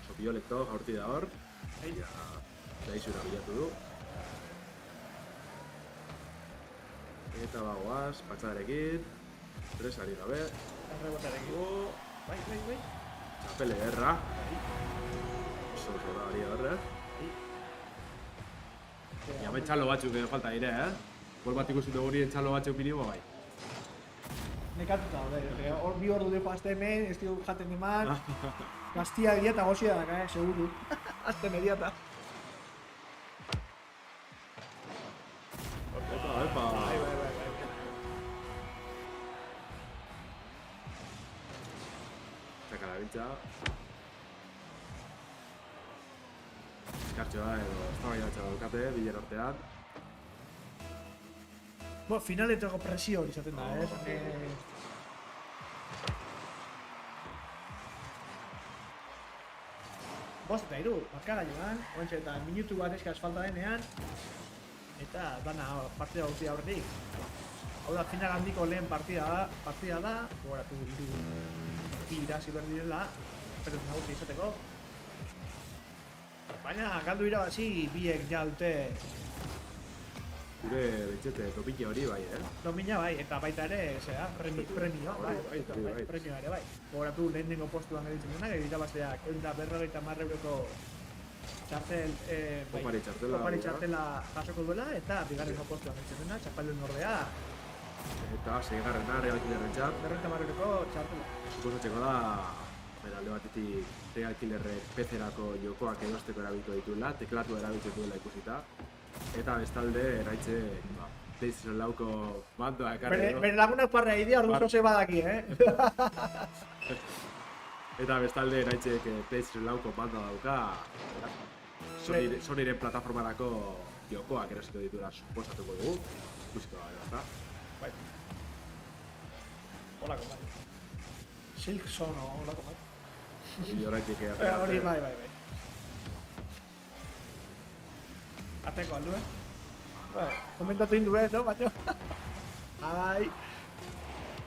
Sopioleto jaurti da hor. Ja, daizura bilatu du. Eta bagoaz, patxadarekin. Estresari gabe. Errebotarekin. Bai. Txapele erra. Oso da ari horre. Ja, hemen txalo batzuk falta dire, Gol bat ikusi dugu nien txalo batzuk minimo bai. Nekatuta, hor bi ordu depo azte hemen, ez dugu jaten eman. Gaztia dieta goxia daka, seguru. Azte mediata. Epa. Bai. Txaka da biltza. Eskartxoa edo eztabaidatxoa daukate, bilen artean. Finaletako presio hori izaten da, Bost eta iru, markara joan, oantxe eta minutu bat eskaz falta denean. Eta dana partida guztia horretik. Hau da, final handiko lehen partida da, gogoratu iru irazi behar direla, pero nagusi izateko. Baina, galdu irabazi, biek ja dute Gure betxete domina hori bai, domina bai, eta baita ere, premio, premioa ere bai. Gogoratu lehenengo postuan geditzen denak, irabazleak egun da berrogeita marreureko txartel, Opari txartela jasoko duela, eta bigarrengo postuan geditzen dena, txapaldun ordea, Eta seigarrena Realkillerren txat. berrogeita marreureko txartela. Suposatzeko da, alde batetik Realkillerrek PC-erako jokoak erosteko erabiliko dituela, teklatu erabiltzen duela ikusita. Eta bestalde, eraitze, PlayStation 4ko mandoa ekarri edo. Bere lagunak parra idea, ordu zose badaki, Eta bestalde, eraitzek PlayStation 4ko mandoa dauka. Sonyren plataformarako jokoak erosiko dituela suposatuko dugu. Ikusiko da, ezta? Bai. Holako bat. Silk Sono, holako bat. Hori horretik Hori bai. Ateko aldu, Bai, komentatu indu no, baino. Bai.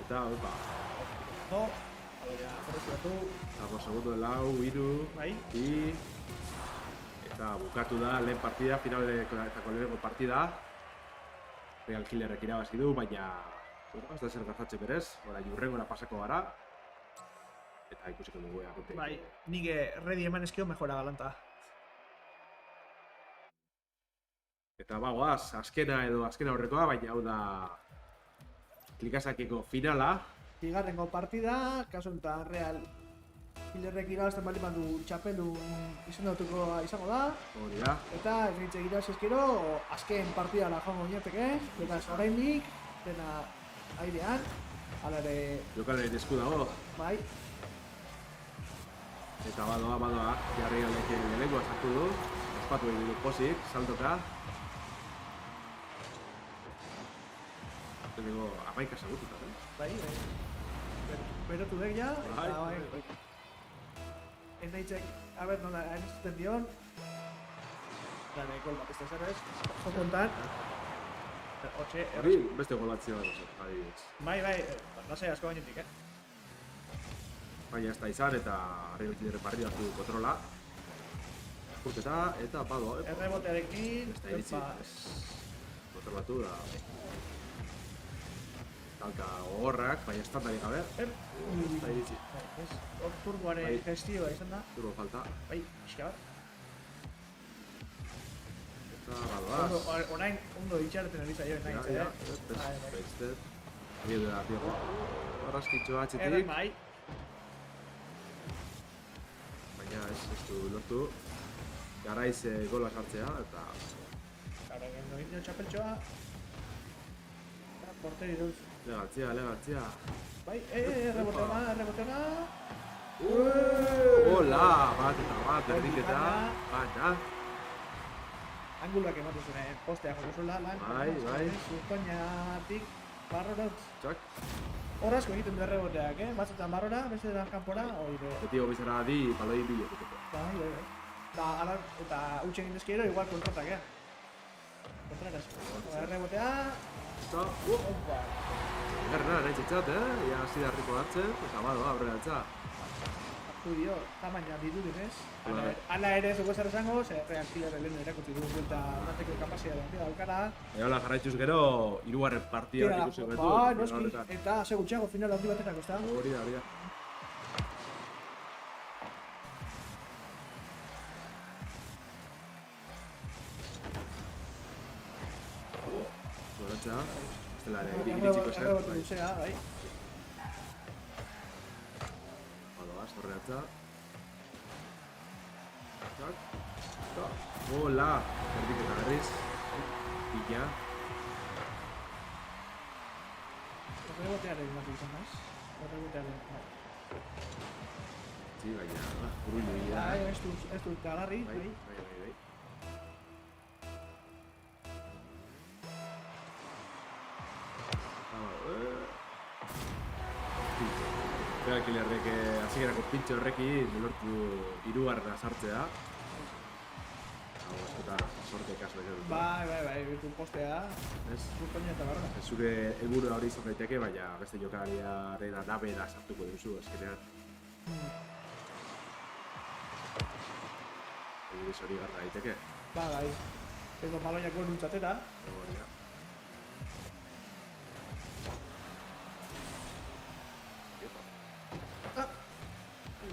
Eta, opa. No, aloia, korrezioatu. Dago segundo lau, iru, Bai. bi. Eta bukatu da lehen partida, finaleko lehenengo partida. Realkillerrek irabazi du, baina ez da zer gertatzen berez, hurrengora pasako gara. Eta ikusiko dugu kontek. Bai, nik ready eman eskio mejora galanta. Eta bagoaz, azkena aurrekoa, baina hau da Klikasakeko finala. Bigarrengo partida, kasu honetan Real Killerrek irabazten bali bandu txapelun izendatuko izango da. Hori da. Eta ez nintzen irabazi ezkero, azken partidara joango ginateke, eta ez oraindik, dena airean, hala ere... Jokalaren esku dago. Bai. Eta badoa, jarri galek lehenengoa sartu du. Ospatu egin du pozik, saltoka. Lehenengo 11 segundutan, Bai. Berotu dek ja, Bai. eta bai. Ez nahitzek, nola, entzuten dion. Dale, gol bat ez da zer ez. Joko hontan. Hortxe, Hori, beste gol bat ziren, adibidez. Bai, lasai asko gainetik, Baina ez da izan eta Realkillerren partida hartu du kontrola. Urketa eta badoa. Errebotearekin, Ez da iritsi. Kontrolatu da. Talka gogorrak, baina estandarik gabe. Ez da iritsi. Hor turboaren Bai. gestioa izan da. Turbo falta. Bai, pixka bat. Eta badoaz. Orain ondo itxareten ari zaio nahi, Ja, Bai. bestet. Hori da, Diego. Arraskitxo Erren atxetik. bai. Baina ez du lortu. Garaiz gola sartzea eta... Gara, egin dio txapeltxoa. Porteri duz Elegantzia. Bai, erreboteona. Hola, bat eta bat, berdinketa. Baina. Anguluak ematu zuen, postea joko zuela, lan. Bai. Zurtoinatik, barrorotz. Txak. Horazko egiten du erreboteak, batzutan barrora, beste da kanpora, oire. Beti gobizara di, baloi bilo. Bai. Eta utxe egin dezkiero, igual kontratak, Kontratas. Errebotea. Opa. Gerra, nahi txetxat, ia hasi da harriko batzen, eta badoa, aurrera altza. Hartu dio, tamaina bidurez. Hala ere, zuko zer esango, reaktilare lehen erakutsi dugu buelta bateko kapazia da daukara. Eola jarraituz gero, hirugarren partida ikusi betu. Ba, noski, eta ze gutxiago final handi batetako, ezta? Hori da. Zoratza, estela ere, iritsiko zer. Errebote luzea, bai. Badoaz, horreatza. Hola, erdik eta berriz. Pilla. Errebotearen bat izan, ez? Errebotearen, Sí, baina, urruño ia. bai, ez du agarri, bai. Killerrek hasierako pintxo horrekin lortu hirugarrena sartzea. Hau, eta sorte kasu egin dut. Bai, bitu postea. Ez? Zurtoina eta barra. Zure helburu hori izan daiteke, baina beste jokalariaren arabera sartuko duzu azkenean. Egurez hori garra daiteke. Bai. Edo baloiak gol nuntzatera.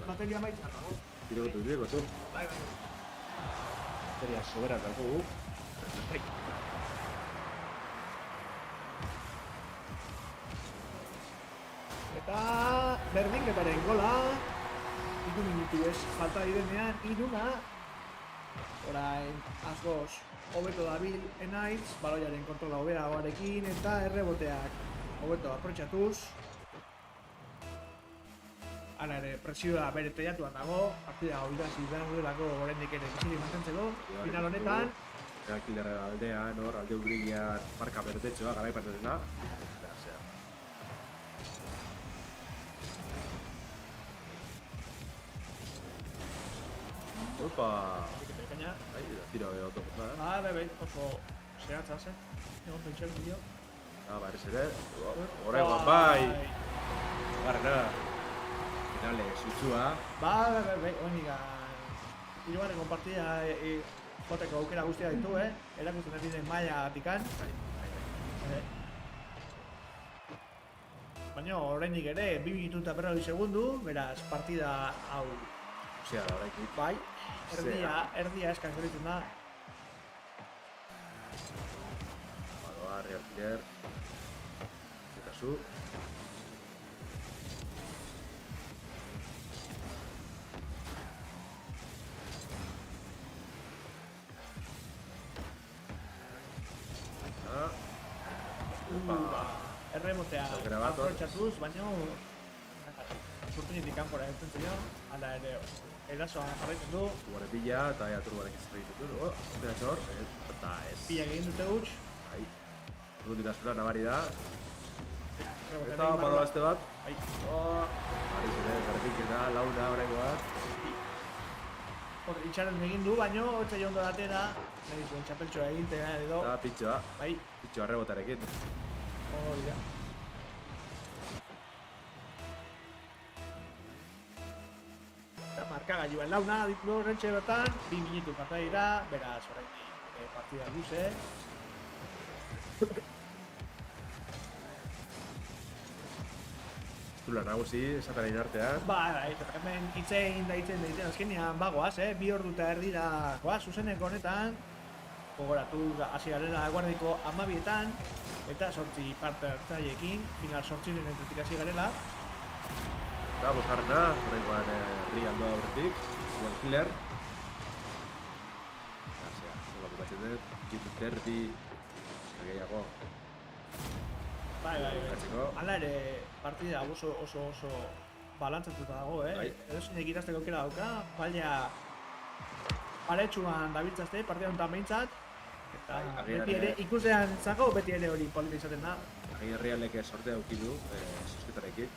Bateria maitza dago. Tirotu dugu, zu? Bai. Bateria sobera dago. Bai. Eta berdinketaren gola. 2 minutu ez falta direnean, 3-1. Orain, asgoz, hobeto dabil Enaitz, baloiaren kontrola hobeagoarekin eta erreboteak hobeto aprotxatuz. Hala ere, presioa bere teiatuan dago, partida oidazi behar duelako oraindik ere bizirik mantentzeko, final honetan. Killerra aldean, alde urdinian marka berdetxoa, garaipatetena. Opa! Bai, tiro oto. Bai, oso zehatza zen, egon pentsak dio. Barriz ere, horregoan bai! Barrena! Finale, zutzua. Bai, honiga. Hirugarren partida joteko aukera guztia ditu, erakusten ez diren mailagatik. Baina oraindik ere, 2 minutu eta 40 segundu, beraz, partida hau. Osea da, oraindik. Bai, erdia eskan geritzen da. Badoa, Real Killer. Eta zu. Erremotea aprotxatuz, baina zurtunitik kanpora egiten zio, hala ere erasoan jarraitzen du. Guarepilla eta turbarekin zerregitzen du. Eta zor, eta ez. Pilla egin dute huts. Bai. Urdukitasuna nabari da. Eta bado beste bat. Bai. Barriz ere, garrinketa, launa horrengo bat. Itxaren egin du, baina hotza jondo datera. Nahi zuen txapeltxoa egintea edo. Eta pitxoa. Bai. Pitxoa rebotarekin. Hori da. Eta markagailuen launa ditu horrentxe bertan, 2 minutu falta dira, beraz oraindik partida luze. Zula nagusi, esataren artean. Bai, hemen itzen daiten azkenean bagoaz, bi ordu eta erdira goaz, zuzeneko honetan. Gogoratu hasi garela guardiko 12etan, eta 8 parte hartzaileekin, final 8 entzutik hasi garela. Eta bosgarrena, horrengoan Rialdo aurretik, Real Killer. Zola bukatzen dut, 2:30, gehiago. Bai. Gatzeko. Hala ere, partida oso balantzatuta dago, Bai. Edozinek irazteko aukera dauka, baina paretsuan dabiltzazte, partida honetan behintzat, eta Bai, beti ere, ikusean zako, beti ere hori polita izaten da. Herrialdek sortea aukidu, sosketarekin.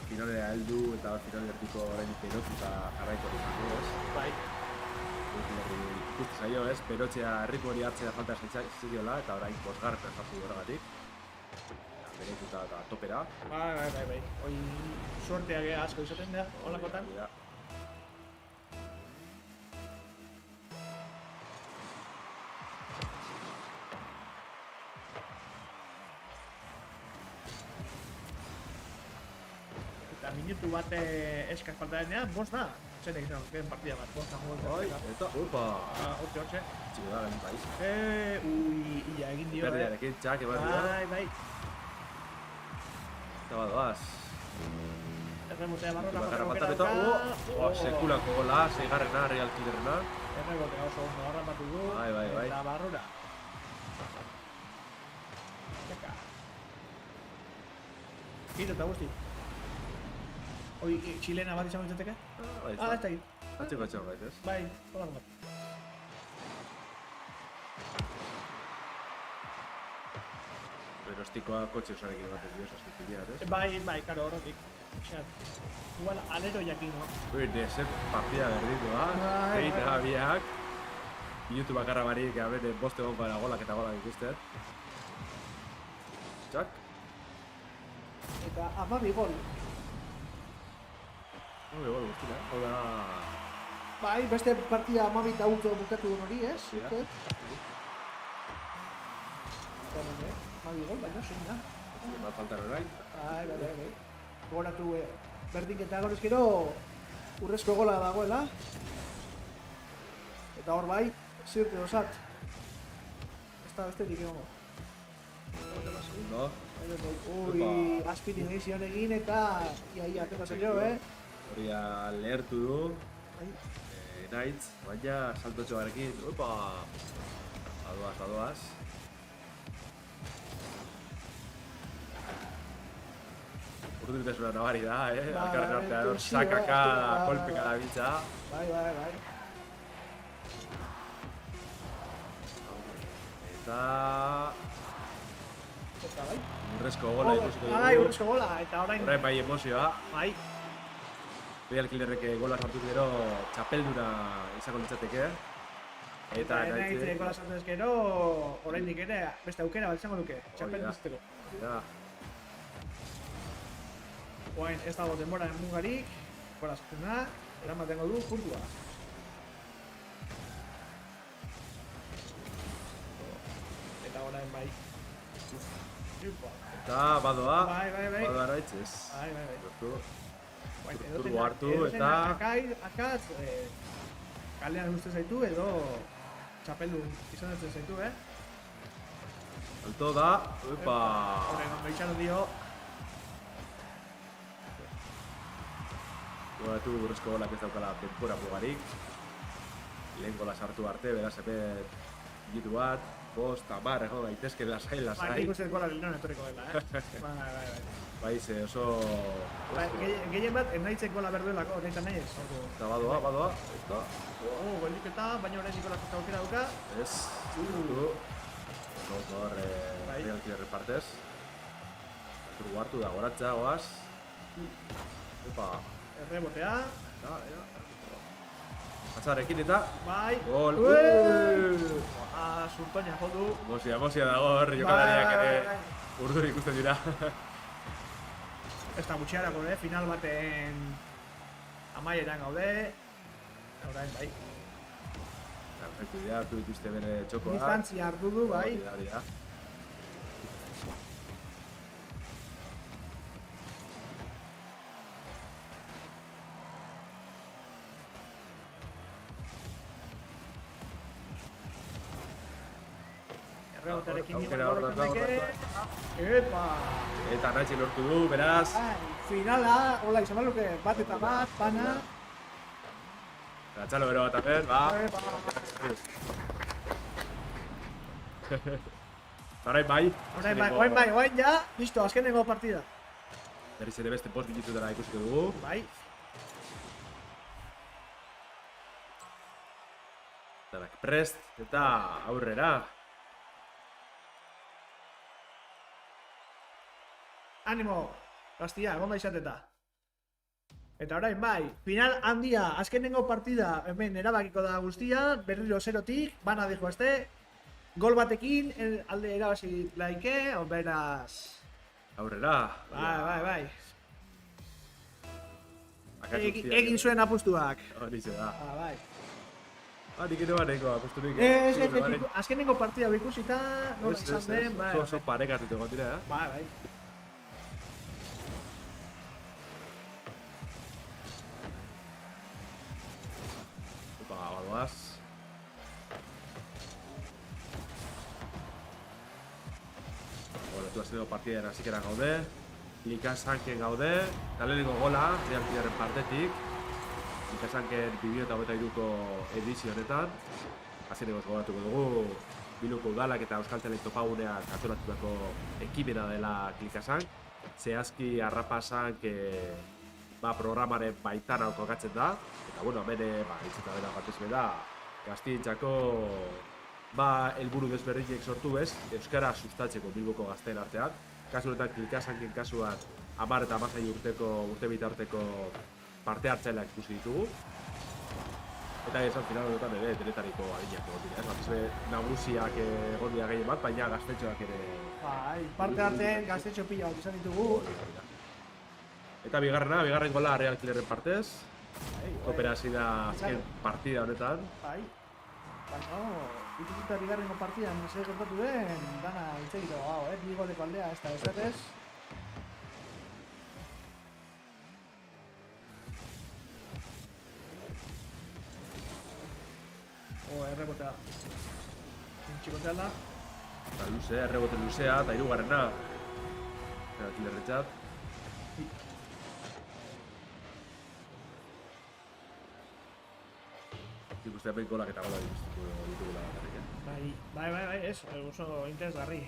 Finalera heldu eta finalertiko oraindik erotuta jarraiko dugu, ez? Bai. Ikustu zaio, ez? Berotzea herriko hori hartzea falta zidiola, eta orain bosgarren jartu horregatik. Beretuta eta topera. Bai. Hoi suertea asko izaten da, holakotan. Ja. Eta minutu bat eskaz falta denean, bost da. Zer egiten dut, partida bat, bost da Bai, eta, opa! Hortxe. Txiko da, lehen paiz. Ia egin dio, Berdiarekin, txak, eman dio. Bai. Eta badoaz. Erremotea barrora Bakarra aukera patapeta, dauka. sekulako gola, seigarrena, Real Kiderrena. Erremotea oso ondo arrapatu du. Bai. Eta barrura. Txaka. Hito eta guzti. Hoi, txilena bat izango izateke? Bai, Ez da hit. Atxiko atxiko bait, ez? Bai, holako bat. Berostikoa kotxe osarekin bat edo saskipideat, ez? Bai, karo, horretik. Xat. Igual, alero jakin, no? Ui, deset partida berditu, Bai. Eta biak. Minutu bakarra barik, abete, boste egon gara golak eta golak ikustet. Txak. Eta 12 gol. Gol guztila. Hola. Bai, beste partida 12 auto bukatu duen hori, ez? Ja. Gol, baina zein da. Bat faltan orain. Bai. Goratu berdinketa gorezkero urrezko gola dagoela. Eta hor bai, zirte osat. Ez da bestetik egongo. Segundo. Ui, azpiti egizioan egin eta ia atera zailo, Horia lehertu du. Bai. Naitz, baina saltotxo garekin. Opa! Badoaz. Urduritasuna nabari da, Alkarren artean, sakaka, kolpeka da biltza. Bai. Eta... Eta bai. Urrezko gola ikusiko dugu. Bai, urrezko gola, eta orain... Horrein bai emozioa. Bai. Real Killerrek gola sartu gero txapelduna izango litzateke. Eta nahi gola sartu ezkero, oraindik ere beste aukera bat izango duke, txapel bizteko. Ja. Oain ez dago denbora mugarik, gola sartu da, eramatengo du puntua. Eta orain bai. Eta badoa. Bai. Badoa araitzez. Bai. Turbo hartu eta... Akatz, kalean uste zaitu edo txapeldu izan ez zaitu, Alto da, uepa! Horren ondo itxaron dio. Gogoratu urrezko golak ez daukala denbora mugarik. Lehen gola sartu arte, beraz epet minutu bat, 5, 10 egon daitezke lasai. Bai, nik uste gola linon etorriko dela, Bai. Bai, ze oso... Gehien bat, ernaitzek gola berduelako, nahitan nahi ez. Eta badoa, eta... Goliketa, baina orain gola sartu aukera dauka. Ez, zirtu. Hor, Bai. Real Killerren partez. Turbo hartu da, goratza, goaz. Epa, Errebotea. Atzarekin eta... Bai. Gol! Zurtoina jodu. Emozia dago hor, jokalariak ere urduri ikusten dira. Ez da gutxiarako, final baten amaieran gaude. Orain, bai. Perfektu dira, hartu dituzte bere txokoa. Distantzia hartu du, bai. Hori da. Errebotarekin Aukera hor daukagu. Epa! Eta Naitxe lortu du, beraz. Finala, hola, izan baluke, bat eta bat, bana. Gatxalo bero bat apen, ba. Epa! Orain bai. Orain ja, listo, azkenengo partida. Berriz ere beste post bilitutera ikusiko dugu. Bai. Danak prest eta aurrera. Animo, Gaztia, egon da izateta. Eta orain bai, final handia, azkenengo partida hemen erabakiko da guztia, berriro 0-tik, bana dijoazte, gol batekin, alde erabazi laike, beraz... Aurrera. Bai. Egin zuen apustuak. Horixe da. Bai. Nik ere baneko apusturik. Azkenengo partida bikusita, nola izan den, bai. Oso parekatutu egon dira, Bai. Badoaz. Horretu azkeneko partidaren hasikeran gaude. Likasanken gaude. Eta lehenengo gola, Realkidearen partetik. Likasanken 2023ko edizio honetan. Azkeneko gogoratuko dugu. Bilboko udalak eta Euskaltelen topaguneak antolatutako ekimena dela Likasank. Zehazki harrapasank programaren baitan kokatzen da. Eta bueno, hemen itzeta dela batez beda, gaztientzako helburu desberdinek sortu bez, euskara sustatzeko Bilboko gazteen artean. Kasu honetan Klikasanken kasuan 10 eta 16 urte bitarteko parte hartzaileak ikusi ditugu. Eta esan final honetan ere denetariko adinak egon dira, batez be nagusiak egon dira gehien bat, baina gaztetxoak ere... Bai, parte hartzen gaztetxo pila bat izan ditugu. Eta bigarren gola Realkidearen partez. Operazio da azken partida honetan. Bai. Baina, ikusita bigarrengo partidan zer gertatu den, dana hitz egiteko gau, bi goleko aldea, ez da ezetez. Errebotea. Txikotea da. Eta luze, errebote luzea, eta hirugarrena. Realkiderrentzat. Ikuste hemen golak eta gola ditugula bakarrik, Bai, ez, oso interesgarri.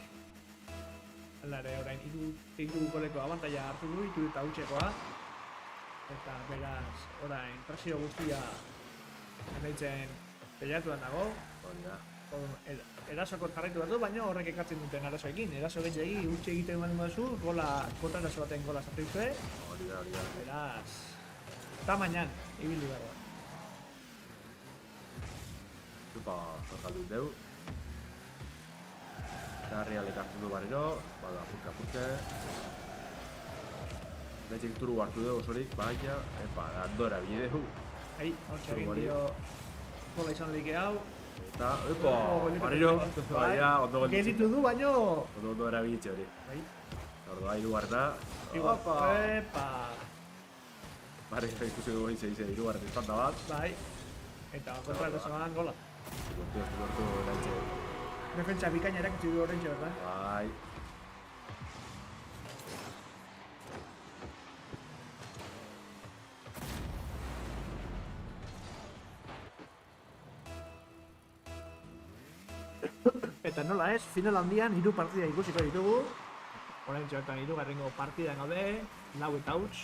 Aldare, orain, hiru goleko abantaila hartu du, hiru eta hutsekoa. Eta beraz, orain, presio guztia emaitzen peleatuan dago. Erasoko jarraitu bat du, baina horrek ekartzen duten arazoekin. Eraso gehiagi utxe egiten eman duzu, kontra eraso baten gola sartu duzue. Hori da. Beraz, tamainan, ibili behar da. Zorkaldun deu. Eta Realek hartu du barriro, bada apurke. Gaitxek turu hartu dugu osorik, baina, Andorra bideu. Hortxe egin dio gola izan lehike hau. Eta, barriro, baina, ondo gelditzen. Gelditu du, baino... Ondo erabilitze hori. Ordoa, hirugarrena. Epa! Barriro ikusi dugu hirugarren izpanda bat. Bai. Eta kontra erasoan gola. Gortu eraitxe. Defentsa bikaina erakutsi du horrentxe, berda? Bai. Eta nola ez, final handian 3 partida ikusiko ditugu. Horrentxe bertan 3. partidan gaude, 4 eta huts.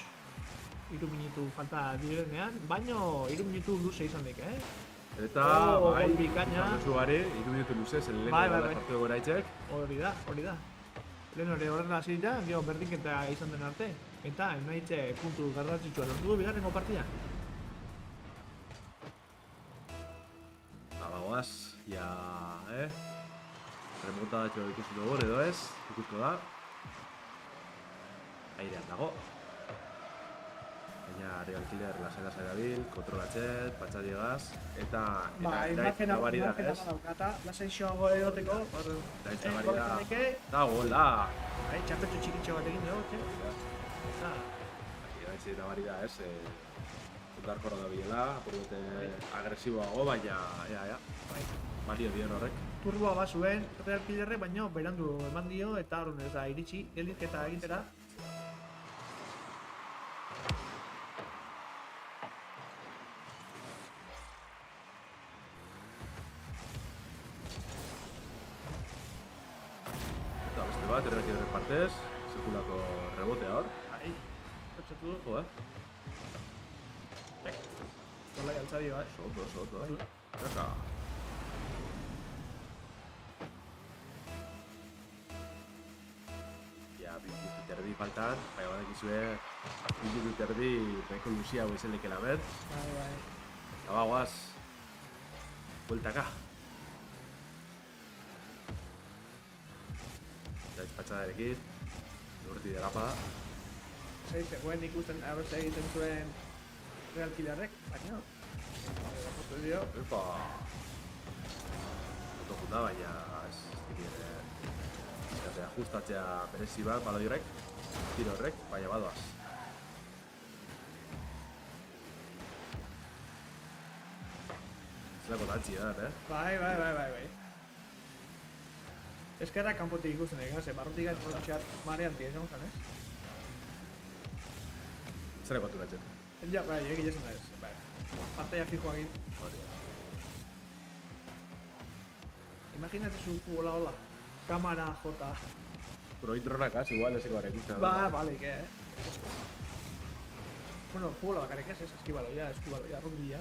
3 minutu falta direnean, baino 3 minutu luze izan dik, Eta, bai, bikaina. Oso gari, 3 minutu luze, zen lehen partidu gora itxek. Hori da. Lehen horren hasi dira, gero berdinketa izan den arte. Eta, emaitze puntu garrantzitsua lortu du bigarrengo partida. Bagoaz, ja, remonta datxo ikusi dugu, edo ez, ikusko da. Airean dago. Baina Realkider lasai dabil, kontrolatxet, patxadiegaz, eta nabaria, ez? Lasai xoago egoteko. Da gola! Txapetxo txikitxo bat egin dugu, eta... Naitxe nabaria, ez? Undarkorra da bilela, apurgote agresiboago, baina, balio dion horrek. Turboa bat zuen Realkiderre, baina berandu eman dio, eta horren ez da iritsi, gelditketa egitera. rebotea hor. Bai, pentsatu dut. Jo, Zola jaltzadio, Oso. Zaka. Ja, 2 minut erdi faltan, baina badakizue 2 minut erdi nahiko luzia hau izan lekela bet. Bai. Eta bagoaz, bueltaka. Eta izpatxadarekin, lurti derapa. Zegoen ikusten abertza egiten zuen realkilarrek, baina foto dio. Epa! Foto junda, baina ez dikien ajustatzea berezi bat, baloi horrek, tiro horrek, baina badoaz. Zelako dantzi da, Bai. Eskerrak kanpotik ikusten egin, ze barrutik gaitz protxeat mareanti esan zen, ez? Zere konturatzen. Ja, bai, egin esan da ez, bai. Parteia fijoa egin. Imaginate zu hola. Kamara jota. Pero intronak, igual, ezeko gara ikusten. Ba, bale, que, Bueno, futbola bakarrik ez, eskibaloia, rugbyia.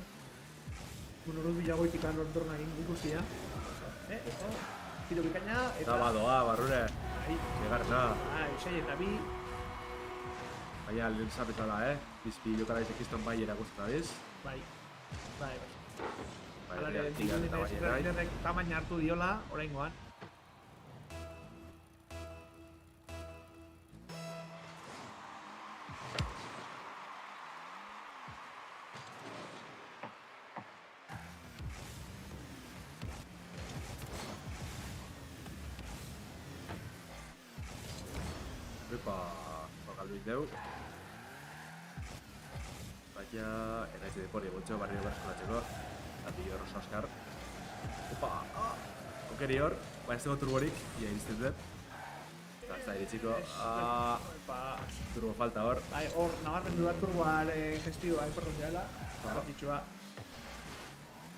Bueno, rugbyia goitikan ordorna egin ikusia. Eso, tiro bikaina, eta... Badoa, barrure. Bai. Segarna. Bai, 6 eta 2. Baina, lehen zapetala, Bizpi jokara izekizton bai erakusten abiz. Bai. Bai, tigan eta bai erai. Tigarrek tamaina hartu diola, oraingoan. Epa, galduik deu. Baina, eraitze depori gotxo, barrio berskolatzeko. Ati hor oso askar. Opa! Okeri hor, ba ez dago turborik, ia iristen dut. Eta ez da iritsiko. Turbo falta hor. Bai, hor, nabarmendu da turboaren gestioa importantea dela. Garrantzitsua.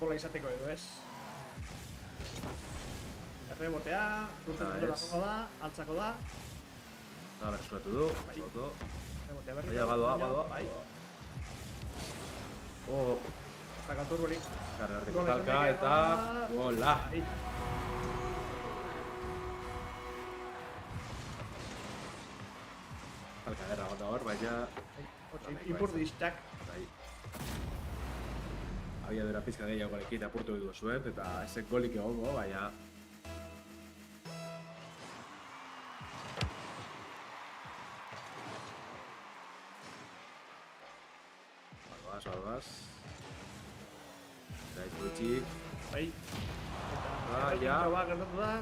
Bola izateko edo ez. Errebotea, urte da, altzako da. Eta berreskolatu du, soto. Errebotea berri. Baina, badoa. Bai, zaka turborik. Karrerreko talka eta gola. Bai. Talka gerra gota hor, baina... Ipurdistak. Bai. Abiadura pizka gehiagoarekin apurtu edu zuen, eta ezek golik egongo, baina... Badoaz. Eta ez gutxik. Bai. Ja. Gertatu da.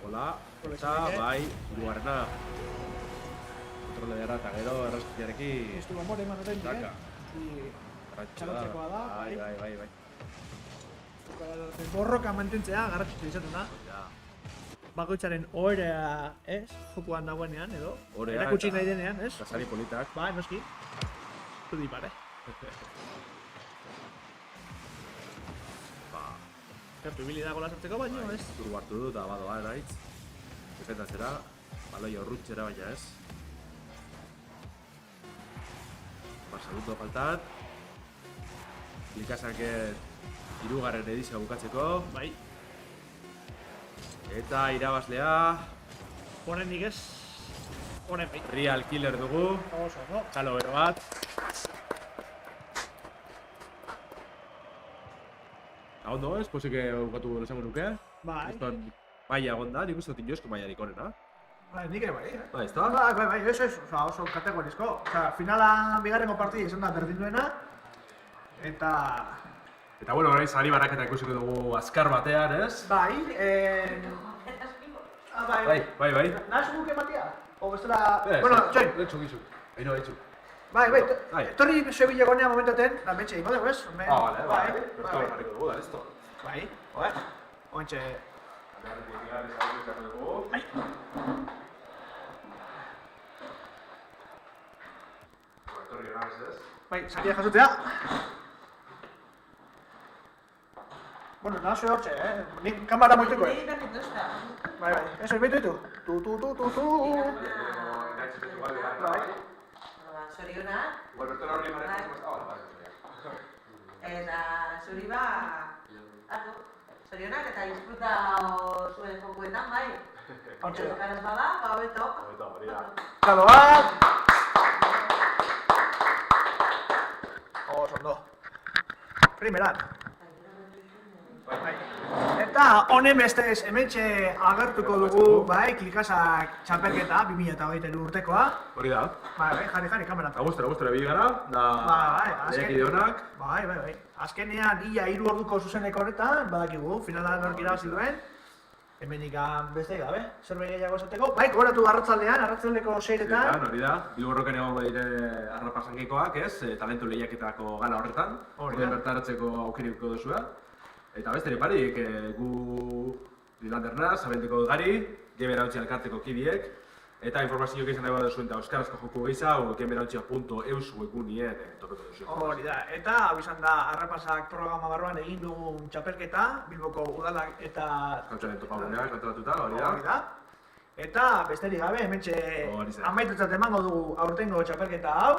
Gola. Eta bai, hirugarrena. Kontrole dara eta gero errazkiarekin. Ez du amore eman orain Taka. Txalotzekoa da. Bai. Borroka mantentzea garrantzitsua izaten da. Ja. Bakoitzaren orea, ez? Jokoan dagoenean edo. Orea Erakutsi eta- nahi denean, ez? Eta sari politak. Ba, noski. Zudi pare. Gertu ibili da gola sartzeko baino, ez? Turbo hartu du eta badoa eraitz. Defendatzera, baloi horrutxera baina ez. Saluto faltan. Likasaken 3. edizioa bukatzeko. Bai. Eta irabazlea Horrendik ez. Horren bai. Real Killer dugu. Oso. Txalo bero bat. Ondo ez, posik bukatu esango nuke. Bai. Bai agonda, nik uste dut inoizko maiarik onena. Bai, nik ere bai. Bai, ez da? Bai, eso, oso kategorizko. Finala bigarrengo partida izan da berdin duena. Eta bueno, orain sari baraketa ikusiko dugu azkar batean, ez? Bai, Bai. Nahaz guke matia? O bestela... Bueno, join. Etxu. Aino, etxu. Bai, etorri Sevilla gonea momentoten, da betxe ingo dugu, ez? Vale. Bertore jarriko dugu, da, esto. Bai, joder. Ointxe... Bai. Bai, sakia jasotzea. Bueno, nada zure hortxe, Nik kamara moituko, Bai. Eso, baitu ditu. Tu. Zorionak. Igual bertona hori mareko Eta zuri zorionak eta disfruta zuen jokuetan, bai. Hortxe. Jokaraz bada, hobeto. Kado bat! Ondo. Primeran. Eta honen bestez hementxe agertuko dugu, bai, klikasak txapelketa 2023 urtekoa. Hori da. Bai, jarri kameran. Agustura bili gara, da lehiakide honak. Bai. Azkenean, ia 3 orduko zuzeneko horretan, badakigu, finala nork irabazi duen. Hemenik beste gabe, zerbait gehiago esateko. Bai, gogoratu arratsaldeko 6etan. Hori da, Bilborroken egongo dire arrapasangekoak, ez? Talentu lehiaketako gala horretan. Hori da. Horren bertaratzeko aukeriko duzua. Eta besterik parik, gu Dilandernaz, abendeko gari, Gemerautzi elkarteko kidiek, eta informazioak izan dago duzuen eta euskarazko joku gehiago, gemerautzi.eus webgunien topeko duzuen. Hori da, eta hau izan da Arrapasak programa barruan egin dugun txapelketa, Bilboko udalak eta... Euskaltzaren topaguneak kontratuta, hori da. Hori da. Eta besterik gabe, hementxe Hori zen. amaitutzat emango dugu aurtengo txapelketa hau.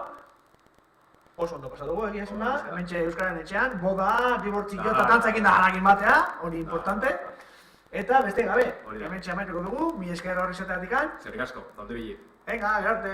Oso ondo pasatugu egia esuna, hementxe Euskararen etxean, boda, dibortzio eta tantzakin da harakin batea, hori importante. Eta beste gabe, Hori da. hementxe amaituko dugu, mi esker horri zeteatikan. Zerrik asko, daude bili. Venga, gerarte!